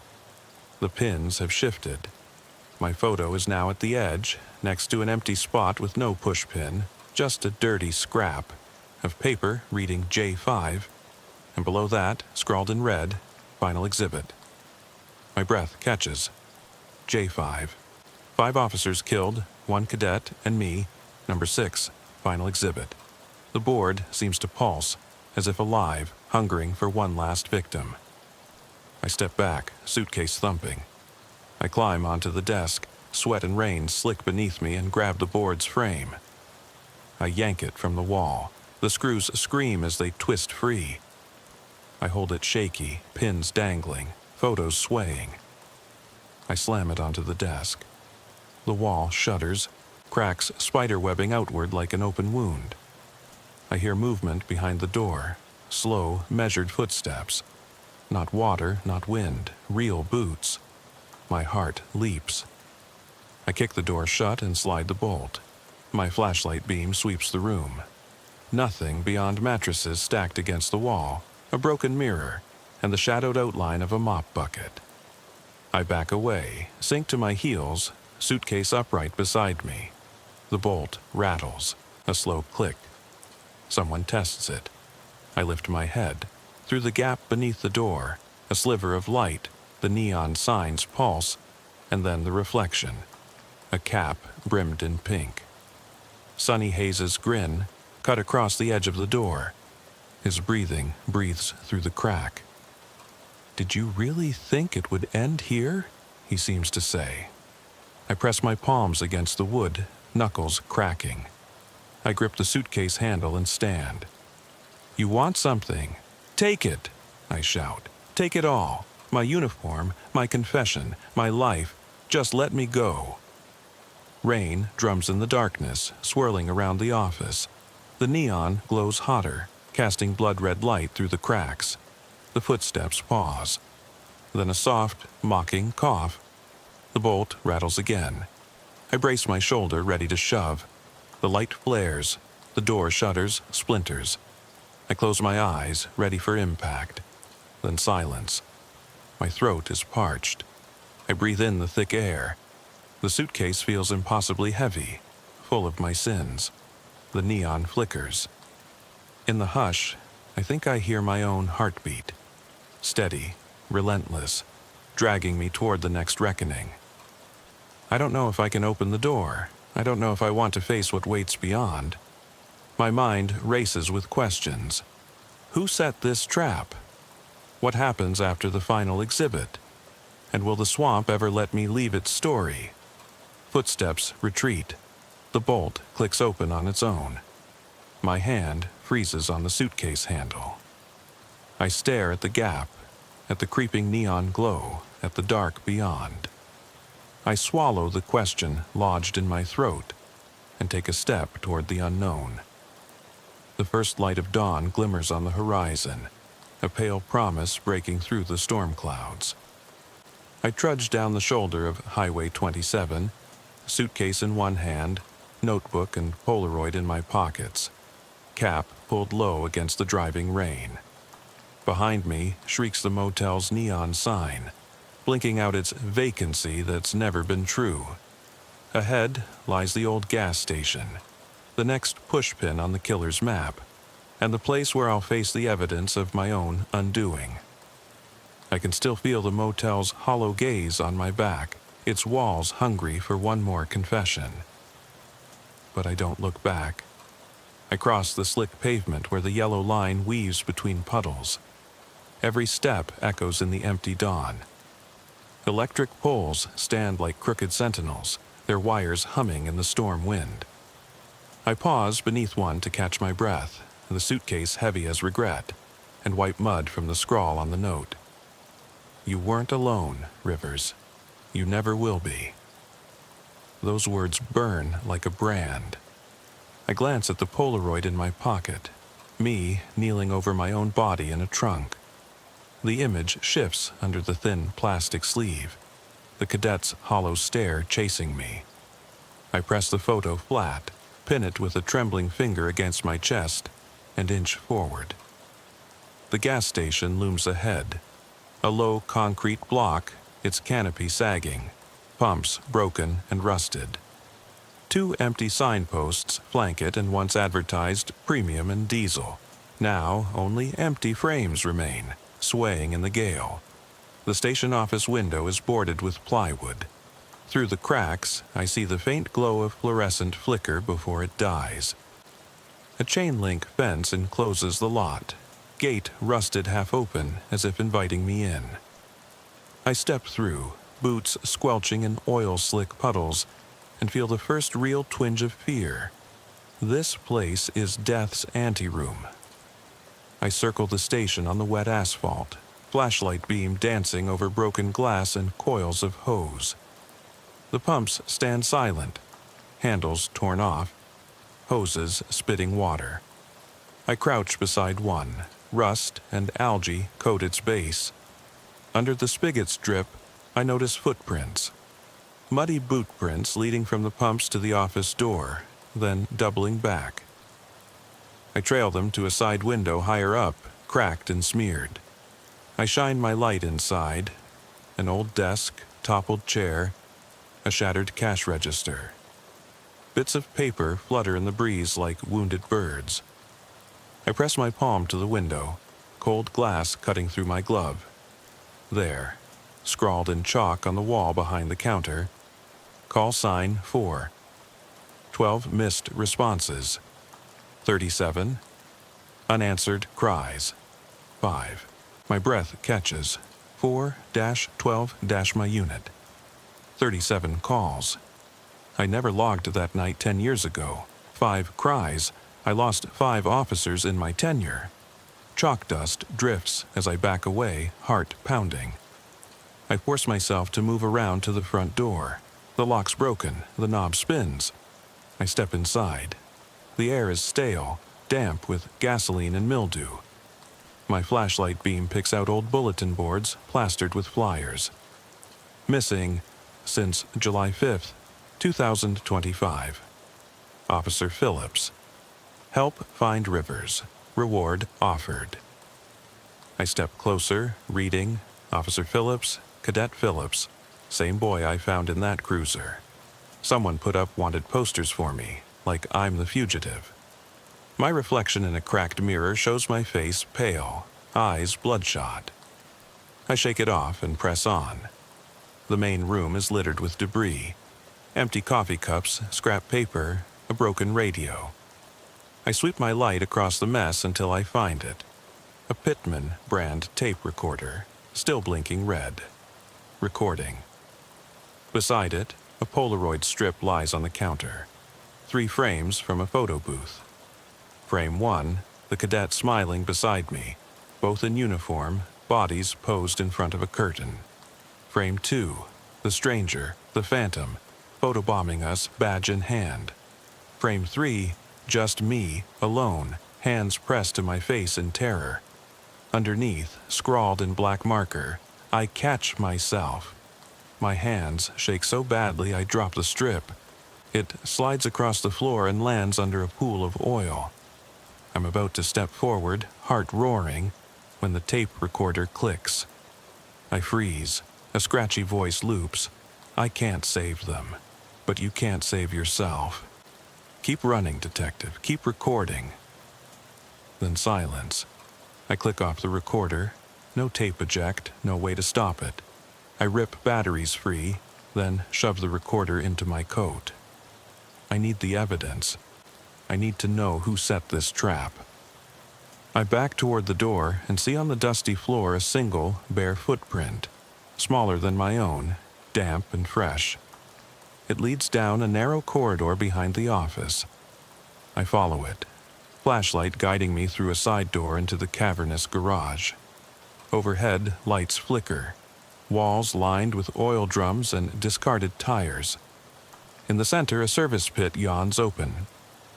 [SPEAKER 1] The pins have shifted. My photo is now at the edge, next to an empty spot with no pushpin, just a dirty scrap of paper reading J5, and below that, scrawled in red, final exhibit. My breath catches. J5. 5 officers killed, 1 cadet, and me, number 6, final exhibit. The board seems to pulse, as if alive, hungering for one last victim. I step back, suitcase thumping. I climb onto the desk, sweat and rain slick beneath me, and grab the board's frame. I yank it from the wall. The screws scream as they twist free. I hold it shaky, pins dangling, photos swaying. I slam it onto the desk. The wall shudders, cracks spiderwebbing outward like an open wound. I hear movement behind the door, slow, measured footsteps. Not water, not wind, real boots. My heart leaps. I kick the door shut and slide the bolt. My flashlight beam sweeps the room. Nothing beyond mattresses stacked against the wall, a broken mirror, and the shadowed outline of a mop bucket. I back away, sink to my heels, suitcase upright beside me. The bolt rattles, a slow click. Someone tests it. I lift my head. Through the gap beneath the door, a sliver of light, the neon signs pulse, and then the reflection. A cap brimmed in pink. Sonny Hayes' grin cut across the edge of the door. His breathing breathes through the crack. "Did you really think it would end here?" he seems to say. I press my palms against the wood, knuckles cracking. I grip the suitcase handle and stand. "You want something? Take it!" I shout. "Take it all. My uniform, my confession, my life. Just let me go." Rain drums in the darkness, swirling around the office. The neon glows hotter, casting blood-red light through the cracks. The footsteps pause. Then a soft, mocking cough. The bolt rattles again. I brace my shoulder, ready to shove. The light flares. The door shutters, splinters. I close my eyes, ready for impact. Then silence. My throat is parched. I breathe in the thick air. The suitcase feels impossibly heavy, full of my sins. The neon flickers. In the hush, I think I hear my own heartbeat. Steady, relentless, dragging me toward the next reckoning. I don't know if I can open the door. I don't know if I want to face what waits beyond. My mind races with questions. Who set this trap? What happens after the final exhibit? And will the swamp ever let me leave its story? Footsteps retreat. The bolt clicks open on its own. My hand freezes on the suitcase handle. I stare at the gap, at the creeping neon glow, at the dark beyond. I swallow the question lodged in my throat and take a step toward the unknown. The first light of dawn glimmers on the horizon, a pale promise breaking through the storm clouds. I trudged down the shoulder of Highway 27, suitcase in one hand, notebook and Polaroid in my pockets, cap pulled low against the driving rain. Behind me shrieks the motel's neon sign, blinking out its vacancy that's never been true. Ahead lies the old gas station, the next pushpin on the killer's map, and the place where I'll face the evidence of my own undoing. I can still feel the motel's hollow gaze on my back, its walls hungry for one more confession. But I don't look back. I cross the slick pavement where the yellow line weaves between puddles. Every step echoes in the empty dawn. Electric poles stand like crooked sentinels, their wires humming in the storm wind. I pause beneath one to catch my breath, the suitcase heavy as regret, and wipe mud from the scrawl on the note. You weren't alone, Rivers. You never will be. Those words burn like a brand. I glance at the Polaroid in my pocket, me kneeling over my own body in a trunk. The image shifts under the thin plastic sleeve, the cadet's hollow stare chasing me. I press the photo flat, pin it with a trembling finger against my chest, and inch forward. The gas station looms ahead, a low concrete block, its canopy sagging, pumps broken and rusted. 2 empty signposts flank it and once advertised premium and diesel. Now only empty frames remain, swaying in the gale. The station office window is boarded with plywood. Through the cracks, I see the faint glow of fluorescent flicker before it dies. A chain-link fence encloses the lot, gate rusted half open as if inviting me in. I step through, boots squelching in oil-slick puddles, and feel the first real twinge of fear. This place is death's anteroom. I circle the station on the wet asphalt, flashlight beam dancing over broken glass and coils of hose. The pumps stand silent, handles torn off, hoses spitting water. I crouch beside one, rust and algae coat its base. Under the spigot's drip, I notice footprints. Muddy boot prints leading from the pumps to the office door, then doubling back. I trail them to a side window higher up, cracked and smeared. I shine my light inside. An old desk, toppled chair, a shattered cash register. Bits of paper flutter in the breeze like wounded birds. I press my palm to the window, cold glass cutting through my glove. There, scrawled in chalk on the wall behind the counter, call sign 4. 12 missed responses. 37. Unanswered cries. 5. My breath catches. 4-12- my unit. 37 calls. I never logged that night 10 years ago. 5 cries. I lost 5 officers in my tenure. Chalk dust drifts as I back away, heart pounding. I force myself to move around to the front door. The lock's broken, the knob spins. I step inside. The air is stale, damp with gasoline and mildew. My flashlight beam picks out old bulletin boards plastered with flyers. Missing since July 5th, 2025. Officer Phillips. Help find Rivers. Reward offered. I step closer, reading, Officer Phillips, Cadet Phillips, same boy I found in that cruiser. Someone put up wanted posters for me, like I'm the fugitive. My reflection in a cracked mirror shows my face pale, eyes bloodshot. I shake it off and press on. The main room is littered with debris. Empty coffee cups, scrap paper, a broken radio. I sweep my light across the mess until I find it. A Pittman brand tape recorder, still blinking red. Recording. Beside it, a Polaroid strip lies on the counter. 3 frames from a photo booth. Frame 1, the cadet smiling beside me, both in uniform, bodies posed in front of a curtain. Frame 2, the stranger, the phantom, photobombing us badge in hand. Frame 3, just me, alone, hands pressed to my face in terror. Underneath, scrawled in black marker, I catch myself. My hands shake so badly I drop the strip. It slides across the floor and lands under a pool of oil. I'm about to step forward, heart roaring, when the tape recorder clicks. I freeze. A scratchy voice loops. I can't save them, but you can't save yourself. Keep running, detective. Keep recording. Then silence. I click off the recorder. No tape eject, no way to stop it. I rip batteries free, then shove the recorder into my coat. I need the evidence. I need to know who set this trap. I back toward the door and see on the dusty floor a single, bare footprint, smaller than my own, damp and fresh. It leads down a narrow corridor behind the office. I follow it, flashlight guiding me through a side door into the cavernous garage. Overhead, lights flicker, walls lined with oil drums and discarded tires. In the center, a service pit yawns open,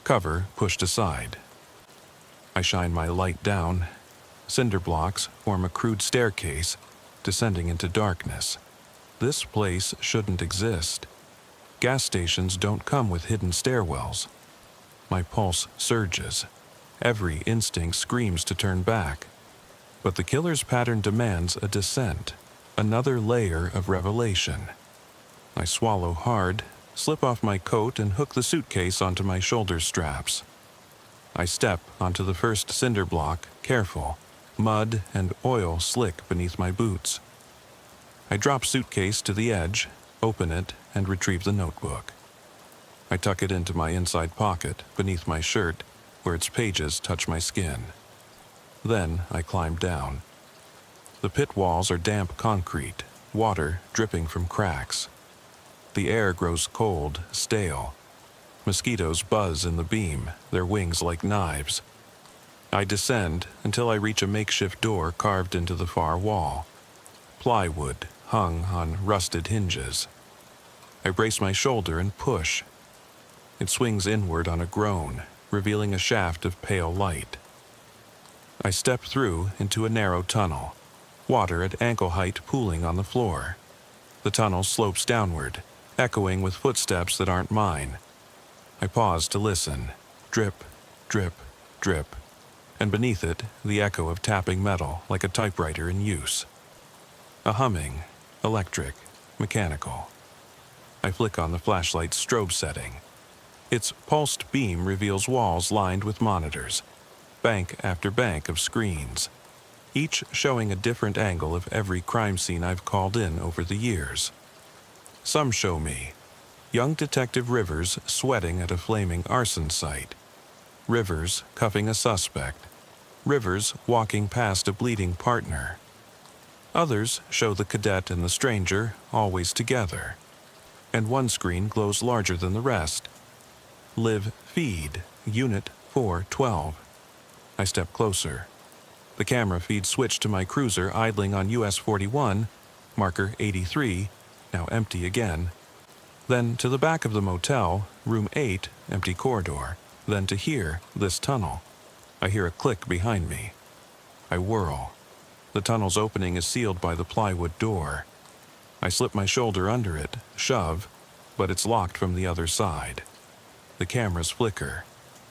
[SPEAKER 1] cover pushed aside. I shine my light down. Cinder blocks form a crude staircase, descending into darkness. This place shouldn't exist. Gas stations don't come with hidden stairwells. My pulse surges. Every instinct screams to turn back. But the killer's pattern demands a descent, another layer of revelation. I swallow hard, slip off my coat and hook the suitcase onto my shoulder straps. I step onto the first cinder block, careful, mud and oil slick beneath my boots. I drop suitcase to the edge, open it, and retrieve the notebook. I tuck it into my inside pocket, beneath my shirt, where its pages touch my skin. Then I climb down. The pit walls are damp concrete, water dripping from cracks. The air grows cold, stale. Mosquitoes buzz in the beam, their wings like knives. I descend until I reach a makeshift door carved into the far wall. Plywood hung on rusted hinges. I brace my shoulder and push. It swings inward on a groan, revealing a shaft of pale light. I step through into a narrow tunnel, water at ankle height pooling on the floor. The tunnel slopes downward, echoing with footsteps that aren't mine. I pause to listen. Drip, drip, drip. And beneath it, the echo of tapping metal like a typewriter in use. A humming, electric, mechanical. I flick on the flashlight's strobe setting. Its pulsed beam reveals walls lined with monitors, bank after bank of screens, each showing a different angle of every crime scene I've called in over the years. Some show me young Detective Rivers sweating at a flaming arson site, Rivers cuffing a suspect, Rivers walking past a bleeding partner. Others show the cadet and the stranger always together, and one screen glows larger than the rest. Live Feed, Unit 412. I step closer. The camera feed switched to my cruiser idling on US 41, marker 83, now empty again. Then to the back of the motel, room 8, empty corridor. Then to here, this tunnel. I hear a click behind me. I whirl. The tunnel's opening is sealed by the plywood door. I slip my shoulder under it, shove, but it's locked from the other side. The cameras flicker.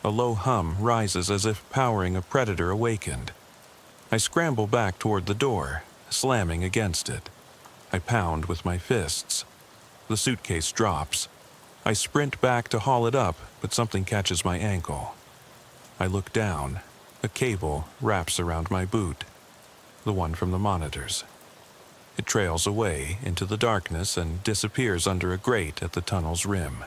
[SPEAKER 1] A low hum rises as if powering a predator awakened. I scramble back toward the door, slamming against it. I pound with my fists. The suitcase drops. I sprint back to haul it up, but something catches my ankle. I look down. A cable wraps around my boot, the one from the monitors. It trails away into the darkness and disappears under a grate at the tunnel's rim.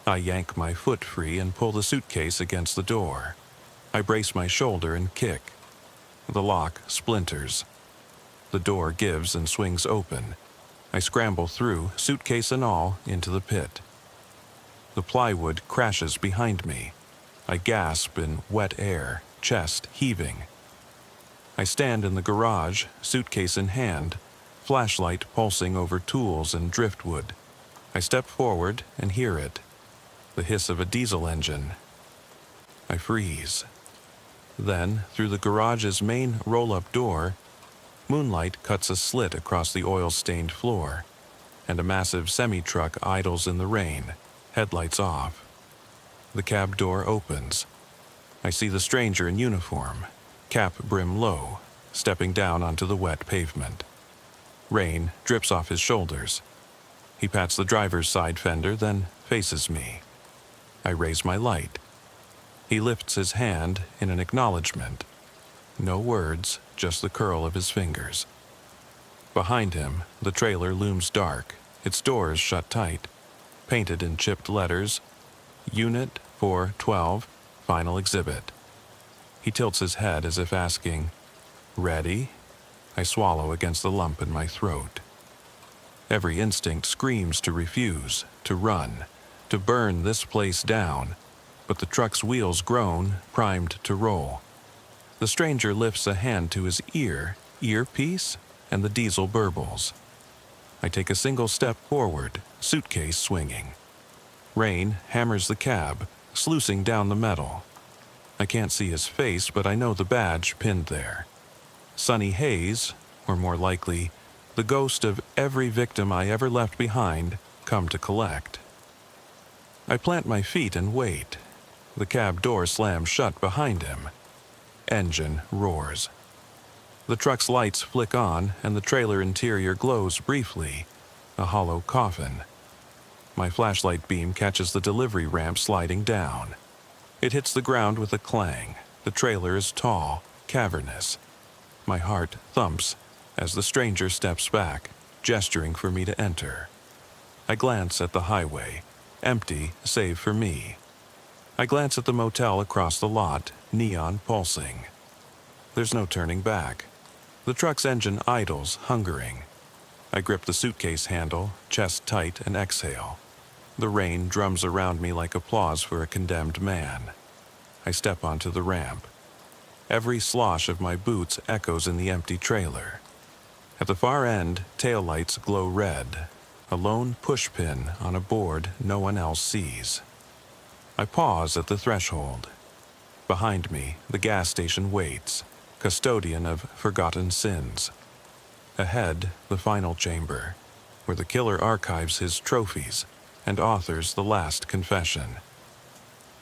[SPEAKER 1] I yank my foot free and pull the suitcase against the door. I brace my shoulder and kick. The lock splinters. The door gives and swings open. I scramble through, suitcase and all, into the pit. The plywood crashes behind me. I gasp in wet air, chest heaving. I stand in the garage, suitcase in hand, flashlight pulsing over tools and driftwood. I step forward and hear it. The hiss of a diesel engine. I freeze. Then, through the garage's main roll-up door, moonlight cuts a slit across the oil-stained floor. and a massive semi-truck idles in the rain, headlights off. The cab door opens. I see the stranger in uniform, cap brim low, stepping down onto the wet pavement. Rain drips off his shoulders. He pats the driver's side fender, then faces me. I raise my light. He lifts his hand in an acknowledgement. No words, just the curl of his fingers. Behind him, the trailer looms dark, its doors shut tight, painted in chipped letters, Unit 412, Final Exhibit. He tilts his head as if asking, "Ready?" I swallow against the lump in my throat. Every instinct screams to refuse, to run, to burn this place down, but the truck's wheels groan, primed to roll. The stranger lifts a hand to his earpiece, and the diesel burbles. I take a single step forward, suitcase swinging. Rain hammers the cab, sluicing down the metal. I can't see his face, but I know the badge pinned there. Sonny Hayes, or more likely, the ghost of every victim I ever left behind, come to collect. I plant my feet and wait. The cab door slams shut behind him. Engine roars. The truck's lights flick on, and the trailer interior glows briefly, a hollow coffin. My flashlight beam catches the delivery ramp sliding down. It hits the ground with a clang. The trailer is tall, cavernous. My heart thumps as the stranger steps back, gesturing for me to enter. I glance at the highway, empty save for me. I glance at the motel across the lot, neon pulsing. There's no turning back. The truck's engine idles, hungering. I grip the suitcase handle, chest tight, and exhale. The rain drums around me like applause for a condemned man. I step onto the ramp. Every slosh of my boots echoes in the empty trailer. At the far end, taillights glow red, a lone pushpin on a board no one else sees. I pause at the threshold. Behind me, the gas station waits, custodian of forgotten sins. Ahead, the final chamber, where the killer archives his trophies and authors the last confession.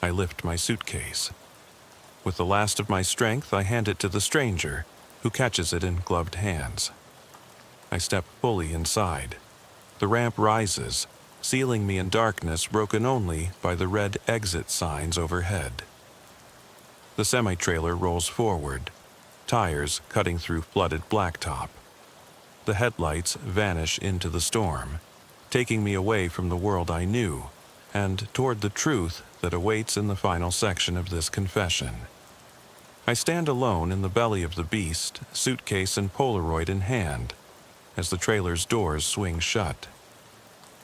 [SPEAKER 1] I lift my suitcase. With the last of my strength, I hand it to the stranger, who catches it in gloved hands. I step fully inside. The ramp rises, sealing me in darkness broken only by the red exit signs overhead. The semi-trailer rolls forward, tires cutting through flooded blacktop. The headlights vanish into the storm, taking me away from the world I knew and toward the truth that awaits in the final section of this confession. I stand alone in the belly of the beast, suitcase and Polaroid in hand, as the trailer's doors swing shut.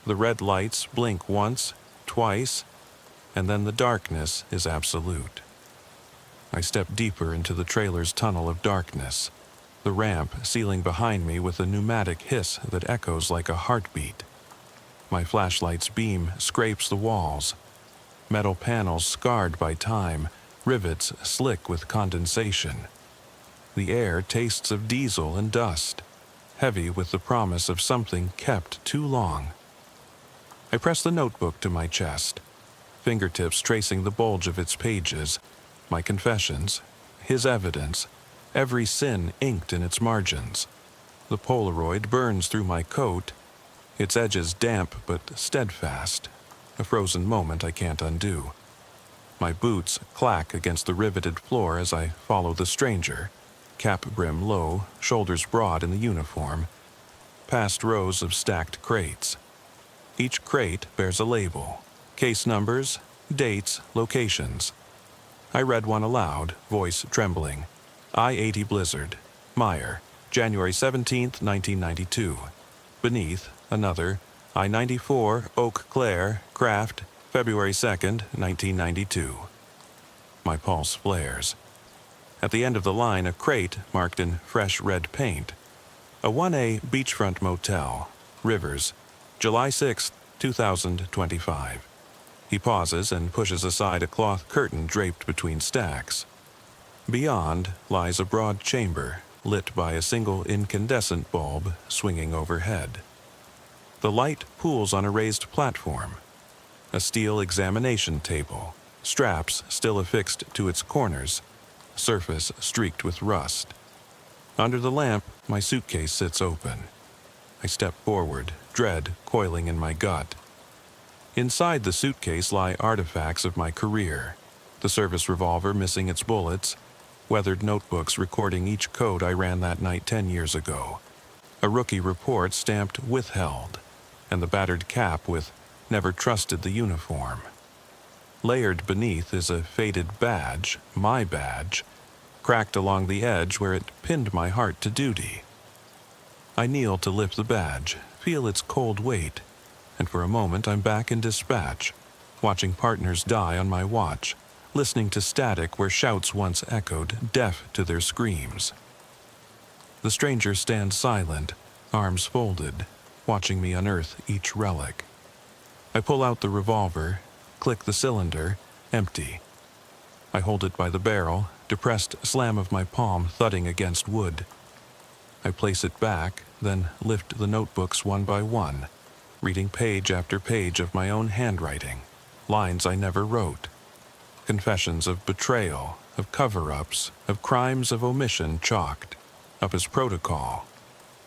[SPEAKER 1] The red lights blink once, twice, and then the darkness is absolute. I step deeper into the trailer's tunnel of darkness, the ramp sealing behind me with a pneumatic hiss that echoes like a heartbeat. My flashlight's beam scrapes the walls, metal panels scarred by time, rivets slick with condensation. The air tastes of diesel and dust, heavy with the promise of something kept too long. I press the notebook to my chest, fingertips tracing the bulge of its pages, my confessions, his evidence, every sin inked in its margins. The Polaroid burns through my coat, its edges damp but steadfast, a frozen moment I can't undo. My boots clack against the riveted floor as I follow the stranger, cap brim low, shoulders broad in the uniform, past rows of stacked crates. Each crate bears a label, case numbers, dates, locations. I read one aloud, voice trembling. I-80 Blizzard, Meyer, January 17th, 1992. Beneath, another, I-94 Eau Claire, Craft, February 2nd, 1992. My pulse flares. At the end of the line, a crate marked in fresh red paint. A 1A beachfront motel, Rivers, July 6, 2025. He pauses and pushes aside a cloth curtain draped between stacks. Beyond lies a broad chamber, lit by a single incandescent bulb swinging overhead. The light pools on a raised platform. A steel examination table, straps still affixed to its corners, surface streaked with rust. Under the lamp, my suitcase sits open. I step forward, dread coiling in my gut. Inside the suitcase lie artifacts of my career: the service revolver missing its bullets, weathered notebooks recording each code I ran that night 10 years ago, a rookie report stamped "withheld," and the battered cap with "never trusted the uniform." Layered beneath is a faded badge, my badge, cracked along the edge where it pinned my heart to duty. I kneel to lift the badge, feel its cold weight, and for a moment I'm back in dispatch, watching partners die on my watch, listening to static where shouts once echoed, deaf to their screams. The stranger stands silent, arms folded, watching me unearth each relic. I pull out the revolver, click the cylinder, empty. I hold it by the barrel, depressed slam of my palm thudding against wood. I place it back, then lift the notebooks one by one, reading page after page of my own handwriting, lines I never wrote. Confessions of betrayal, of cover-ups, of crimes of omission chalked, of his protocol.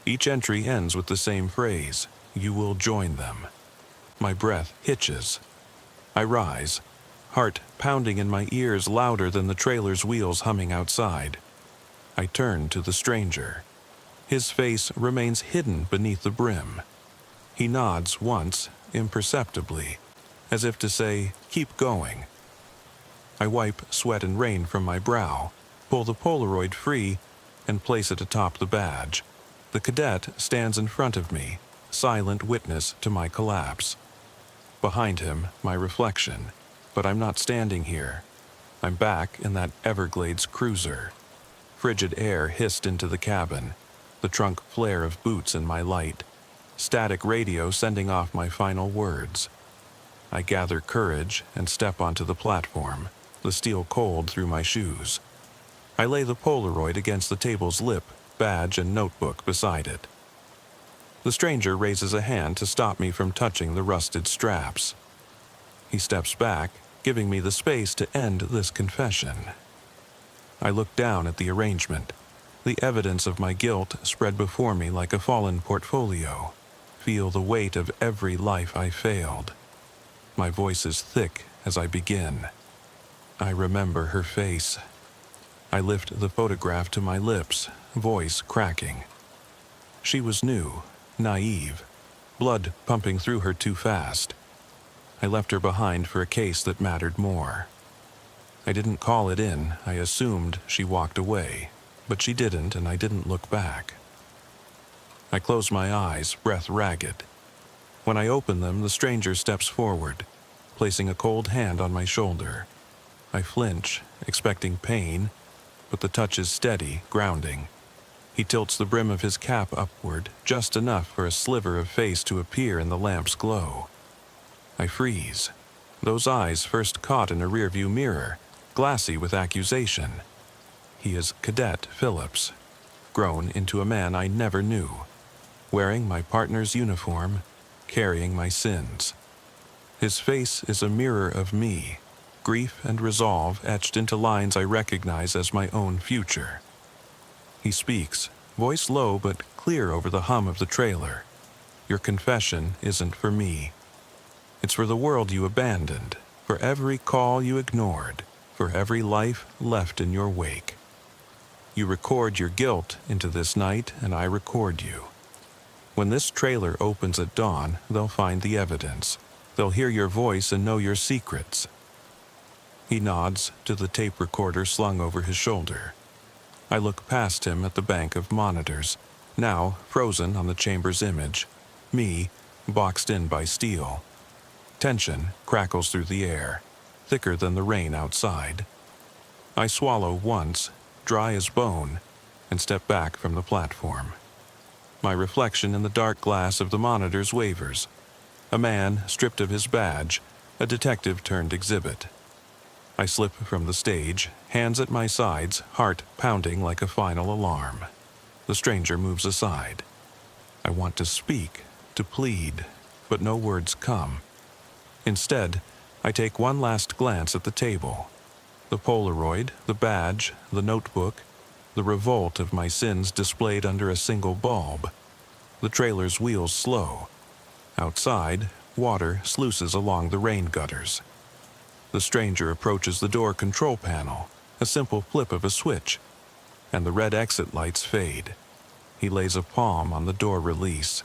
[SPEAKER 1] Each entry ends with the same phrase: "You will join them." My breath hitches. I rise, heart pounding in my ears louder than the trailer's wheels humming outside. I turn to the stranger. His face remains hidden beneath the brim. He nods once, imperceptibly, as if to say, "Keep going." I wipe sweat and rain from my brow, pull the Polaroid free, and place it atop the badge. The cadet stands in front of me, silent witness to my collapse. Behind him, my reflection, but I'm not standing here. I'm back in that Everglades cruiser. Frigid air hissed into the cabin, the trunk flare of boots in my light, static radio sending off my final words. I gather courage and step onto the platform, the steel cold through my shoes. I lay the Polaroid against the table's lip, badge and notebook beside it. The stranger raises a hand to stop me from touching the rusted straps. He steps back, giving me the space to end this confession. I look down at the arrangement, the evidence of my guilt spread before me like a fallen portfolio, feel the weight of every life I failed. My voice is thick as I begin. I remember her face. I lift the photograph to my lips, voice cracking. She was new, naive, blood pumping through her too fast. I left her behind for a case that mattered more. I didn't call it in, I assumed she walked away, but she didn't, and I didn't look back. I close my eyes, breath ragged. When I open them, the stranger steps forward, placing a cold hand on my shoulder. I flinch, expecting pain, but the touch is steady, grounding. He tilts the brim of his cap upward, just enough for a sliver of face to appear in the lamp's glow. I freeze. Those eyes first caught in a rearview mirror, glassy with accusation. He is Cadet Phillips, grown into a man I never knew, wearing my partner's uniform, carrying my sins. His face is a mirror of me, grief and resolve etched into lines I recognize as my own future. He speaks, voice low but clear over the hum of the trailer. Your confession isn't for me. It's for the world you abandoned, for every call you ignored, for every life left in your wake. You record your guilt into this night, and I record you. When this trailer opens at dawn, they'll find the evidence. They'll hear your voice and know your secrets. He nods to the tape recorder slung over his shoulder. I look past him at the bank of monitors, now frozen on the chamber's image, me boxed in by steel. Tension crackles through the air, thicker than the rain outside. I swallow once, dry as bone, and step back from the platform. My reflection in the dark glass of the monitors wavers. A man stripped of his badge, a detective turned exhibit. I slip from the stage, hands at my sides, heart pounding like a final alarm. The stranger moves aside. I want to speak, to plead, but no words come. Instead, I take one last glance at the table. The Polaroid, the badge, the notebook, the revolt of my sins displayed under a single bulb. The trailer's wheels slow. Outside, water sluices along the rain gutters. The stranger approaches the door control panel, a simple flip of a switch, and the red exit lights fade. He lays a palm on the door release.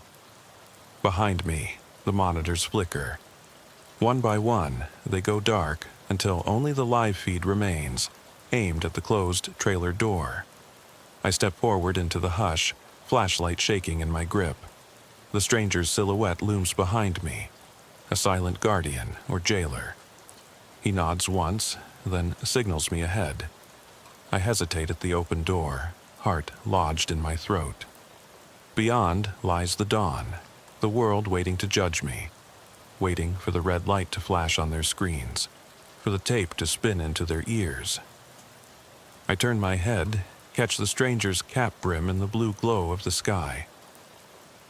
[SPEAKER 1] Behind me, the monitors flicker. One by one, they go dark until only the live feed remains, aimed at the closed trailer door. I step forward into the hush, flashlight shaking in my grip. The stranger's silhouette looms behind me, a silent guardian or jailer. He nods once, then signals me ahead. I hesitate at the open door, heart lodged in my throat. Beyond lies the dawn, the world waiting to judge me, waiting for the red light to flash on their screens, for the tape to spin into their ears. I turn my head, catch the stranger's cap brim in the blue glow of the sky.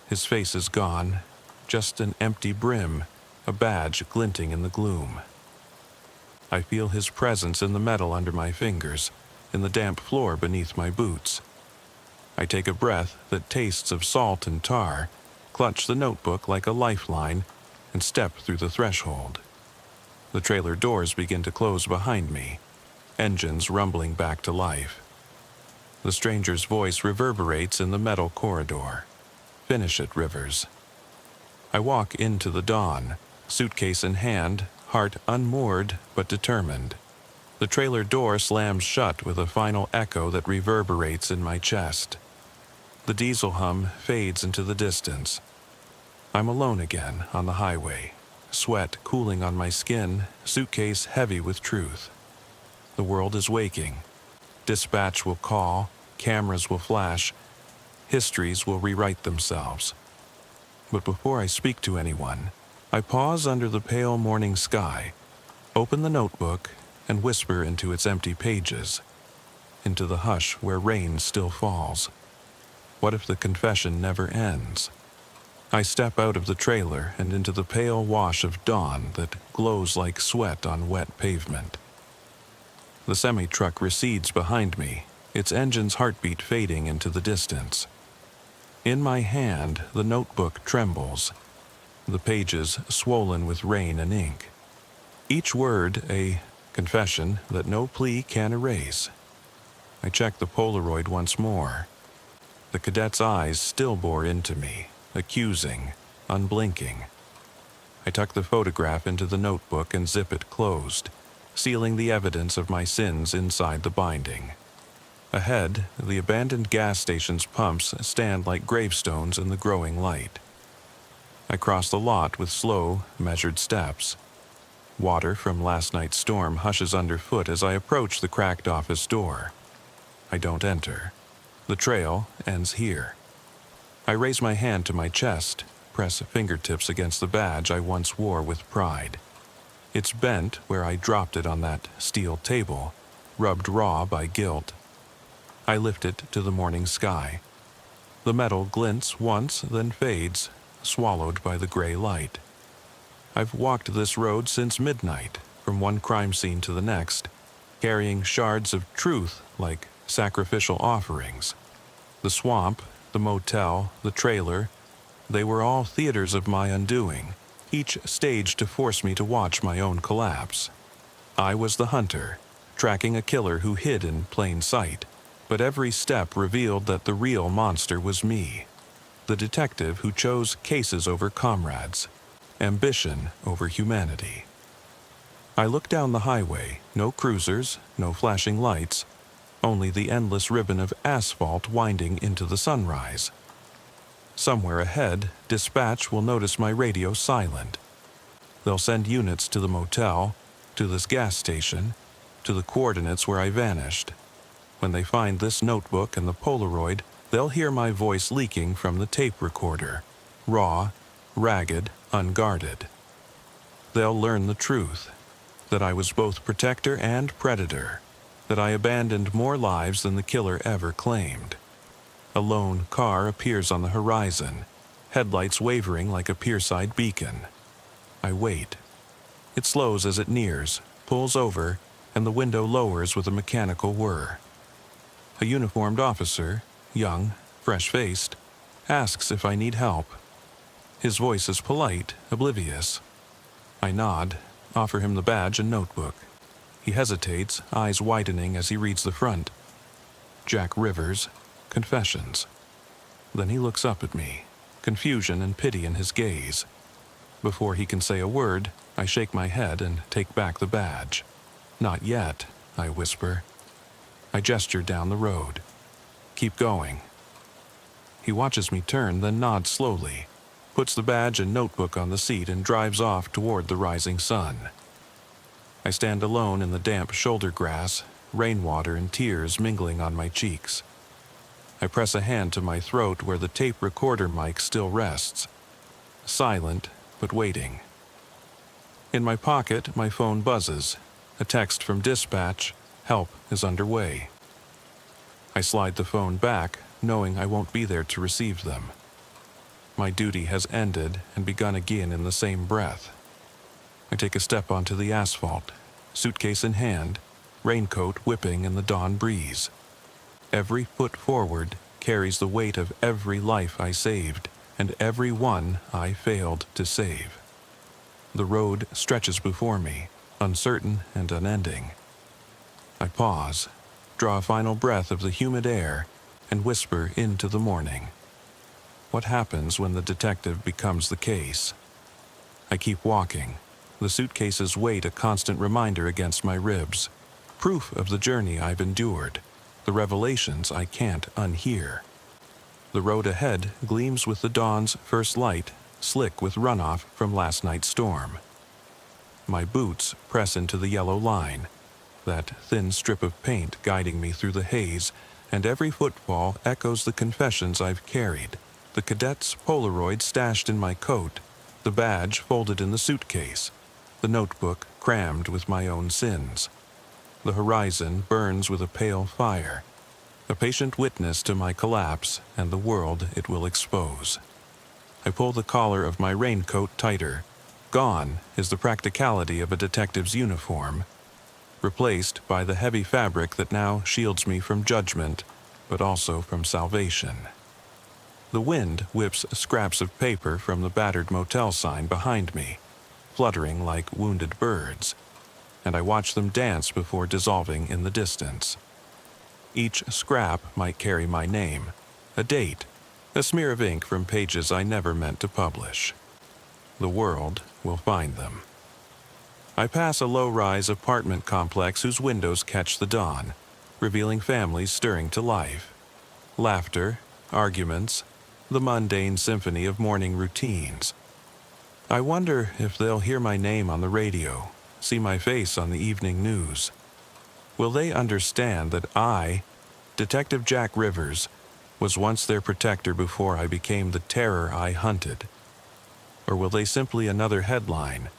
[SPEAKER 1] His face is gone, just an empty brim, a badge glinting in the gloom. I feel his presence in the metal under my fingers, in the damp floor beneath my boots. I take a breath that tastes of salt and tar, clutch the notebook like a lifeline, and step through the threshold. The trailer doors begin to close behind me, engines rumbling back to life. The stranger's voice reverberates in the metal corridor. Finish it, Rivers. I walk into the dawn, suitcase in hand, heart unmoored but determined. The trailer door slams shut with a final echo that reverberates in my chest. The diesel hum fades into the distance. I'm alone again on the highway, sweat cooling on my skin, suitcase heavy with truth. The world is waking. Dispatch will call, cameras will flash, histories will rewrite themselves. But before I speak to anyone, I pause under the pale morning sky, open the notebook, and whisper into its empty pages, into the hush where rain still falls. What if the confession never ends? I step out of the trailer and into the pale wash of dawn that glows like sweat on wet pavement. The semi-truck recedes behind me, its engine's heartbeat fading into the distance. In my hand, the notebook trembles, the pages swollen with rain and ink. Each word a confession that no plea can erase. I check the Polaroid once more. The cadet's eyes still bore into me, accusing, unblinking. I tuck the photograph into the notebook and zip it closed, sealing the evidence of my sins inside the binding. Ahead, the abandoned gas station's pumps stand like gravestones in the growing light. I cross the lot with slow, measured steps. Water from last night's storm hushes underfoot as I approach the cracked office door. I don't enter. The trail ends here. I raise my hand to my chest, press fingertips against the badge I once wore with pride. It's bent where I dropped it on that steel table, rubbed raw by guilt. I lift it to the morning sky. The metal glints once, then fades, swallowed by the gray light. I've walked this road since midnight, from one crime scene to the next, carrying shards of truth like sacrificial offerings. The swamp, the motel, the trailer, they were all theaters of my undoing, each staged to force me to watch my own collapse. I was the hunter, tracking a killer who hid in plain sight, but every step revealed that the real monster was me, the detective who chose cases over comrades, ambition over humanity. I look down the highway, no cruisers, no flashing lights, only the endless ribbon of asphalt winding into the sunrise. Somewhere ahead, dispatch will notice my radio silent. They'll send units to the motel, to this gas station, to the coordinates where I vanished. When they find this notebook and the Polaroid, they'll hear my voice leaking from the tape recorder, raw, ragged, unguarded. They'll learn the truth, that I was both protector and predator, that I abandoned more lives than the killer ever claimed. A lone car appears on the horizon, headlights wavering like a pierside beacon. I wait. It slows as it nears, pulls over, and the window lowers with a mechanical whir. A uniformed officer, young, fresh-faced, asks if I need help. His voice is polite, oblivious. I nod, offer him the badge and notebook. He hesitates, eyes widening as he reads the front. Jack Rivers, Confessions. Then he looks up at me, confusion and pity in his gaze. Before he can say a word, I shake my head and take back the badge. "Not yet," I whisper. I gesture down the road. "Keep going." He watches me turn, then nods slowly, puts the badge and notebook on the seat and drives off toward the rising sun. I stand alone in the damp shoulder grass, rainwater and tears mingling on my cheeks. I press a hand to my throat where the tape recorder mic still rests. Silent, but waiting. In my pocket, my phone buzzes. A text from dispatch, help is underway. I slide the phone back, knowing I won't be there to receive them. My duty has ended and begun again in the same breath. I take a step onto the asphalt, suitcase in hand, raincoat whipping in the dawn breeze. Every foot forward carries the weight of every life I saved and every one I failed to save. The road stretches before me, uncertain and unending. I pause, draw a final breath of the humid air, and whisper into the morning. What happens when the detective becomes the case? I keep walking, the suitcase's weight a constant reminder against my ribs, proof of the journey I've endured, the revelations I can't unhear. The road ahead gleams with the dawn's first light, slick with runoff from last night's storm. My boots press into the yellow line, that thin strip of paint guiding me through the haze, and every footfall echoes the confessions I've carried, the cadet's Polaroid stashed in my coat, the badge folded in the suitcase, the notebook crammed with my own sins. The horizon burns with a pale fire, a patient witness to my collapse and the world it will expose. I pull the collar of my raincoat tighter. Gone is the practicality of a detective's uniform, replaced by the heavy fabric that now shields me from judgment, but also from salvation. The wind whips scraps of paper from the battered motel sign behind me, fluttering like wounded birds, and I watch them dance before dissolving in the distance. Each scrap might carry my name, a date, a smear of ink from pages I never meant to publish. The world will find them. I pass a low-rise apartment complex whose windows catch the dawn, revealing families stirring to life. Laughter, arguments, the mundane symphony of morning routines. I wonder if they'll hear my name on the radio, see my face on the evening news. Will they understand that I, Detective Jack Rivers, was once their protector before I became the terror I hunted? Or will they simply another headline?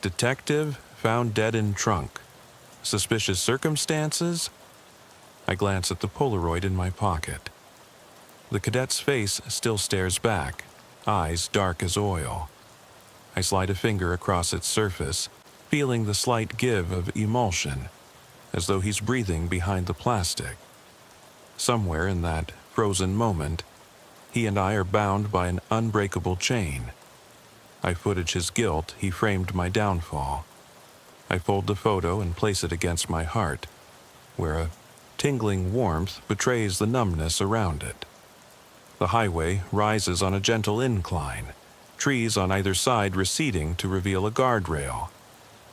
[SPEAKER 1] Detective found dead in trunk. Suspicious circumstances? I glance at the Polaroid in my pocket. The cadet's face still stares back, eyes dark as oil. I slide a finger across its surface, feeling the slight give of emulsion, as though he's breathing behind the plastic. Somewhere in that frozen moment, he and I are bound by an unbreakable chain. I footage his guilt, he framed my downfall. I fold the photo and place it against my heart, where a tingling warmth betrays the numbness around it. The highway rises on a gentle incline, trees on either side receding to reveal a guardrail.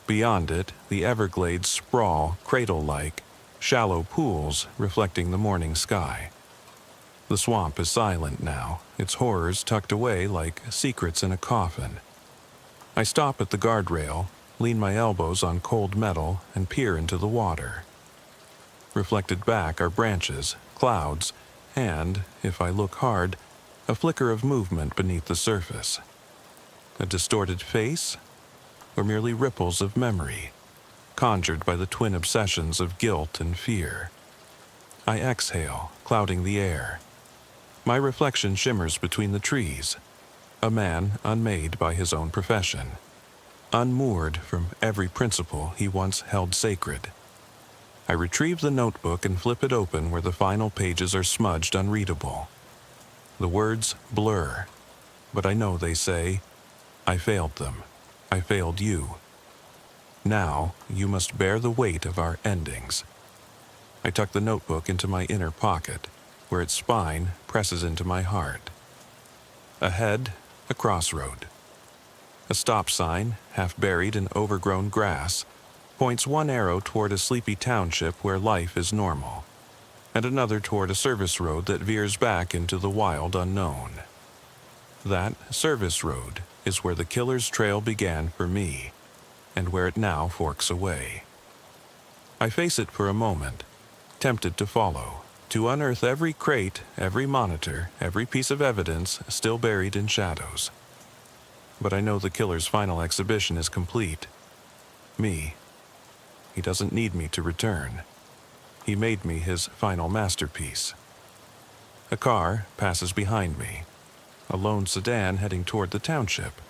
[SPEAKER 1] Beyond it, the Everglades sprawl cradle-like, shallow pools reflecting the morning sky. The swamp is silent now, its horrors tucked away like secrets in a coffin. I stop at the guardrail, lean my elbows on cold metal, and peer into the water. Reflected back are branches, clouds, and, if I look hard, a flicker of movement beneath the surface. A distorted face? Or merely ripples of memory, conjured by the twin obsessions of guilt and fear? I exhale, clouding the air. My reflection shimmers between the trees. A man unmade by his own profession, unmoored from every principle he once held sacred. I retrieve the notebook and flip it open where the final pages are smudged unreadable. The words blur, but I know they say, "I failed them. I failed you. Now you must bear the weight of our endings." I tuck the notebook into my inner pocket, where its spine presses into my heart. Ahead, a crossroad. A stop sign, half buried in overgrown grass, points one arrow toward a sleepy township where life is normal, and another toward a service road that veers back into the wild unknown. That service road is where the killer's trail began for me, and where it now forks away. I face it for a moment, tempted to follow, to unearth every crate, every monitor, every piece of evidence still buried in shadows. But I know the killer's final exhibition is complete. Me. He doesn't need me to return. He made me his final masterpiece. A car passes behind me, a lone sedan heading toward the township.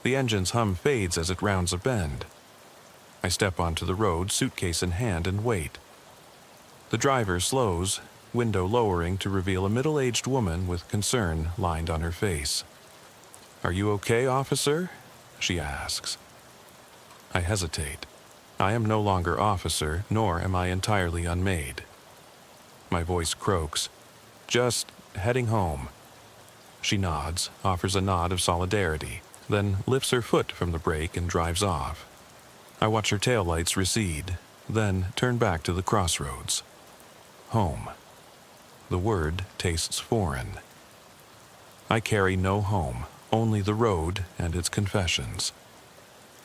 [SPEAKER 1] The engine's hum fades as it rounds a bend. I step onto the road, suitcase in hand, and wait. The driver slows, window lowering to reveal a middle-aged woman with concern lined on her face. "Are you okay, officer?" she asks. I hesitate. I am no longer officer, nor am I entirely unmade. My voice croaks. "Just heading home." She nods, offers a nod of solidarity, then lifts her foot from the brake and drives off. I watch her taillights recede, then turn back to the crossroads. Home. The word tastes foreign. I carry no home, only the road and its confessions.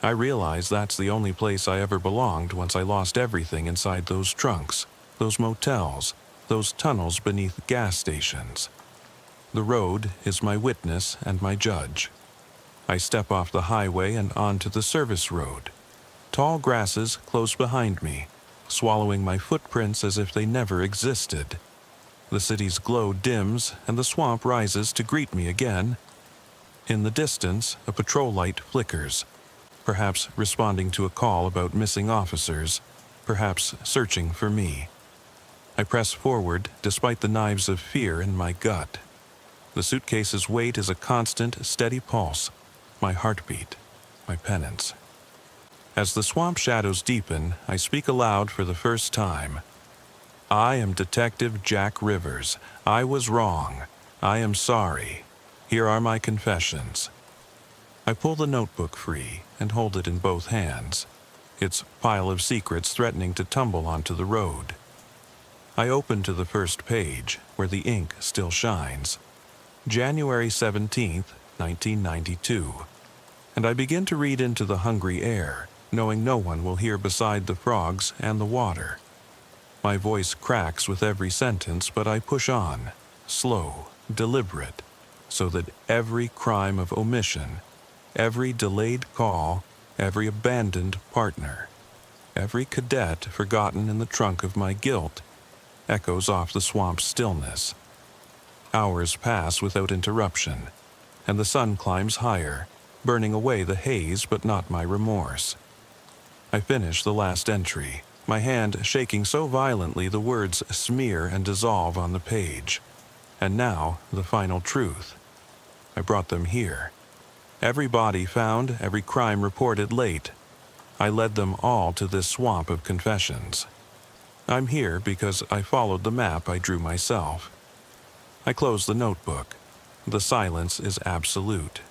[SPEAKER 1] I realize that's the only place I ever belonged once I lost everything inside those trunks, those motels, those tunnels beneath gas stations. The road is my witness and my judge. I step off the highway and onto the service road. Tall grasses close behind me, swallowing my footprints as if they never existed. The city's glow dims and the swamp rises to greet me again. In the distance, a patrol light flickers, perhaps responding to a call about missing officers, perhaps searching for me. I press forward despite the knives of fear in my gut. The suitcase's weight is a constant, steady pulse, my heartbeat, my penance. As the swamp shadows deepen, I speak aloud for the first time. I am Detective Jack Rivers. I was wrong. I am sorry. Here are my confessions. I pull the notebook free and hold it in both hands, its pile of secrets threatening to tumble onto the road. I open to the first page, where the ink still shines. January 17th, 1992. And I begin to read into the hungry air, knowing no one will hear beside the frogs and the water. My voice cracks with every sentence, but I push on, slow, deliberate, so that every crime of omission, every delayed call, every abandoned partner, every cadet forgotten in the trunk of my guilt, echoes off the swamp's stillness. Hours pass without interruption, and the sun climbs higher, burning away the haze but not my remorse. I finish the last entry, my hand shaking so violently the words smear and dissolve on the page. And now, the final truth. I brought them here. Every body found, every crime reported late. I led them all to this swamp of confessions. I'm here because I followed the map I drew myself. I close the notebook. The silence is absolute.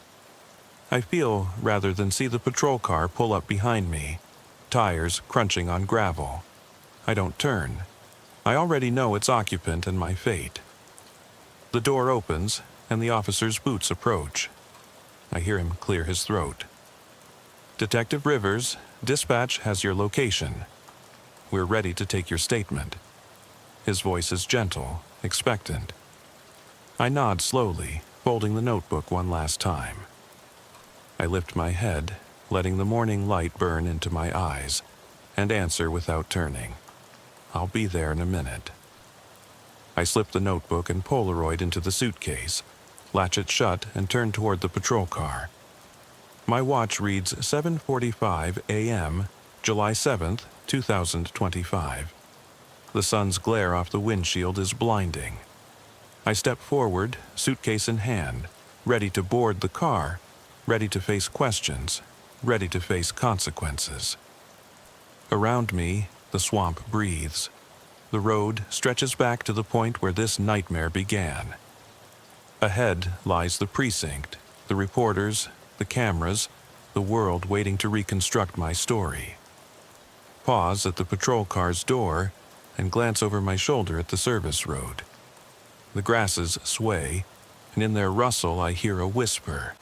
[SPEAKER 1] I feel rather than see the patrol car pull up behind me, tires crunching on gravel. I don't turn. I already know its occupant and my fate. The door opens, and the officer's boots approach. I hear him clear his throat. "Detective Rivers, dispatch has your location. We're ready to take your statement." His voice is gentle, expectant. I nod slowly, folding the notebook one last time. I lift my head, letting the morning light burn into my eyes, and answer without turning. "I'll be there in a minute." I slip the notebook and Polaroid into the suitcase, latch it shut, and turn toward the patrol car. My watch reads 7:45 a.m., July 7th, 2025. The sun's glare off the windshield is blinding. I step forward, suitcase in hand, ready to board the car, ready to face questions, ready to face consequences. Around me, the swamp breathes. The road stretches back to the point where this nightmare began. Ahead lies the precinct, the reporters, the cameras, the world waiting to reconstruct my story. Pause at the patrol car's door and glance over my shoulder at the service road. The grasses sway, and in their rustle I hear a whisper.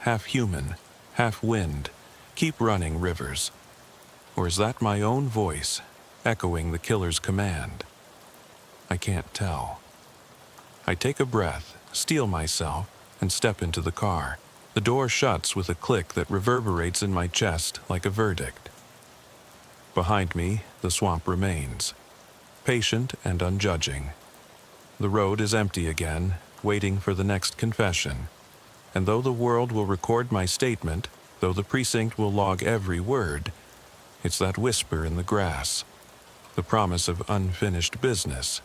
[SPEAKER 1] Half human, half wind. Keep running, Rivers. Or is that my own voice, echoing the killer's command? I can't tell. I take a breath, steel myself, and step into the car. The door shuts with a click that reverberates in my chest like a verdict. Behind me, the swamp remains, patient and unjudging. The road is empty again, waiting for the next confession. And though the world will record my statement, though the precinct will log every word, it's that whisper in the grass, the promise of unfinished business,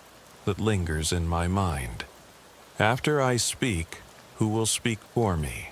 [SPEAKER 1] that lingers in my mind. After I speak, who will speak for me?